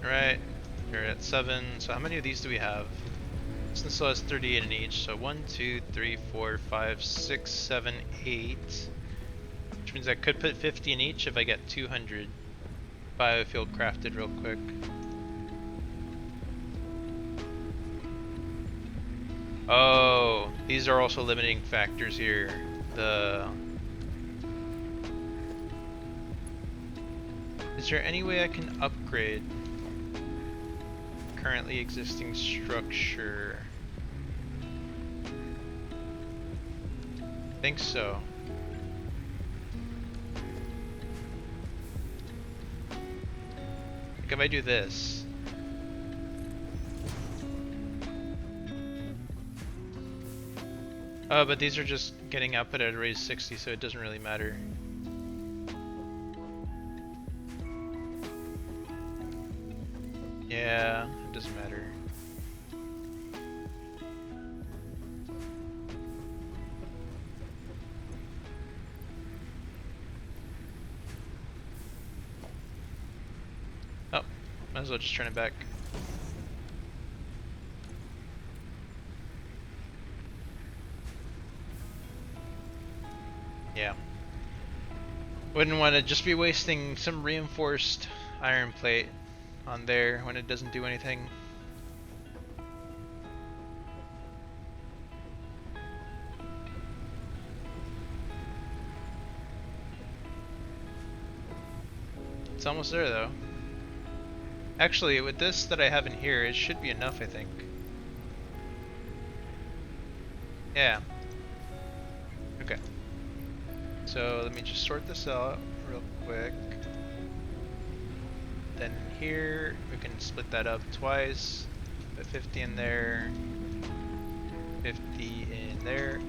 Alright, we're at 7, so how many of these do we have? This one still has 38 in each, so 1, 2, 3, 4, 5, 6, 7, 8. Which means I could put 50 in each if I get 200 biofuel crafted real quick. Oh, these are also limiting factors here. Is there any way I can upgrade currently existing structure? I think so. Like if I do this. Oh, but these are just getting output at a raise 60, so it doesn't really matter. Yeah, it doesn't matter. Oh, might as well just turn it back. Yeah. Wouldn't want to just be wasting some reinforced iron plate on there when it doesn't do anything. It's almost there though. Actually, with this that I have in here, it should be enough, I think. Yeah. Okay. So let me just sort this out real quick. Then here, we can split that up twice. Put 50 in there. 50 in there.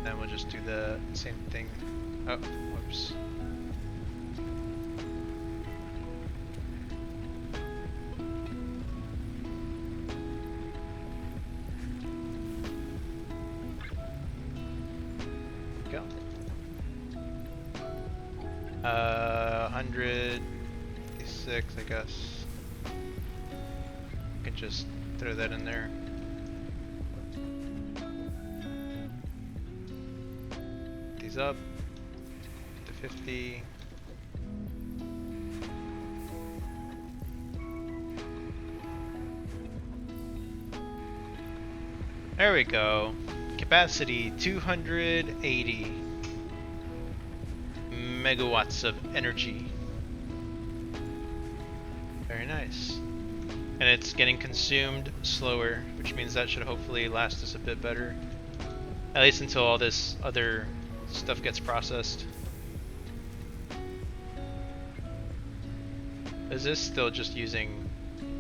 Then we'll just do the same thing. Oh, whoops. Go. 156, I guess. I can just throw that in there. These up to 50. There we go. Capacity 280 megawatts of energy. Very nice. And it's getting consumed slower, which means that should hopefully last us a bit better. At least until all this other stuff gets processed. Is this still just using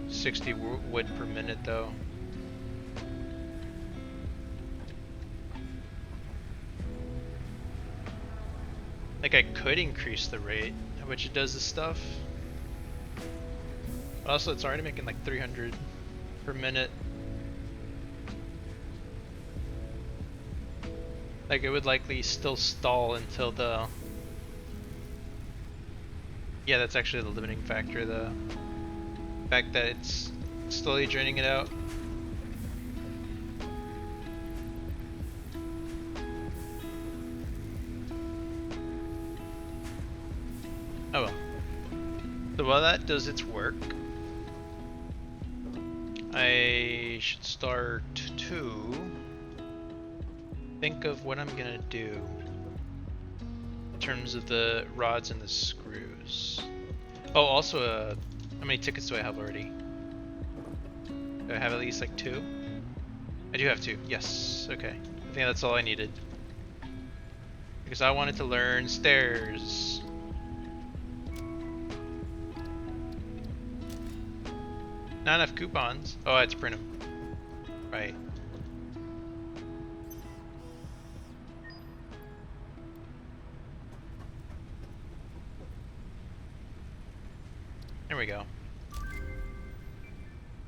60 wood per minute though? Like I could increase the rate at which it does this stuff. But also it's already making like 300 per minute. Like it would likely still stall until the... Yeah, that's actually the limiting factor, the fact that it's slowly draining it out. Oh well. So while that does its work, I should start to think of what I'm gonna do in terms of the rods and the screws. Oh, also, how many tickets do I have already? Do I have at least like 2? I do have 2. Yes. Okay. I think that's all I needed. Because I wanted to learn stairs. Not enough coupons. Oh, I had to print them. Right. There we go.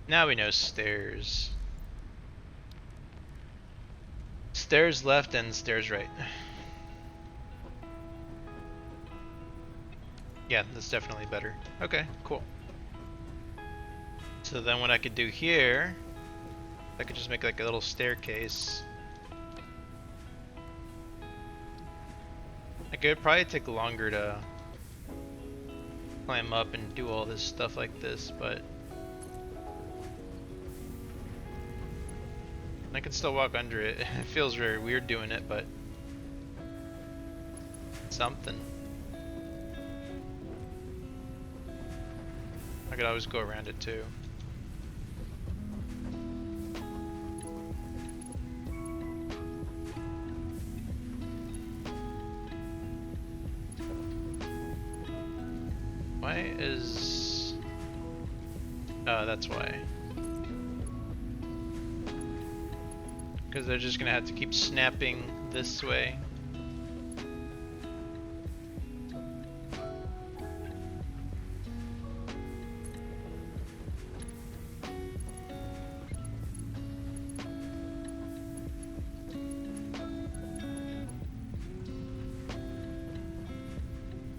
Now we know stairs. Stairs left and stairs right. Yeah, that's definitely better. Okay, cool. So then what I could do here, I could just make like a little staircase. Like it would probably take longer to climb up and do all this stuff like this, but I can still walk under it. It feels very weird doing it, but something. I could always go around it too. Why is... Oh, that's why. Because they're just gonna have to keep snapping this way.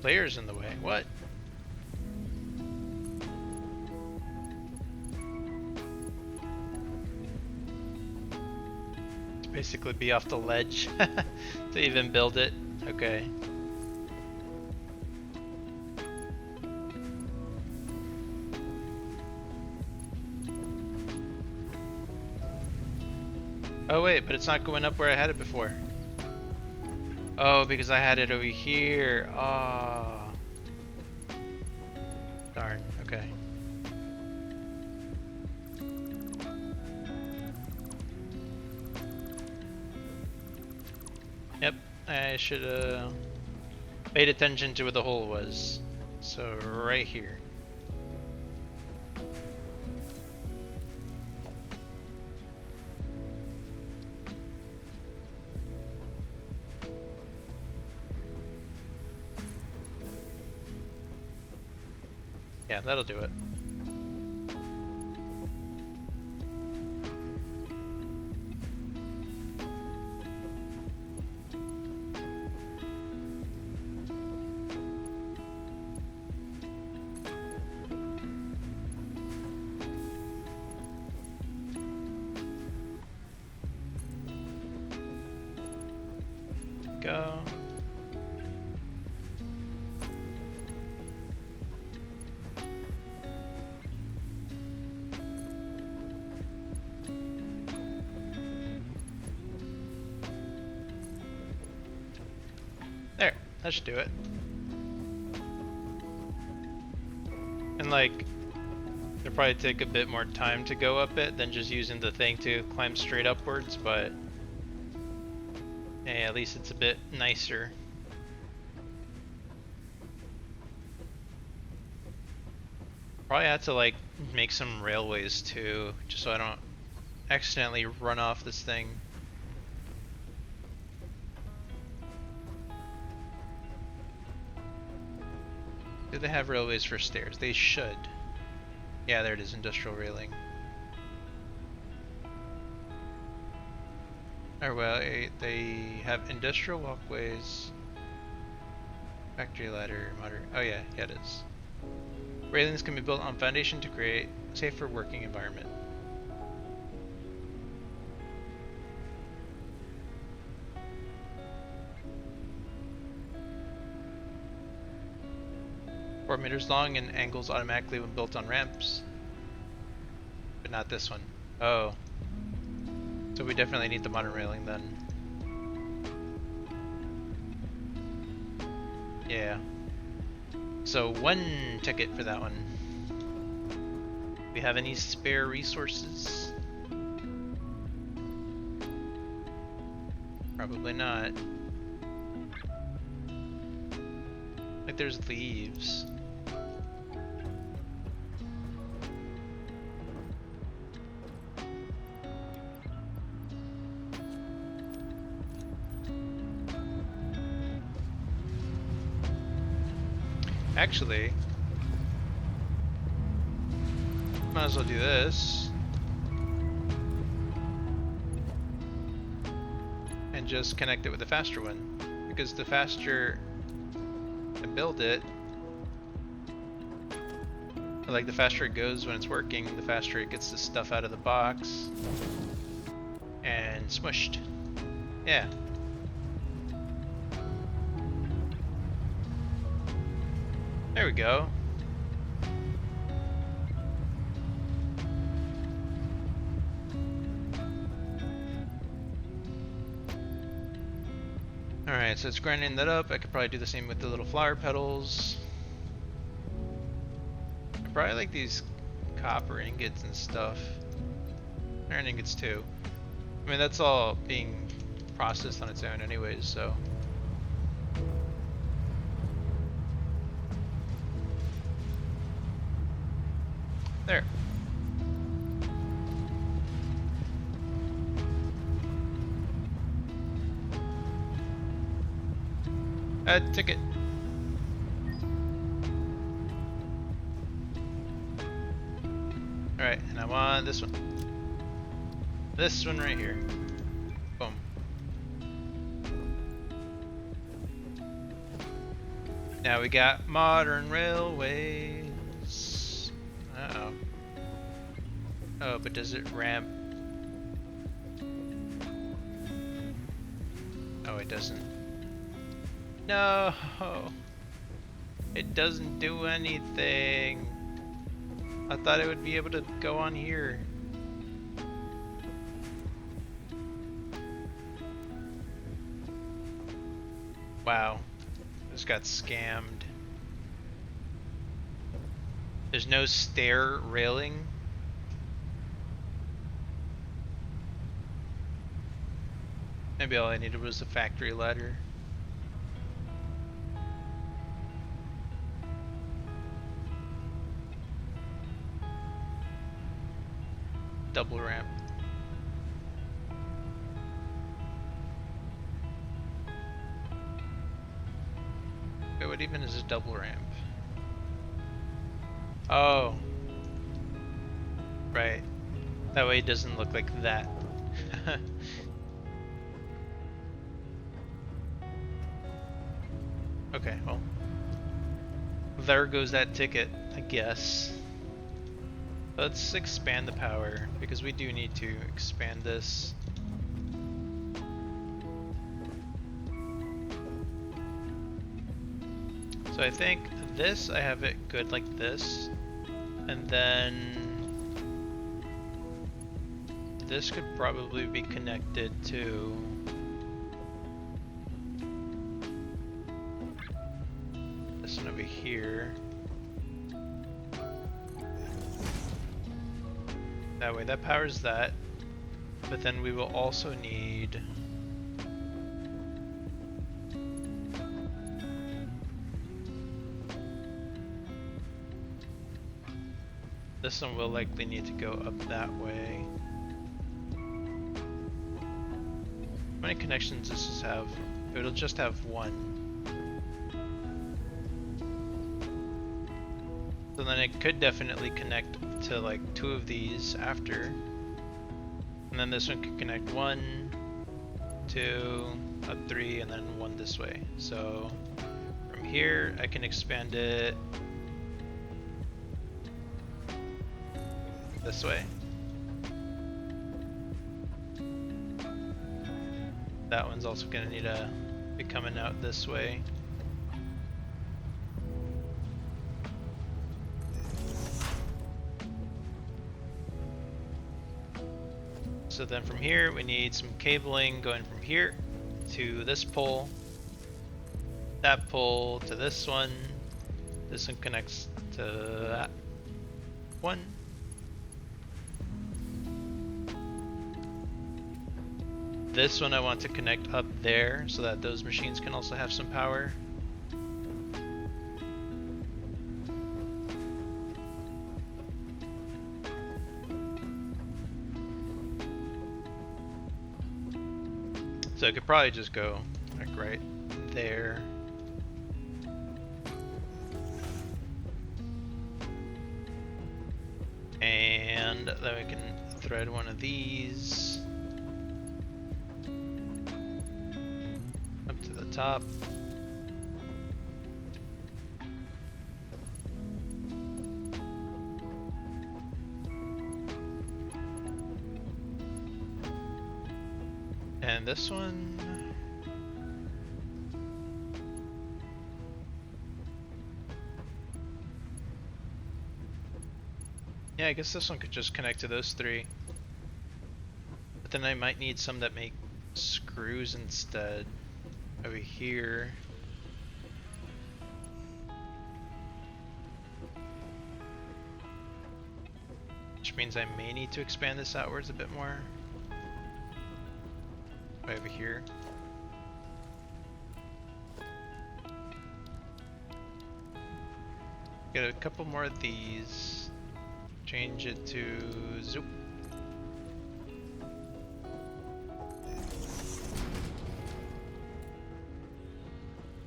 Players in the way. What? To basically be off the ledge to even build it. Okay. Oh wait, but it's not going up where I had it before. Oh, because I had it over here. Ah. Darn, okay. Yep, I should have paid attention to where the hole was. So right here. Yeah, that'll do it. Go. There, that should do it. And like, it'll probably take a bit more time to go up it than just using the thing to climb straight upwards, but hey, at least it's a bit nicer. Probably have to like make some railways too, just so I don't accidentally run off this thing. Do they have railways for stairs? They should. Yeah, there it is, industrial railing. Or well, they have industrial walkways, factory ladder, modern. Oh yeah, yeah it is. Railings can be built on foundation to create a safer working environment. Four meters long and angles automatically when built on ramps, but not this one. Oh. So we definitely need the monorailing then. Yeah. So 1 ticket for that one. Do we have any spare resources? Probably not. Like there's leaves. Actually, might as well do this. And just connect it with the faster one. Because the faster I build it, like the faster it goes when it's working, the faster it gets the stuff out of the box and smushed. Yeah. There we go. Alright, so it's grinding that up. I could probably do the same with the little flower petals. I probably like these copper ingots and stuff. Iron ingots too. I mean, that's all being processed on its own anyways, so. There. Add ticket. Alright, and I want this one. This one right here. Boom. Now we got modern railways. Uh-oh. Oh, but does it ramp? Oh, it doesn't. No! It doesn't do anything. I thought it would be able to go on here. Wow. Just got scammed. There's no stair railing. Maybe all I needed was the factory ladder. Double ramp. Wait, what even is a double ramp? Oh. Right. That way it doesn't look like that. Okay, well. There goes that ticket, I guess. Let's expand the power, because we do need to expand this. So I think this, I have it good like this. And then this could probably be connected to this one over here. That way that powers that, but then we will also need this one will likely need to go up that way. How many connections does this have? It'll just have one. So then it could definitely connect to like 2 of these after. And then this one could connect 1, 2, 3, and then 1 this way. So from here I can expand it this way. That one's also gonna need to be coming out this way. So then from here, we need some cabling going from here to this pole, that pole to this one. This one connects to that one. This one I want to connect up there so that those machines can also have some power. So I could probably just go like right there. And then we can thread one of these up to the top. And this one, yeah, I guess this one could just connect to those three. But then I might need some that make screws instead over here. Which means I may need to expand this outwards a bit more. Right over here. Get a couple more of these. Change it to zoop.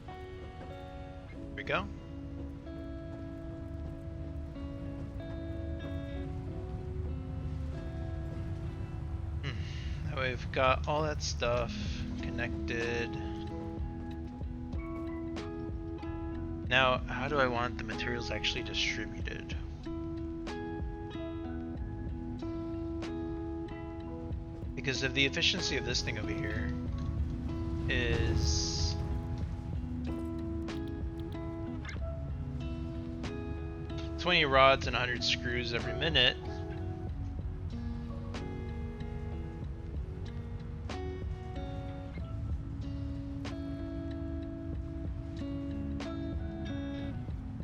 Here we go. Now we've got all that stuff connected. Now, how do I want the materials actually distributed? Because if the efficiency of this thing over here is $20 rods and 100 screws every minute,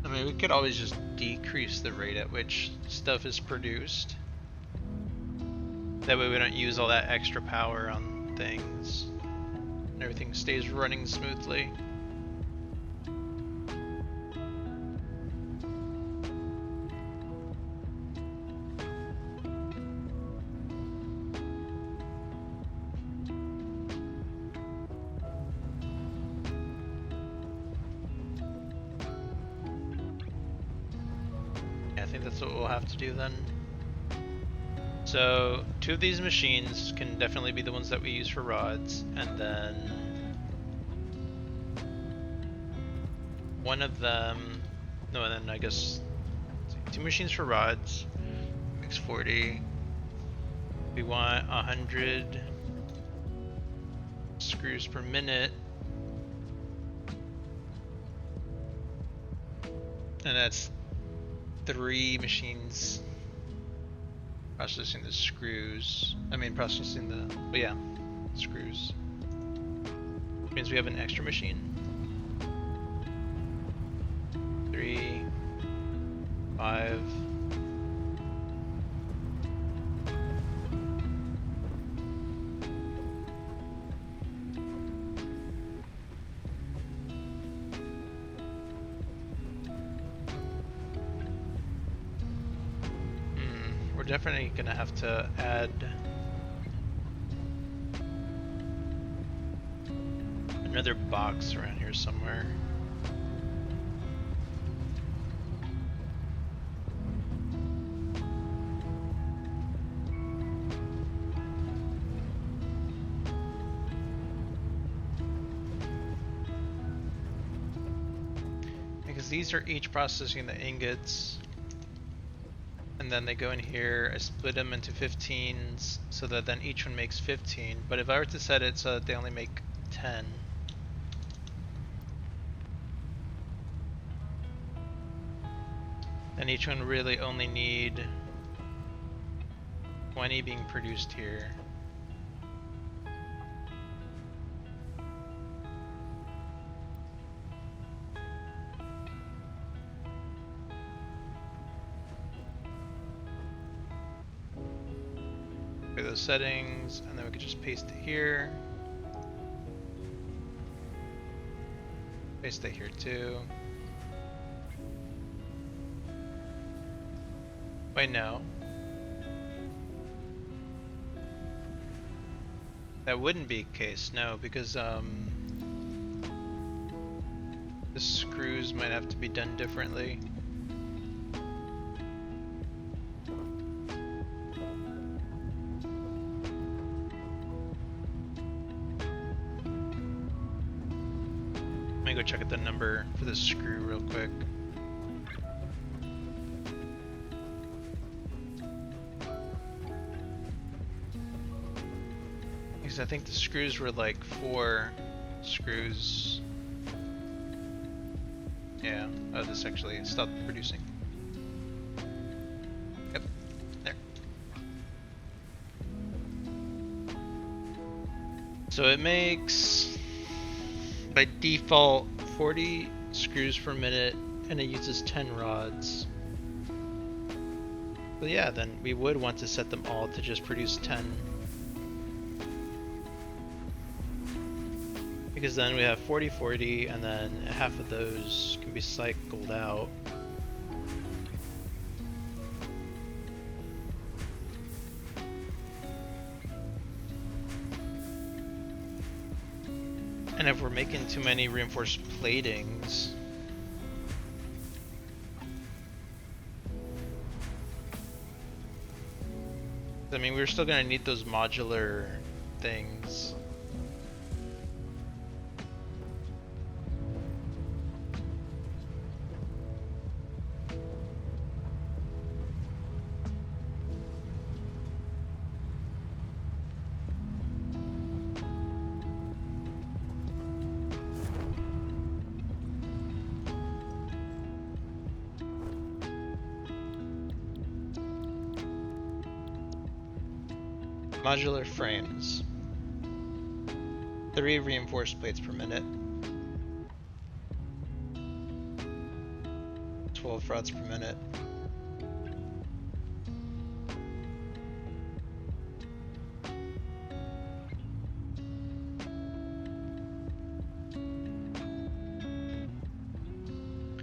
I mean, we could always just decrease the rate at which stuff is produced. That way we don't use all that extra power on things and everything stays running smoothly. Yeah, I think that's what we'll have to do then. So, two of these machines can definitely be the ones that we use for rods, and then one of them, no, and then I guess two machines for rods, makes 40. We want 100 screws per minute, and that's 3 machines processing the screws. Processing the, but yeah, screws. Which means we have an extra machine. 3, 5. We're definitely gonna have to add another box around here somewhere. Because these are each processing the ingots. And then they go in here, I split them into 15s so that then each one makes 15. But if I were to set it so that they only make 10, then each one really only need 20 being produced here. Okay, those settings, and then we could just paste it here. Paste it here too. Wait, no. That wouldn't be the case, no, because the screws might have to be done differently. Let me go check out the number for this screw real quick. Because I think the screws were like 4 screws. Yeah, oh, this actually stopped producing. Yep, there. So it makes, by default, 40 screws per minute, and it uses 10 rods. But yeah, then we would want to set them all to just produce 10. Because then we have 40-40, and then half of those can be cycled out. And if we're making too many reinforced platings, I mean, we're still gonna need those modular things. Modular frames. 3 reinforced plates per minute. 12 rods per minute.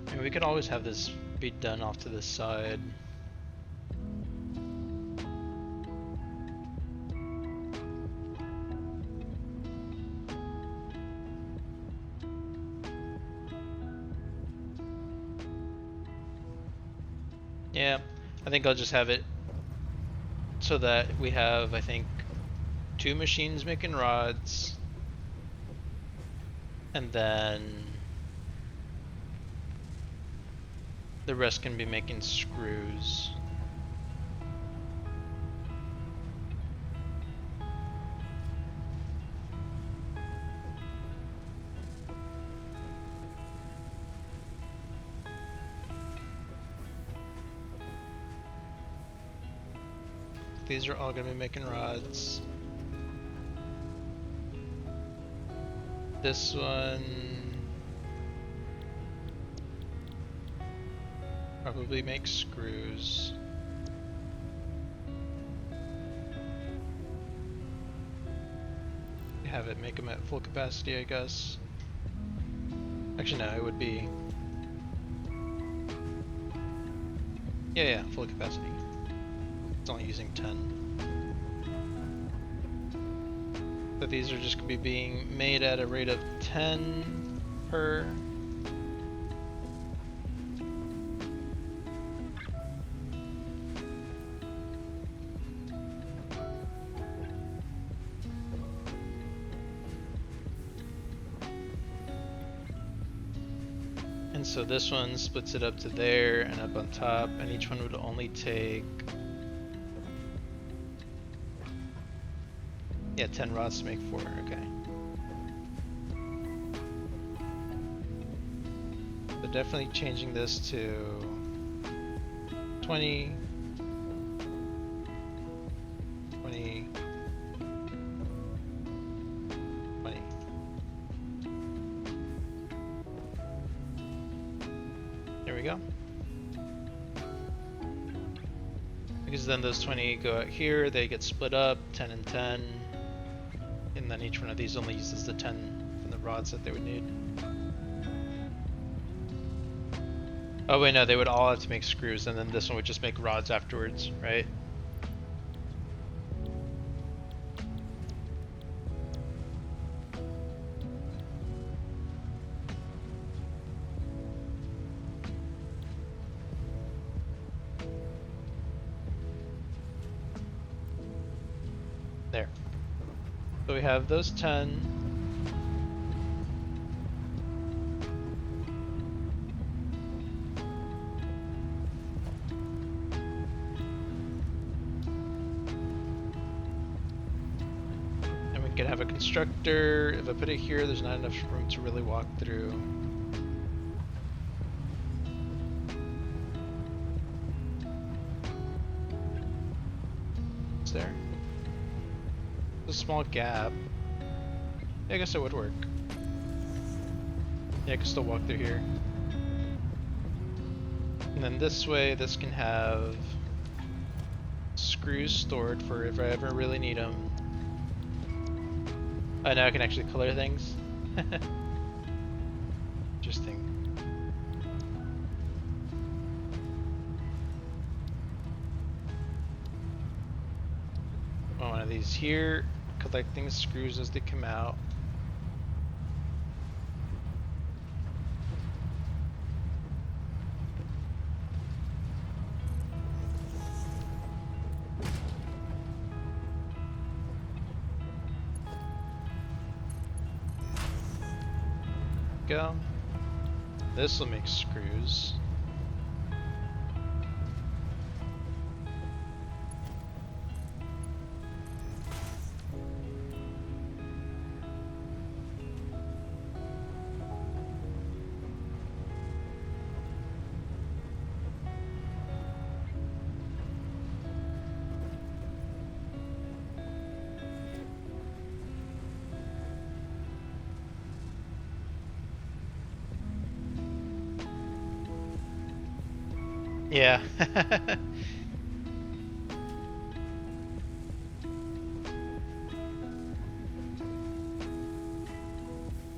And we could always have this be done off to the side. Yeah, I think I'll just have it so that we have, I think, 2 machines making rods, and then the rest can be making screws. These are all going to be making rods. This one probably makes screws. Have it make them at full capacity, I guess. Actually, no, it would be. Yeah, full capacity. It's only using 10. So these are just going to be being made at a rate of 10 per. And so this one splits it up to there and up on top, and each one would only take, yeah, 10 rods to make 4, okay. So definitely changing this to 20, 20, 20. There we go. We Because then those 20 go out here, they get split up, 10 and 10. And then each one of these only uses the 10 from the rods that they would need. Oh wait, no, they would all have to make screws, and then this one would just make rods afterwards, right? There. So we have those 10. And we can have a constructor. If I put it here, there's not enough room to really walk through. Is there? A small gap. Yeah, I guess it would work. Yeah, I can still walk through here. And then this way, this can have screws stored for if I ever really need them. Oh, now I can actually color things. Interesting. One of these here, collecting screws as they come out. Go. This will make screws. Yeah.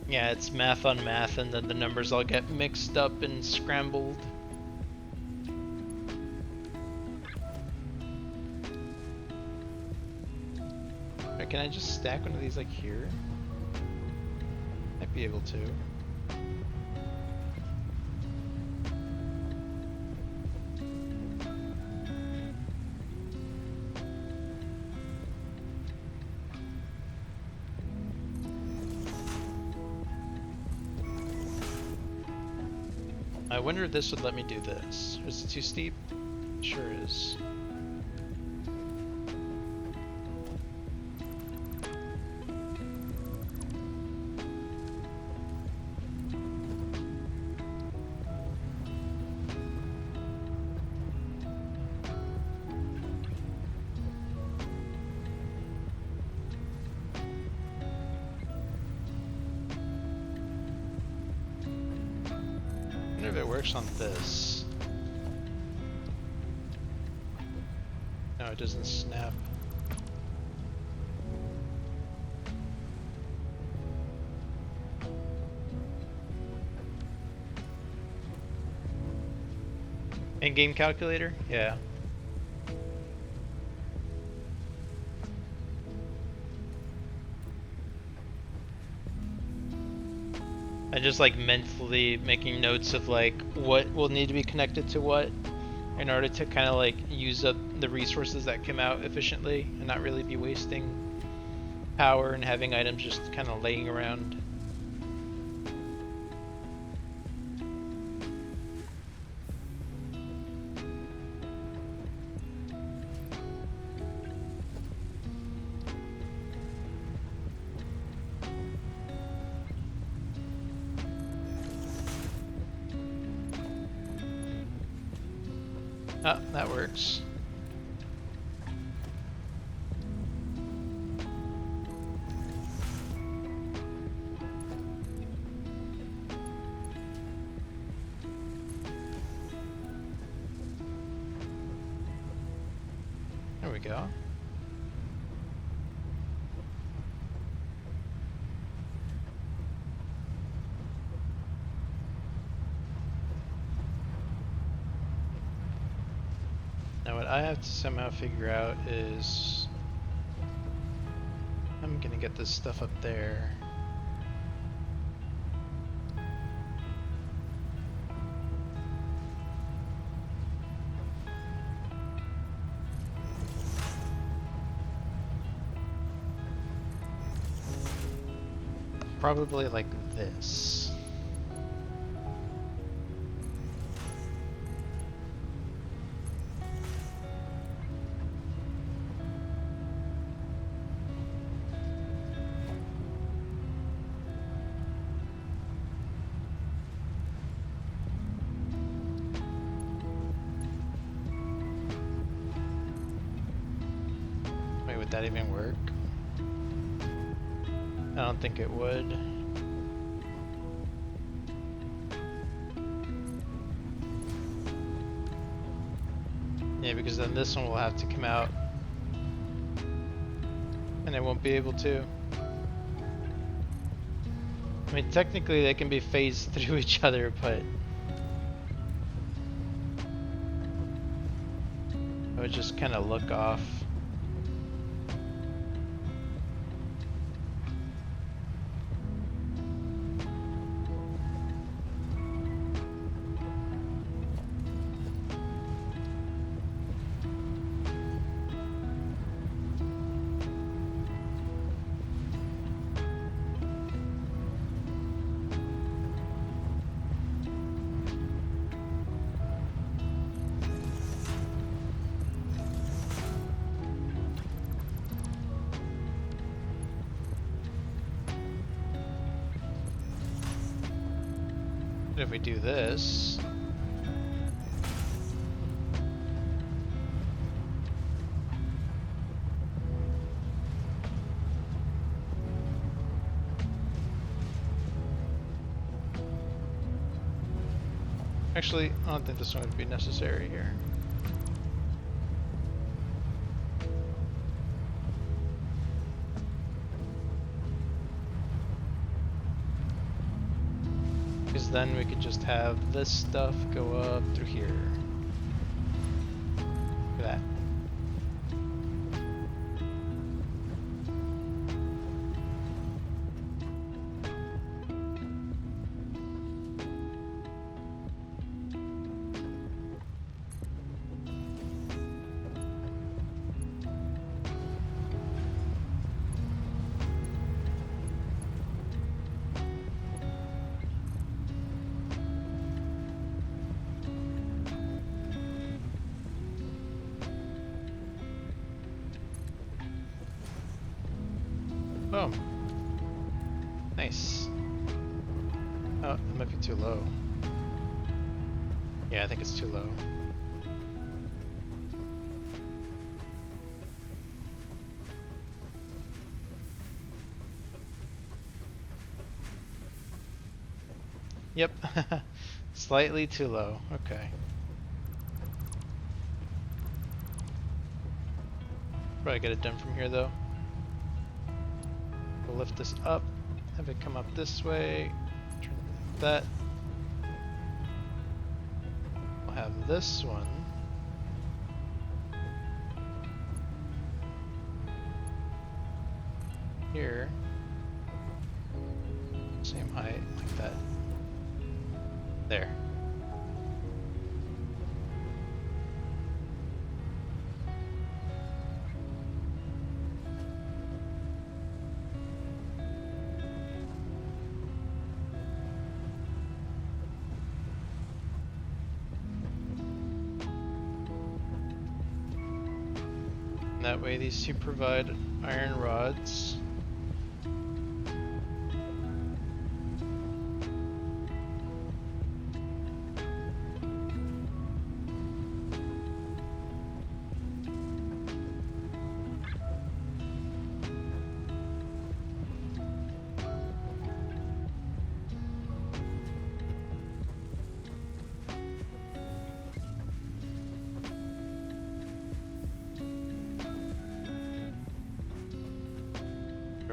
Yeah, it's math on math, and then the numbers all get mixed up and scrambled. Or can I just stack one of these like here? Might be able to. I wonder if this would let me do this. Is it too steep? Sure is. I wonder if it works on this. No, it doesn't snap. In-game calculator? Yeah. I just like mentally making notes of like what will need to be connected to what in order to kind of like use up the resources that come out efficiently and not really be wasting power and having items just kind of laying around. Oh, that works. go. Now what I have to somehow figure out is I'm gonna get this stuff up there. Probably like this. Wait, would that even work? I don't think it would. Yeah, because then this one will have to come out. And it won't be able to. I mean, technically they can be phased through each other, but it would just kind of look off. If we do this, actually, I don't think this one would be necessary here. Because then we could just have this stuff go up through here. Look at that. Oh, nice. Oh, it might be too low. Yeah, I think it's too low. Yep, slightly too low. Okay. Probably get it done from here though. We'll lift this up, have it come up this way, turn that. We'll have this one here, same height, like that. There. That way these two provide iron rods.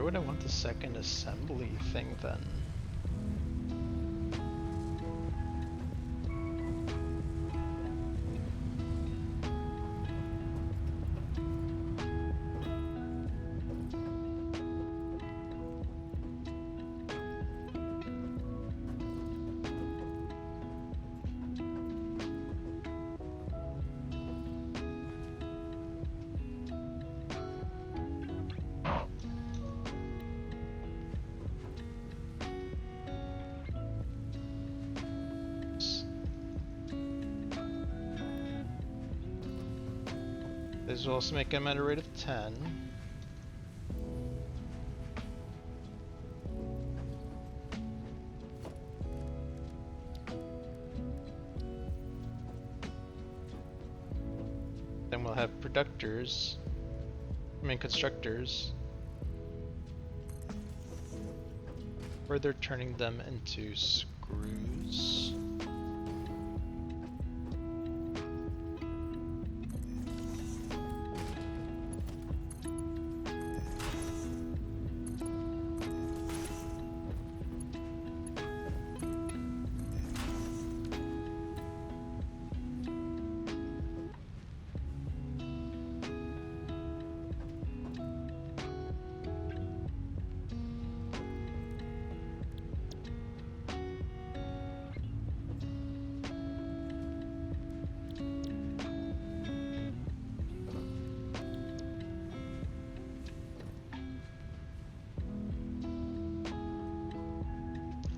Where would I want the second assembly thing then? This will also make them at a rate of 10. Then we'll have productors, constructors, further turning them into screws.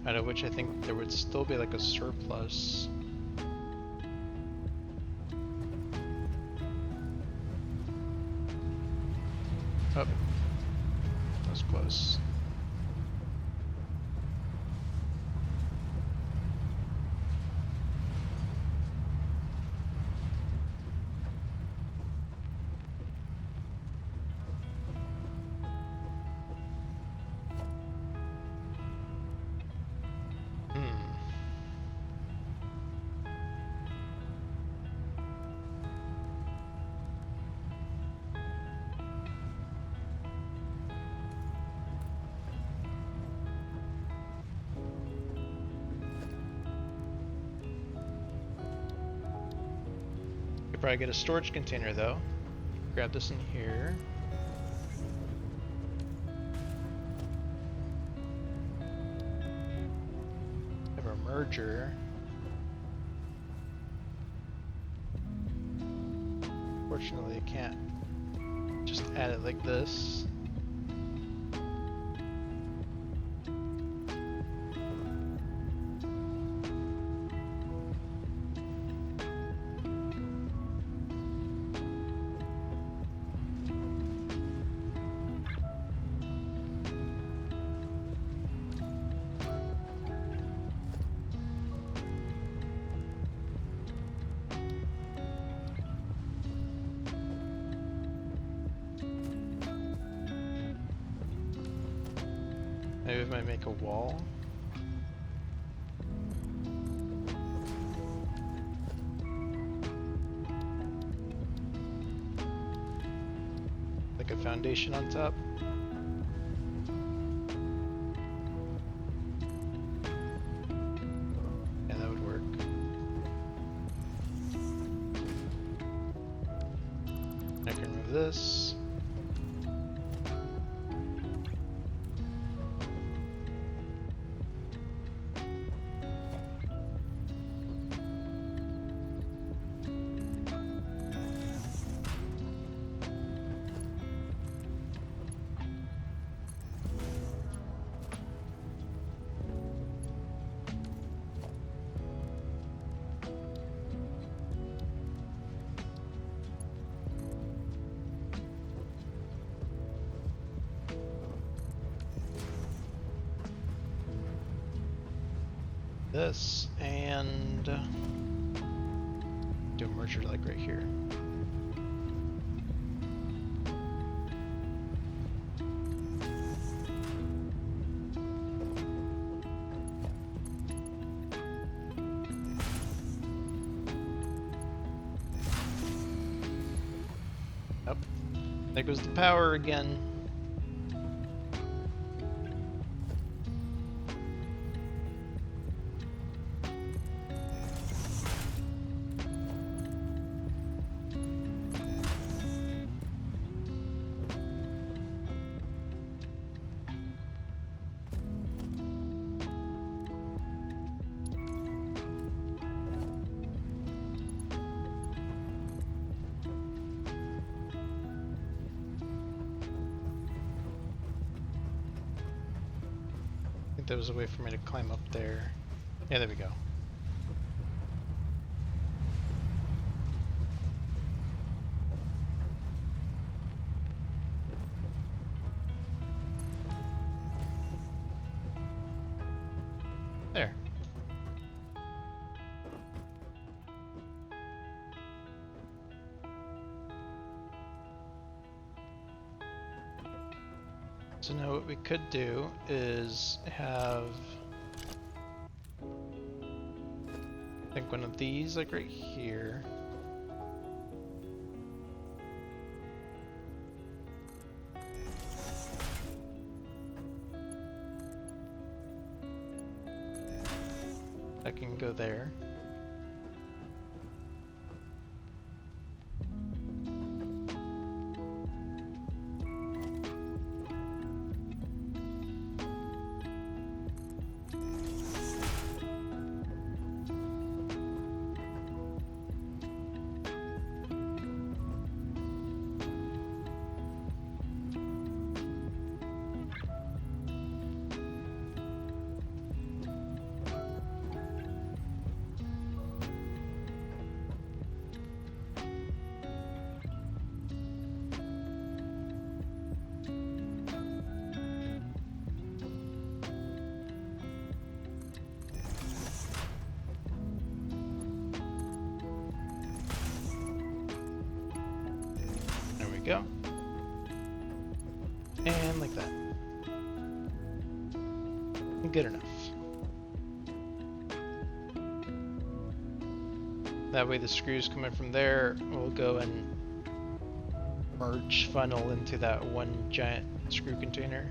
Out of which I think there would still be like a surplus. Oh, that was close. Probably get a storage container though. Grab this in here. Have a merger. Fortunately, I can't just add it like this. Maybe if I make a wall. Like a foundation on top. Yeah, that would work. I can remove this. This and do a merger like right here. Oh, there goes the power again. think there was a way for me to climb up there. Yeah, there we go. There. So now what we could do is have, I think, one of these like right here. That can go there. Go. And like that. Good enough. That way the screws coming from there will go and merge funnel into that one giant screw container.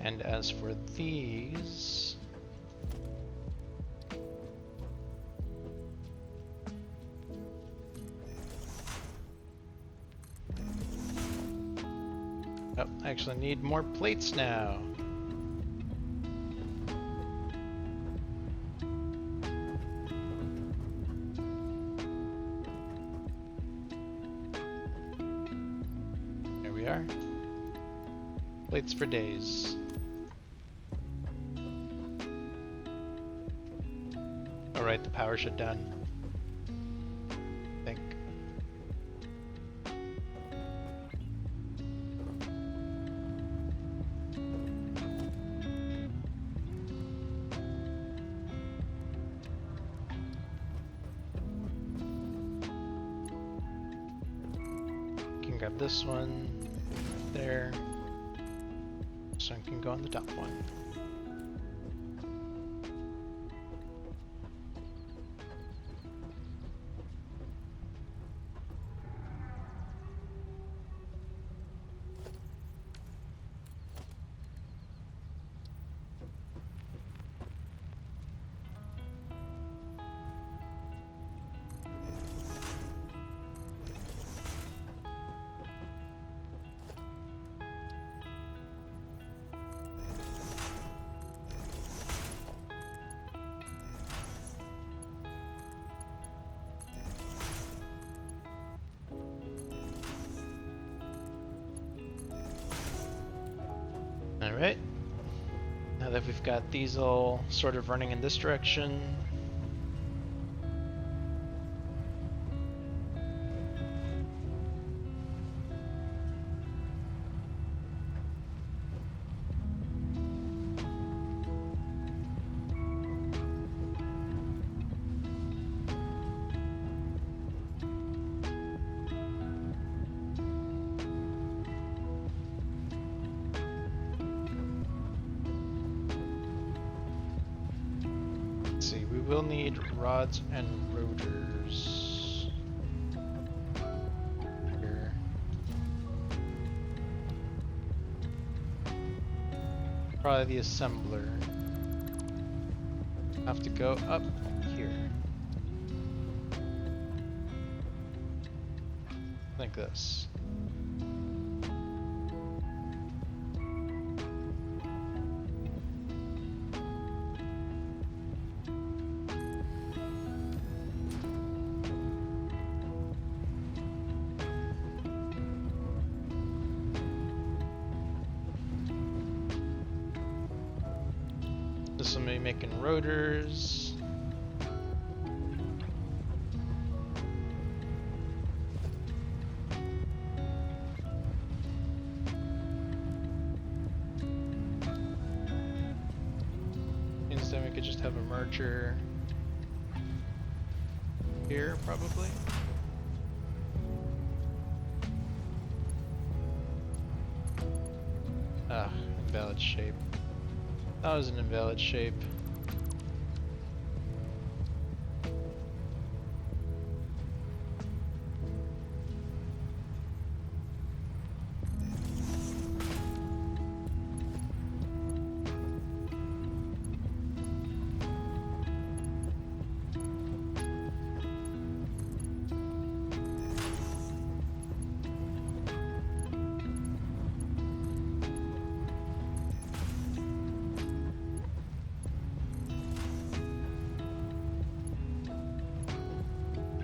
And as for these, oh, I actually need more plates now. There we are. Plates for days. Alright, the power shut down. I think. Can grab this one there. This one can go on the top one. Alright, now that we've got these all sort of running in this direction, we'll need rods and rotors. Here. Probably the assembler. Have to go up here. like this. This will be making rotors. Then we could just have a merger here, probably. Ah, invalid shape. That was an invalid shape.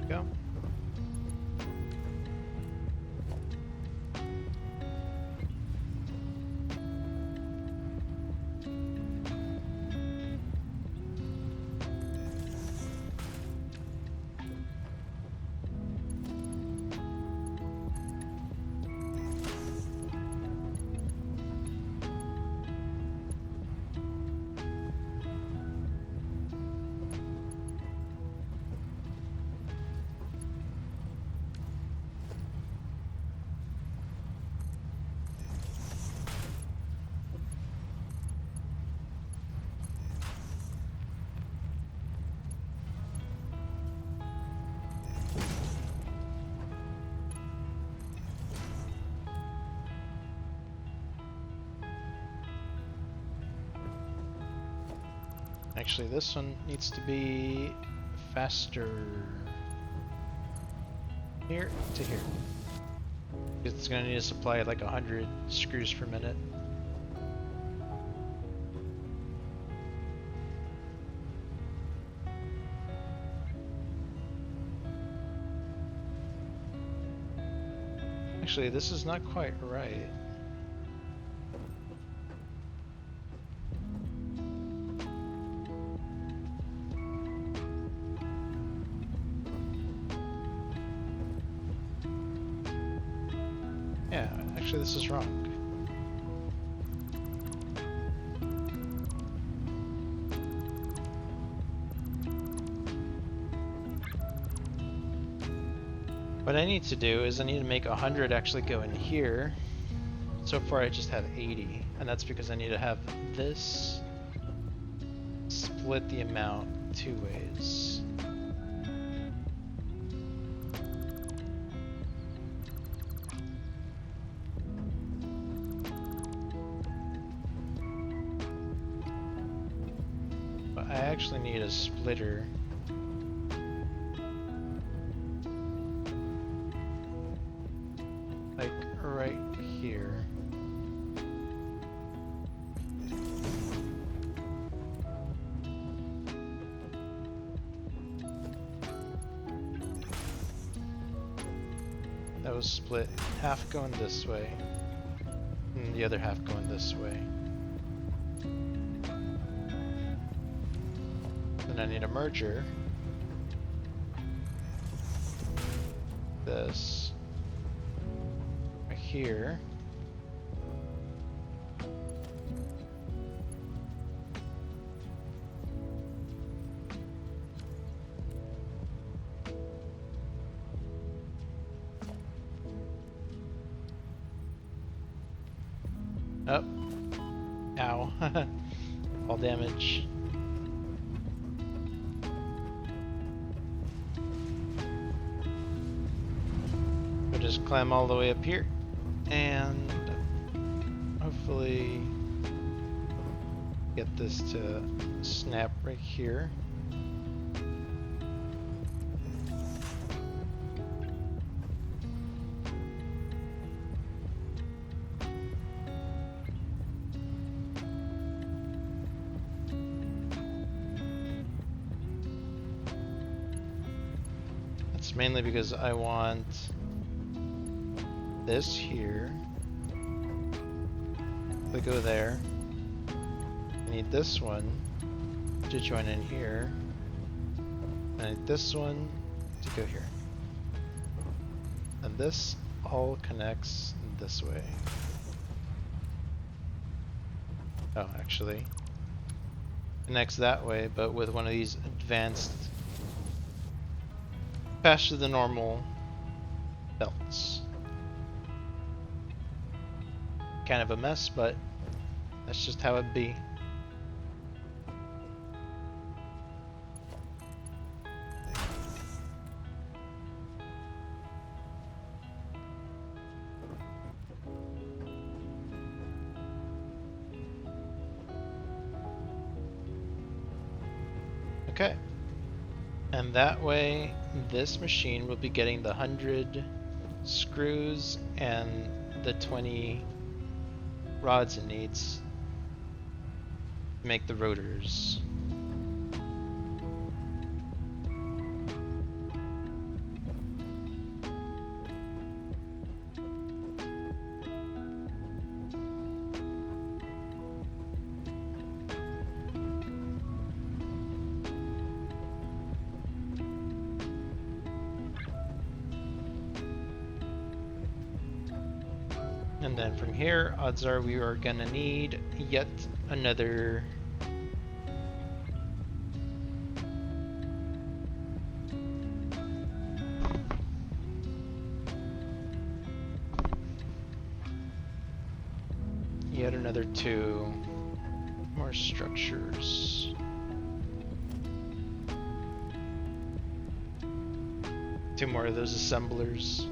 Go. Actually, this one needs to be faster. Here to here. It's gonna need to supply like 100 screws per minute. Actually, this is not quite right. Yeah, actually this is wrong. What I need to do is I need to make 100 actually go in here. So far I just have 80, and that's because I need to have this split the amount 2 ways. But I actually need a splitter. Like right here. That was split, half going this way, and the other half going this way. Then I need a merger. This. Right here. Oh. Ow. All damage. We'll just climb all the way up here and hopefully get this to snap right here. It's mainly because I want this here to go there. I need this one to join in here. I need this one to go here. And this all connects this way. Oh, actually, connects that way, but with one of these advanced, faster than normal belts. Kind of a mess, but that's just how it be. Okay. And that way, this machine will be getting the 100 screws and the 20 rods it needs to make the rotors. And then from here, odds are we are gonna need yet another two more structures. Two more of those assemblers.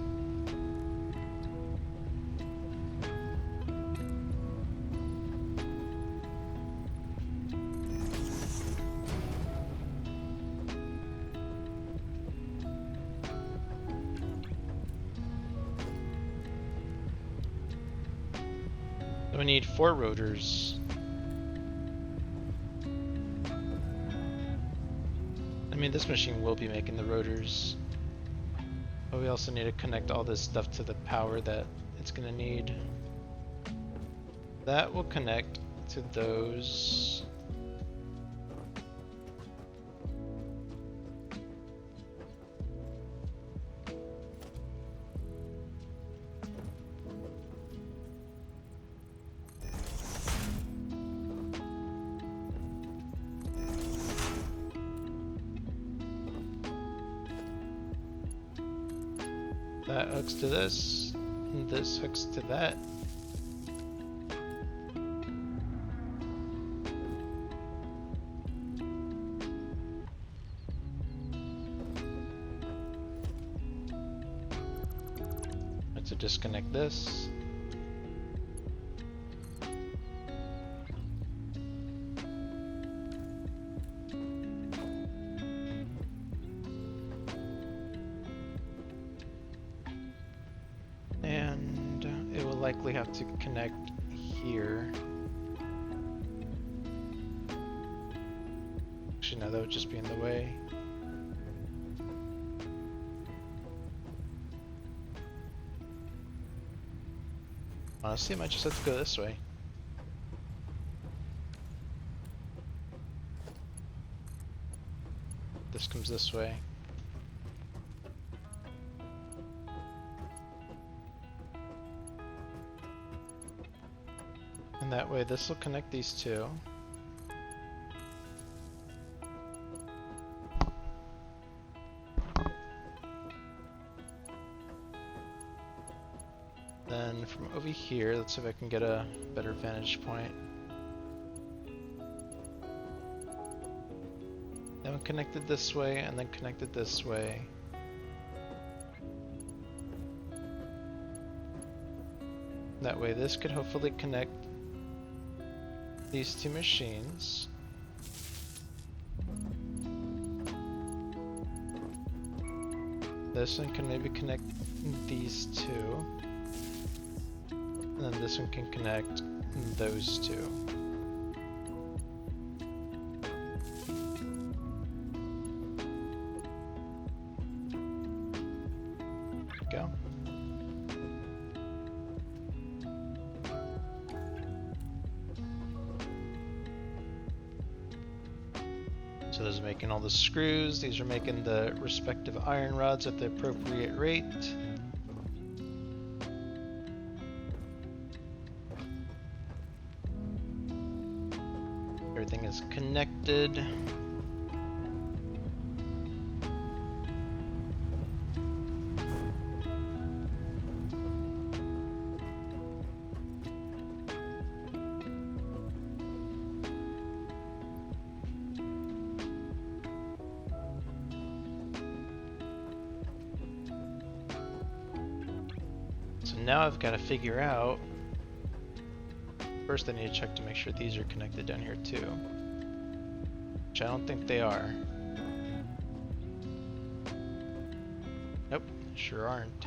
We need 4 rotors. I mean, this machine will be making the rotors, but we also need to connect all this stuff to the power that it's gonna need. That will connect to those. That hooks to this, and this hooks to that. Let's disconnect this. Likely have to connect here. Actually, no, that would just be in the way. Honestly, I might just have to go this way. This comes this way. And that way this will connect these two. Then from over here, let's see if I can get a better vantage point. Then we connected this way and then connected this way. That way this could hopefully connect these two machines. This one can maybe connect these two. And then this one can connect those two. go. So those are making all the screws. These are making the respective iron rods at the appropriate rate. Everything is connected. So now I've got to figure out, first I need to check to make sure these are connected down here too, which I don't think they are. Nope, sure aren't.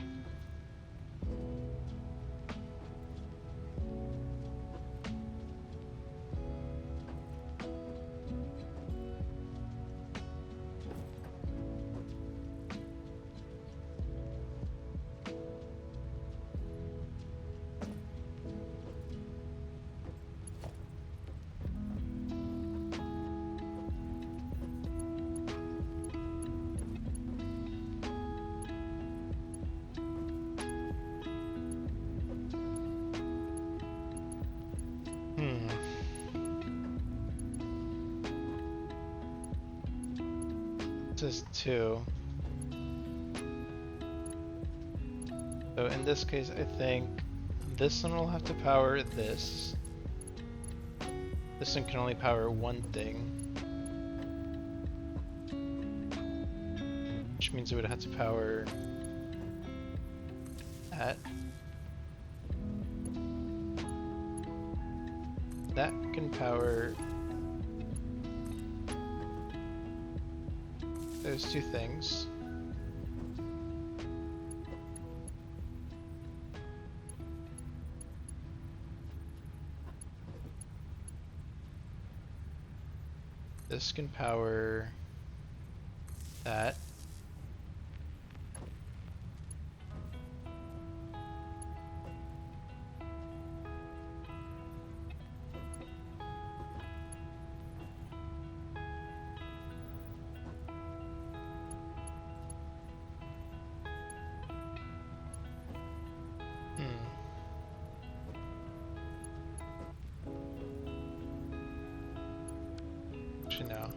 This is 2. So in this case, I think this one will have to power this. This one can only power one thing, which means it would have to power that. That can power those two things. This can power that. Actually, no.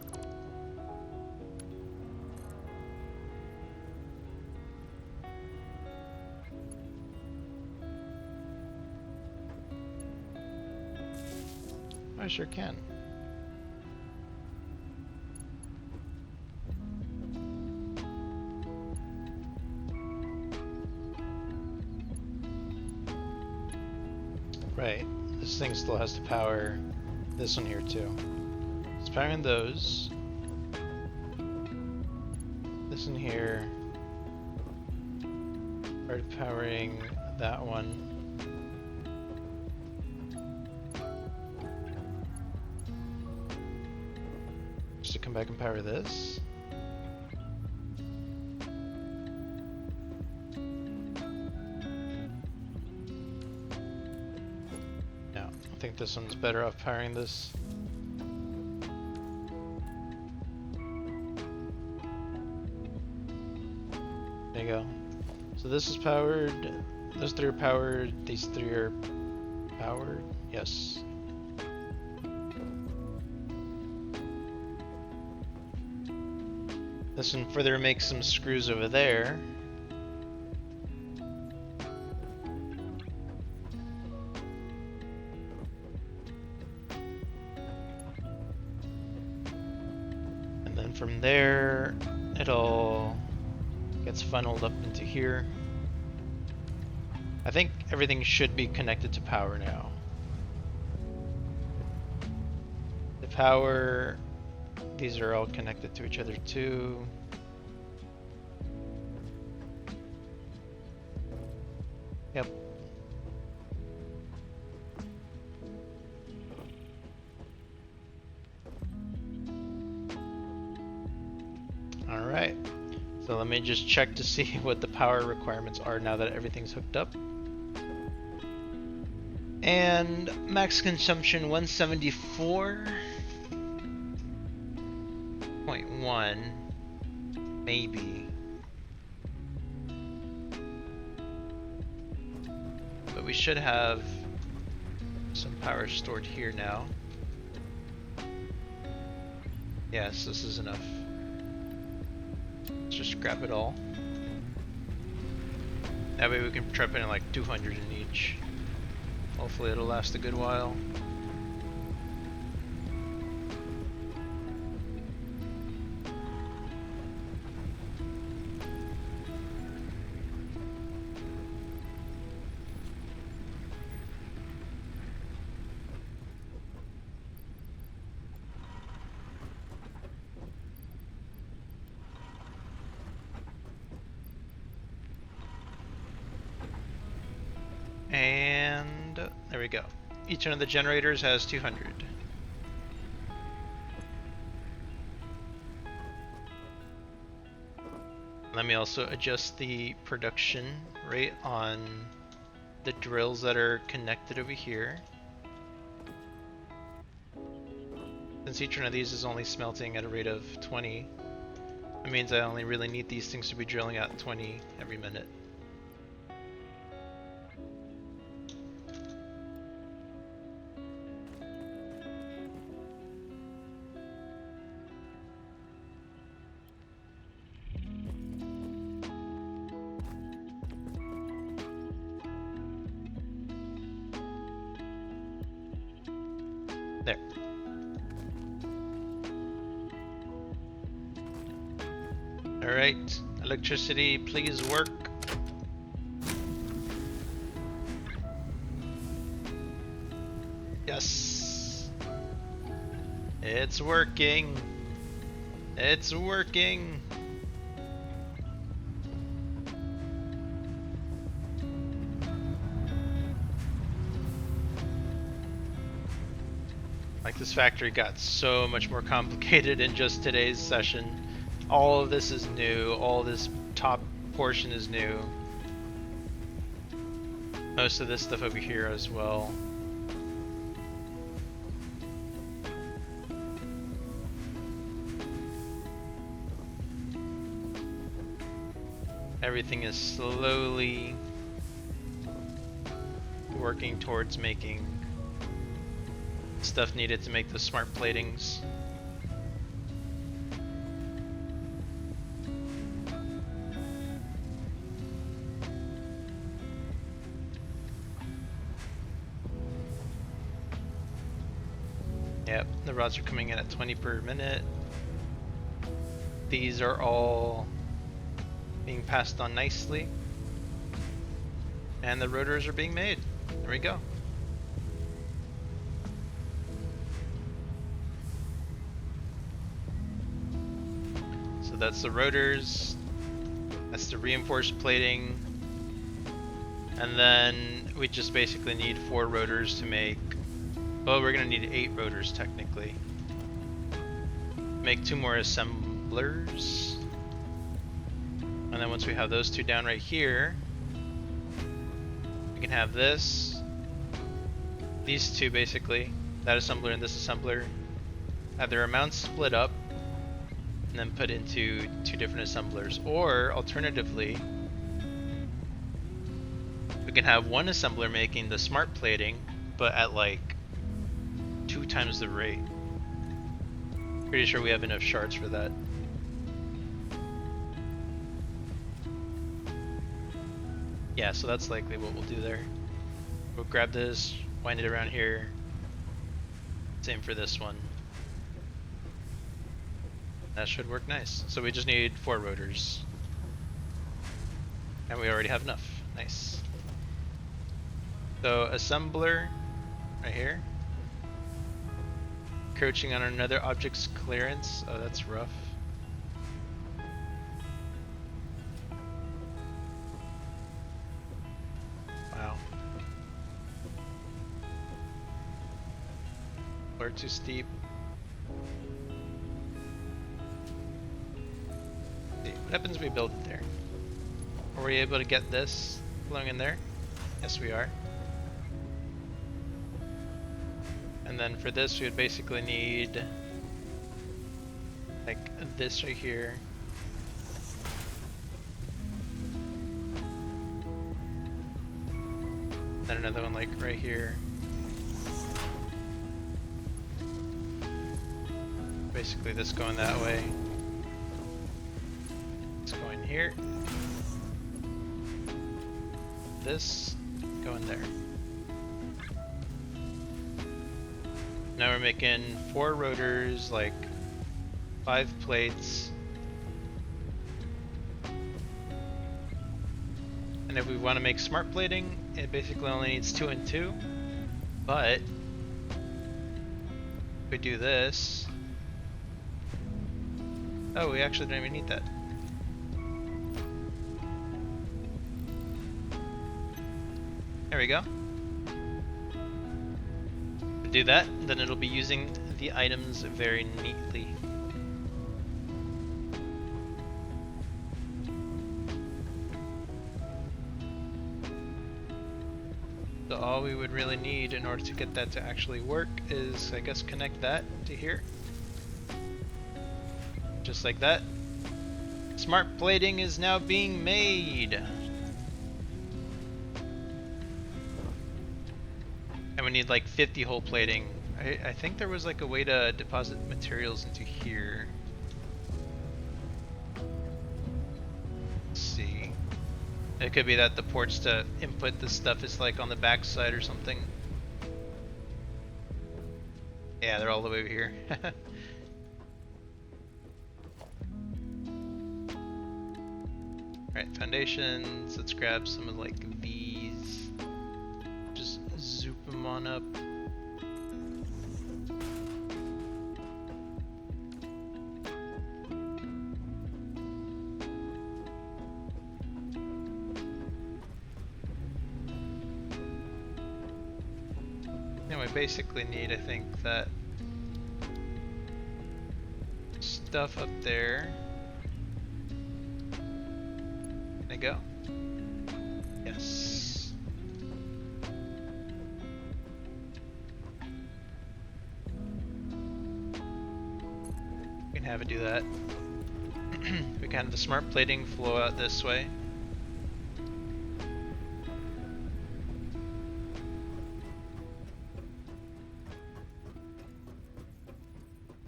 I sure can. Right, this thing still has to power this one here too. It's powering those. This one here. Started powering that one. Just to come back and power this. No, I think this one's better off powering this. There you go. So this is powered, those three are powered, these three are powered, yes. This one further makes some screws over there. And then from there, it all gets funneled up into here. I think everything should be connected to power now. The power, these are all connected to each other too. Yep. All right. So So let me just check to see what the power requirements are now that everything's hooked up. And max consumption 174.1, maybe. But we should have some power stored here now. Yes, this is enough. Let's just grab it all. That way we can try putting like 200 in each. Hopefully it'll last a good while. And there we go. Each one of the generators has 200. Let me also adjust the production rate on the drills that are connected over here. Since each one of these is only smelting at a rate of 20, it means I only really need these things to be drilling at 20 every minute. There. Alright, electricity, please work. Yes. It's working. It's working. Like, this factory got so much more complicated in just today's session. All of this is new, all this top portion is new. Most of this stuff over here as well. Everything is slowly working towards making stuff needed to make the smart platings. Yep, the rods are coming in at 20 per minute. These are all being passed on nicely. And the rotors are being made. There we go. So that's the rotors. That's the reinforced plating. And then we just basically need 4 rotors to make. Well, we're gonna need 8 rotors technically. Make 2 more assemblers. And then once we have those 2 down right here, we can have this. These 2 basically. That assembler and this assembler. Have their amounts split up and then put into 2 different assemblers. Or alternatively, we can have one assembler making the smart plating, but at like 2 times the rate. Pretty sure we have enough shards for that. Yeah, so that's likely what we'll do there. We'll grab this, wind it around here. Same for this one. That should work nice. So we just need 4 rotors. And we already have enough. Nice. So assembler, right here. Encroaching on another object's clearance. Oh, that's rough. Wow. Or too steep. What happens if we build it there? Are we able to get this flowing in there? Yes, we are. And then for this, we would basically need like this right here. Then another one like right here. Basically this going that way. It's going here. This going there. Now we're making 4 rotors, like 5 plates. And if we want to make smart plating, it basically only needs 2 and 2. But if we do this, oh, we actually don't even need that. There we go. Do that, then it'll be using the items very neatly. So all we would really need in order to get that to actually work is, I guess, connect that to here. Just like that. Smart plating is now being made. And we need like 50 hole plating. I think there was like a way to deposit materials into here. Let's see. It could be that the ports to input this stuff is like on the back side or something. Yeah, they're all the way over here. Alright, foundations. Let's grab some of like these. Just zoop them on up. Now we basically need, I think, that stuff up there. There you go. Yes. We can have it do that. We can have the smart plating flow out this way.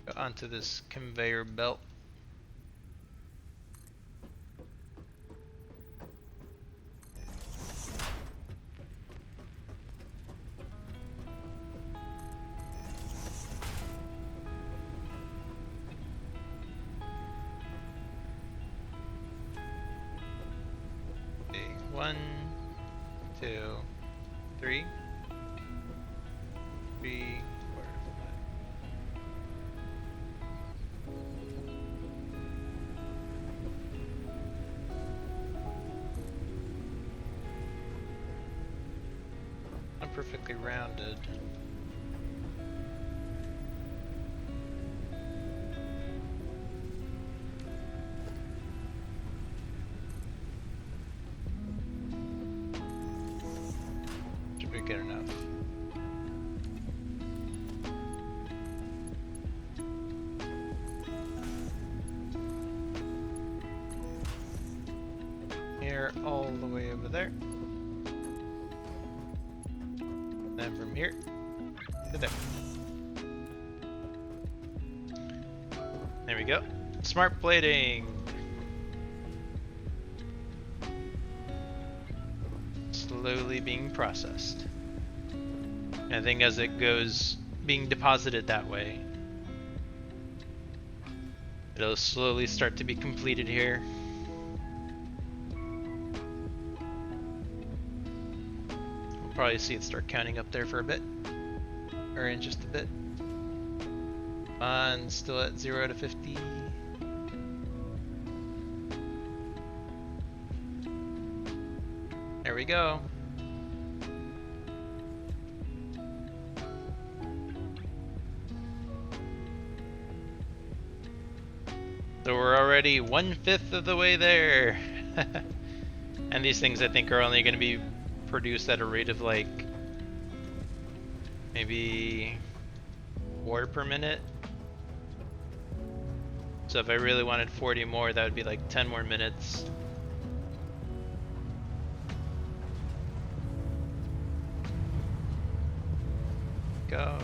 Go onto this conveyor belt. Okay, 1, 2, 3, 3, 4, 5. Not perfectly rounded. Should be good enough. Here, all the way over there. Then from here to there. There we go. Smart plating. Slowly being processed. And I think as it goes being deposited that way, it'll slowly start to be completed here. We'll probably see it start counting up there for a bit, or in just a bit. Still at 0 to 50. There we go. So we're already 1/5 of the way there. And these things I think are only going to be produced at a rate of like maybe 4 per minute. So if I really wanted 40 more, that would be like 10 more minutes. Go.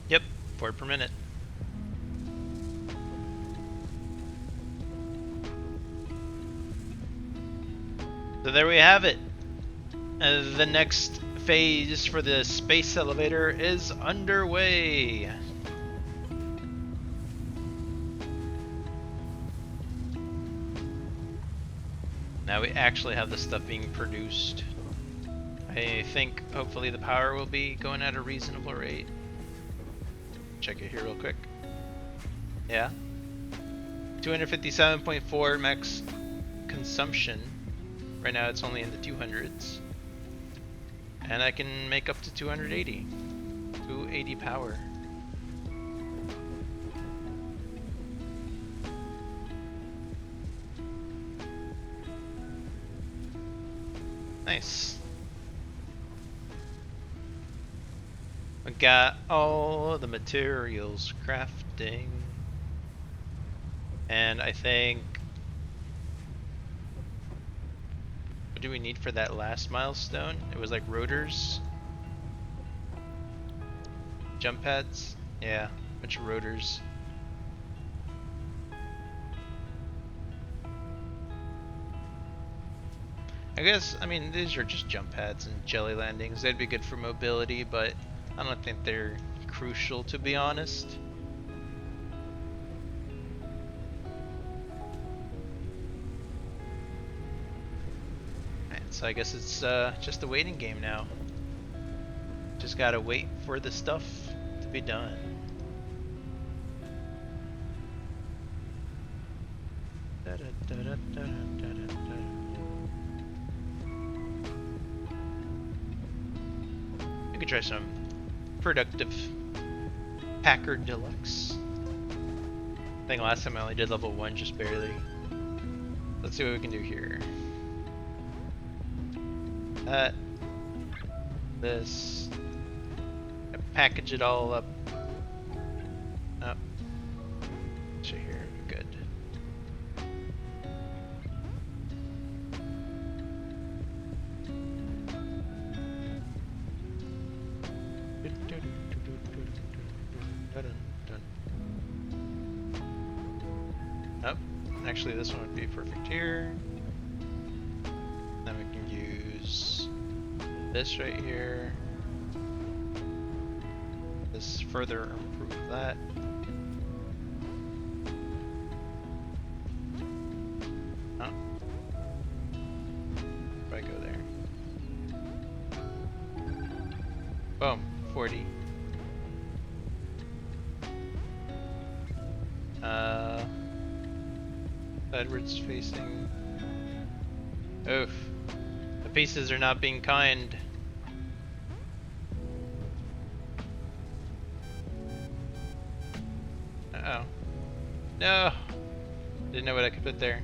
Yep, 4 per minute. So there we have it. The next phase for the space elevator is underway. Now we actually have the stuff being produced. I think hopefully the power will be going at a reasonable rate. Check it here real quick. Yeah. 257.4 max consumption. Right now it's only in the 200s. And I can make up to 280. 280 power. Nice. We got all the materials crafting. And I think... what do we need for that last milestone? It was like rotors. Jump pads? Yeah, a bunch of rotors. I guess, I mean, these are just jump pads and jelly landings. They'd be good for mobility, but I don't think they're crucial, to be honest. Alright, so I guess it's just a waiting game now. Just gotta wait for the stuff to be done. We could try some productive Packard Deluxe. I think last time I only did level 1 just barely. Let's see what we can do here. That. This. Package it all up. Oh. So here, good. Oh, actually this one would be perfect here. Then we can use this right here. This further improve that. Oh. If I go there. Boom, 40. Edwards facing. Oof. The pieces are not being kind. Uh-oh. No! Didn't know what I could put there.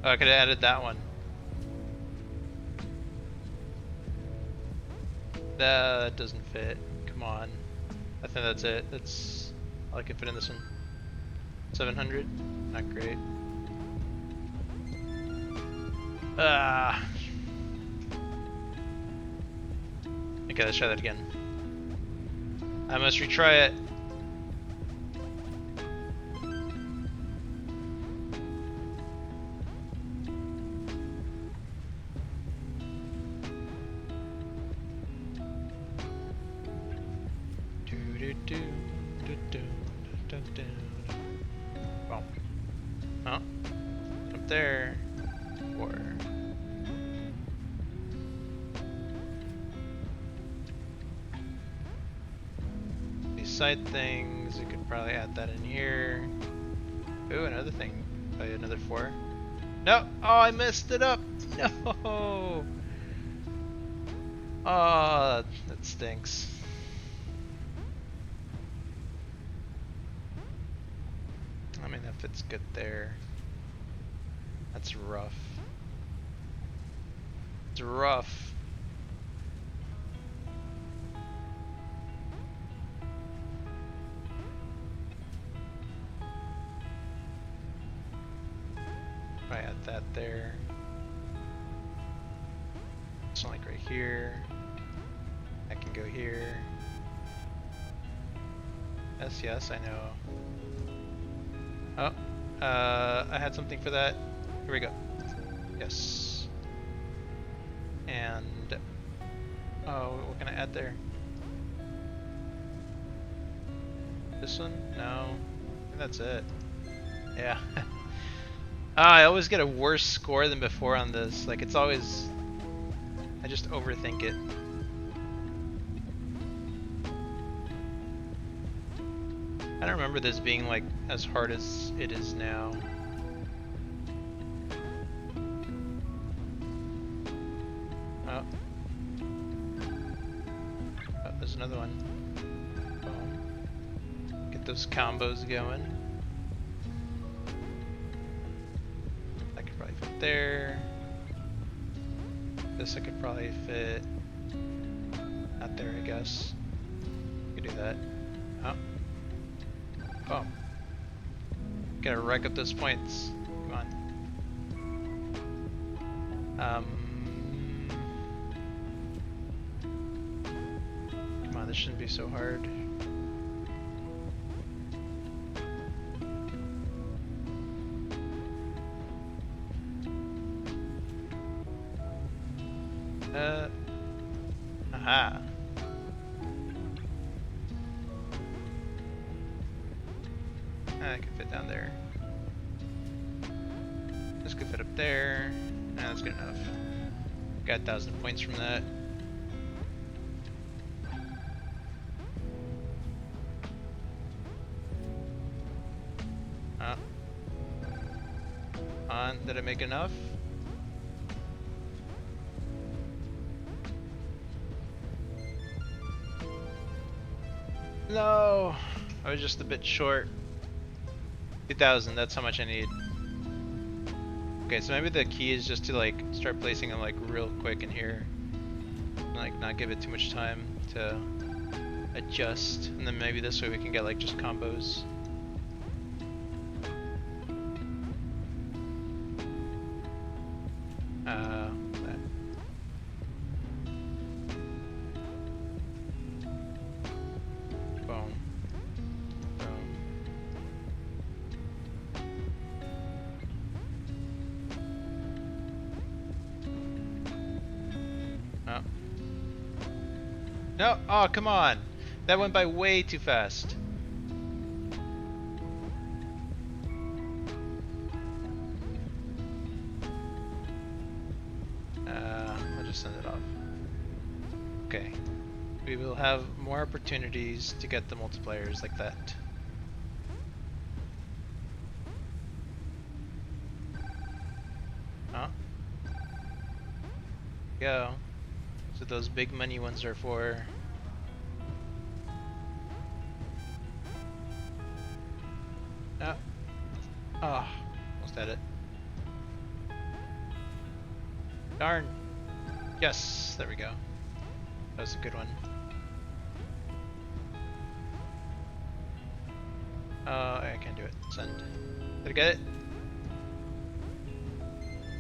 Oh, I could have added that one. That doesn't fit. Come on. I think that's it. That's all I can fit in this one. 700? Not great. Ah. Okay, let's try that again. I must retry it. Boom. Oh, up there. Or these side things, you could probably add that in here. Ooh, another thing. Probably another 4. No! Oh, I messed it up! No! Oh, that stinks. Assuming that fits good there. That's rough. It's rough. If I add that there. It's not like right here. I can go here. Yes, yes, I know. Oh, I had something for that. Here we go. Yes. And oh, what can I add there? This one? No. I think that's it. Yeah. I always get a worse score than before on this. Like, it's always... I just overthink it. I don't remember this being, like, as hard as it is now. Oh. Oh, there's another one. Boom. Get those combos going. I could probably fit there. This I could probably fit. Not there, I guess. Could do that. Oh. Oh. Gotta rack up those points. Come on. Come on, this shouldn't be so hard. Aha. I can fit down there. This could fit up there. Nah, that's good enough. Got 1,000 points from that. Did I make enough? No! I was just a bit short. 2,000, that's how much I need. Okay, so maybe the key is just to like start placing them like real quick in here. And, like not give it too much time to adjust. And then maybe this way we can get like just combos. No, oh come on! That went by way too fast. I'll just send it off. Okay. We will have more opportunities to get the multipliers like that. Oh. Go. So those big money ones are for... Oh. Oh, almost had it. Darn. Yes, there we go. That was a good one. I can't do it. Send. Did I get it?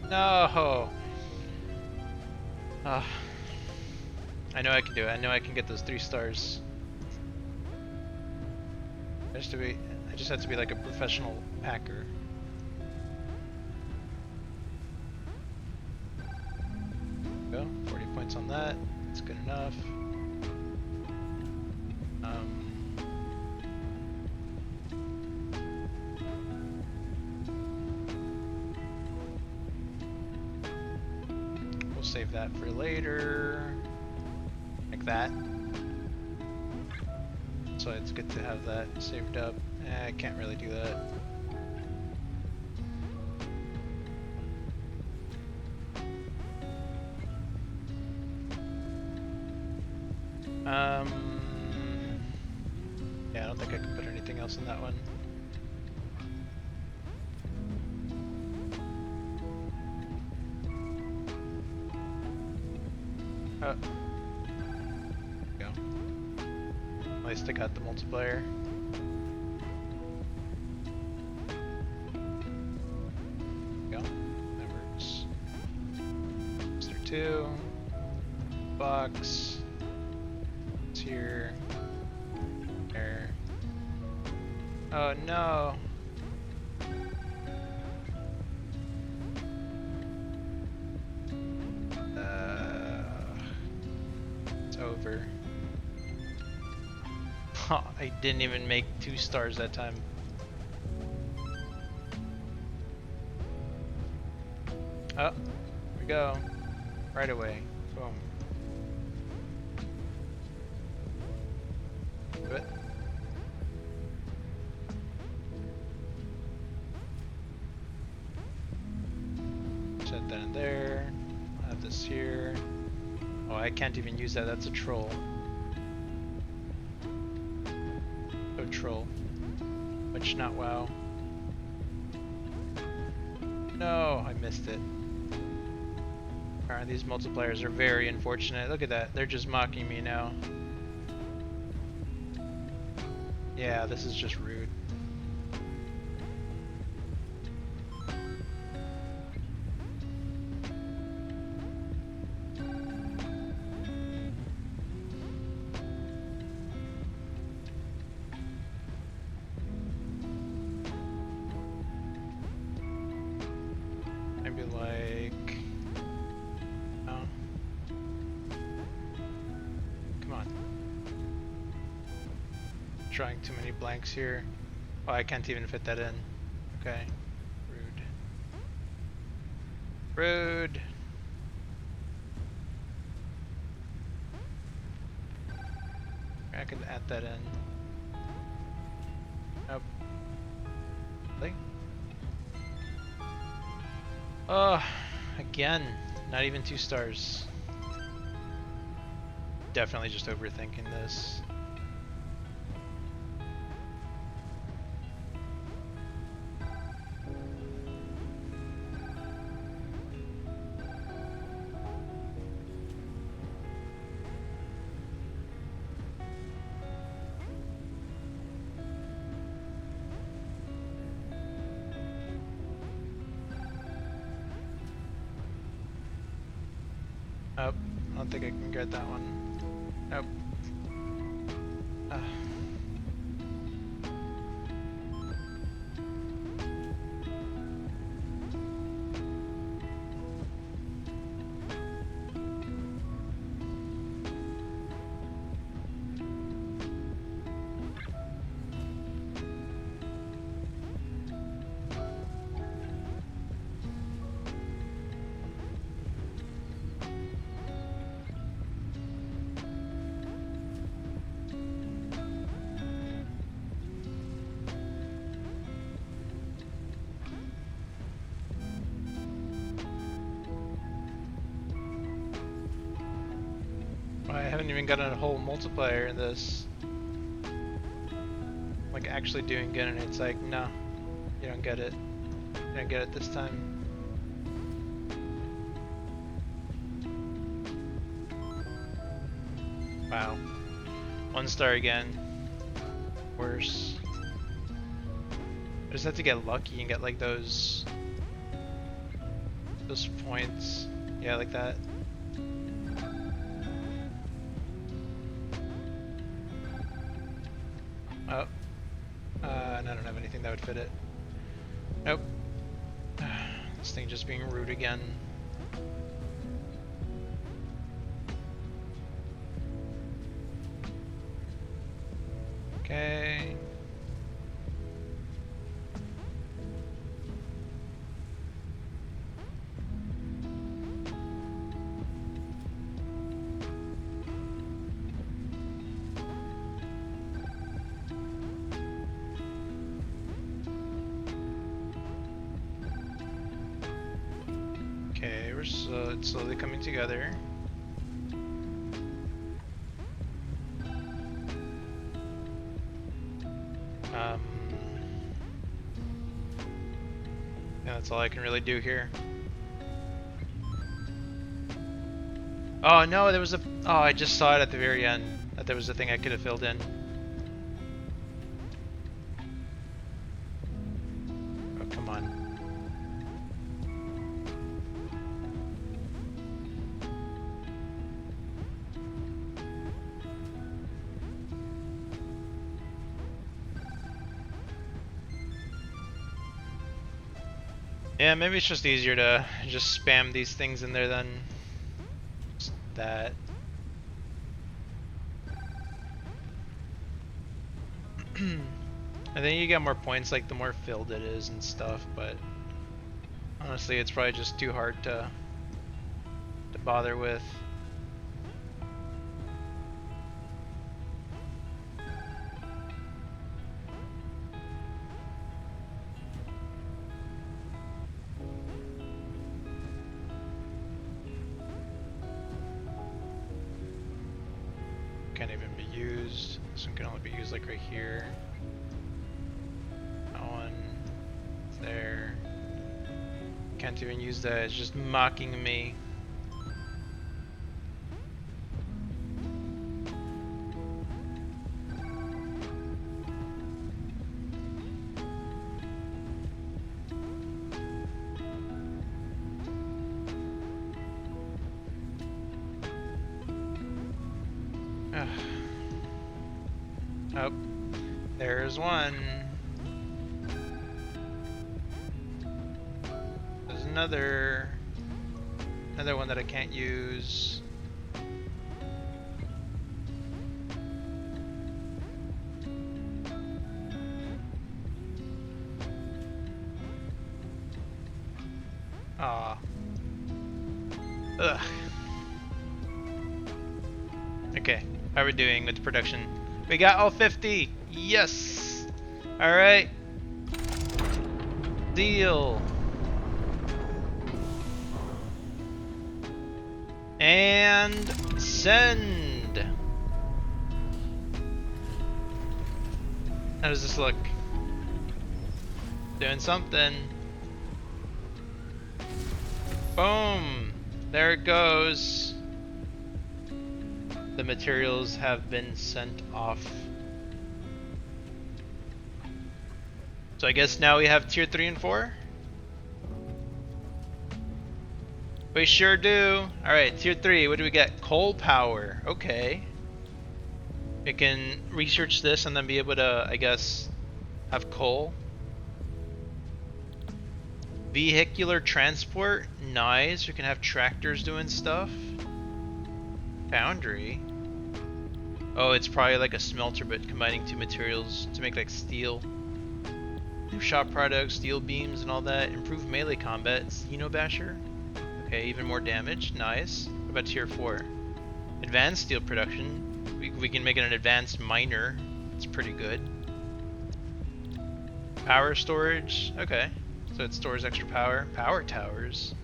No! I know I can do it. I know I can get those 3 stars. I just have to be like a professional hacker. Go. 40 points on that. That's good enough. We'll save that for later. Like that. So it's good to have that saved up. I can't really do that. Yeah, I don't think I can put anything else in that one. Oh. Go. At least I got the multiplier. Go. That works. Booster 2. Box. It's here. There. Oh no! It's over. I didn't even make 2 stars that time. Oh, here we go. Right away. Boom. Do it. Set that in there. I'll have this here. Oh, I can't even use that. That's a troll. Oh, troll. Which not wow. No, I missed it. Alright, these multipliers are very unfortunate. Look at that. They're just mocking me now. Yeah, this is just rude. Maybe like... Oh. Come on. Trying too many blanks here. Oh, I can't even fit that in. Okay. Rude. Rude! I could add that in. Nope. Really? Oh, again, not even 2 stars. Definitely just overthinking this. Nope, I don't think I can get that one. Nope. I haven't even gotten a whole multiplier in this. Like actually doing good, and it's like, no, you don't get it. You don't get it this time. Wow. 1 star again. Worse. I just have to get lucky and get like those points. Yeah, like that. Oh. And I don't have anything that would fit it. Nope. This thing just being rude again. Okay. It's slowly coming together. Yeah, that's all I can really do here. Oh no, there was a. Oh, I just saw it at the very end. That there was a thing I could have filled in. Oh, come on. Yeah, maybe it's just easier to just spam these things in there than just that. I think you get more points like the more filled it is and stuff, but honestly it's probably just too hard to bother with. Can't even be used. This one can only be used like right here. That one there. Can't even use that, it's just mocking me. Oh, there's one. There's another one that I can't use. Ah. Ugh. Okay, how are we doing with production? We got all 50! Yes! Alright. Deal. And send! How does this look? Doing something. Boom! There it goes. The materials have been sent off. So I guess now we have tier 3 and 4? We sure do. Alright, tier 3, what do we get? Coal power. Okay. We can research this and then be able to, I guess, have coal. Vehicular transport. Nice. We can have tractors doing stuff. Foundry. Oh, it's probably like a smelter, but combining two materials to make like steel. New shop products, steel beams and all that. Improved melee combat. Xenobasher. Okay, even more damage. Nice. What about tier 4? Advanced steel production. We can make it an advanced miner. It's pretty good. Power storage. Okay. So it stores extra power. Power towers.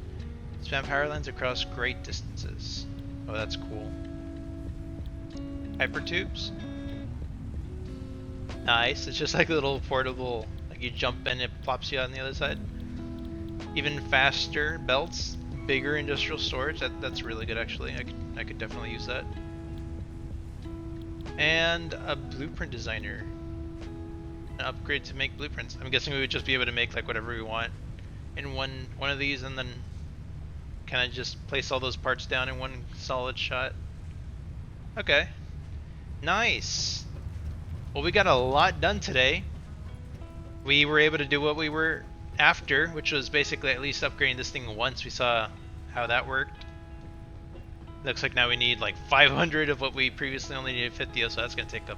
Span power lines across great distances. Oh, that's cool. Hyper tubes. Nice. It's just like a little portable, like you jump in, it plops you on the other side. Even faster belts, bigger industrial storage. That's really good actually. I could definitely use that. And a blueprint designer. An upgrade to make blueprints. I'm guessing we would just be able to make like whatever we want in one of these, and then kind of just place all those parts down in one solid shot. Okay. Nice. Well, we got a lot done today. We were able to do what we were after, which was basically at least upgrading this thing once. We saw how that worked. Looks like now we need like 500 of what we previously only needed 50 of, so that's going to take a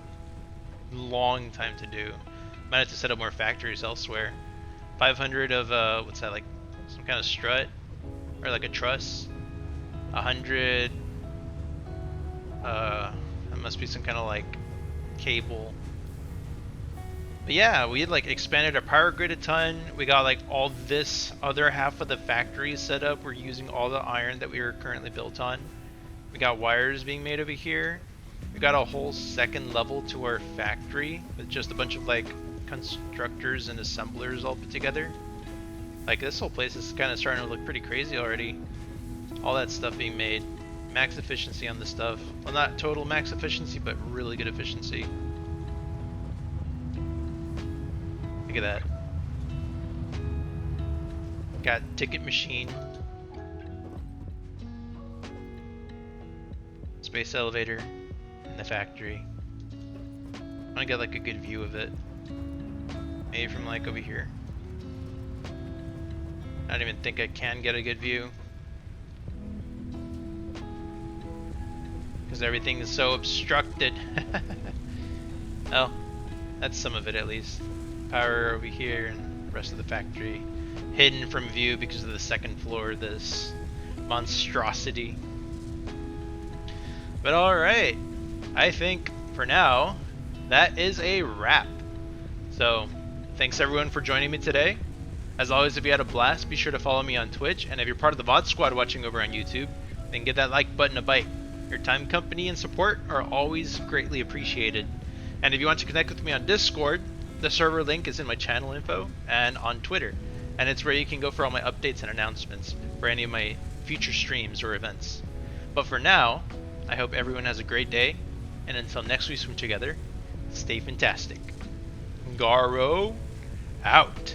long time to do. Might have to set up more factories elsewhere. 500 of, what's that, like some kind of strut? Or like a truss? 100, that must be some kind of like cable. But yeah, we had like expanded our power grid a ton. We got like all this other half of the factory set up. We're using all the iron that we were currently built on. We got wires being made over here. We got a whole second level to our factory with just a bunch of like constructors and assemblers all put together. Like this whole place is kind of starting to look pretty crazy already. All that stuff being made. max efficiency on this stuff. Well, not total max efficiency, but really good efficiency. Look at that. Got ticket machine. Space elevator in the factory. I want to get like a good view of it. Maybe from like over here. I don't even think I can get a good view. Because everything is so obstructed. Oh, that's some of it at least. Power over here and the rest of the factory hidden from view because of the second floor, this monstrosity. But alright, I think for now, that is a wrap. So, thanks everyone for joining me today. As always, if you had a blast, be sure to follow me on Twitch, and if you're part of the VOD squad watching over on YouTube, then give that like button a bite. Your time, company, and support are always greatly appreciated. And if you want to connect with me on Discord, the server link is in my channel info and on Twitter. And it's where you can go for all my updates and announcements for any of my future streams or events. But for now, I hope everyone has a great day, and until next we swim together, stay fantastic. Garo, out.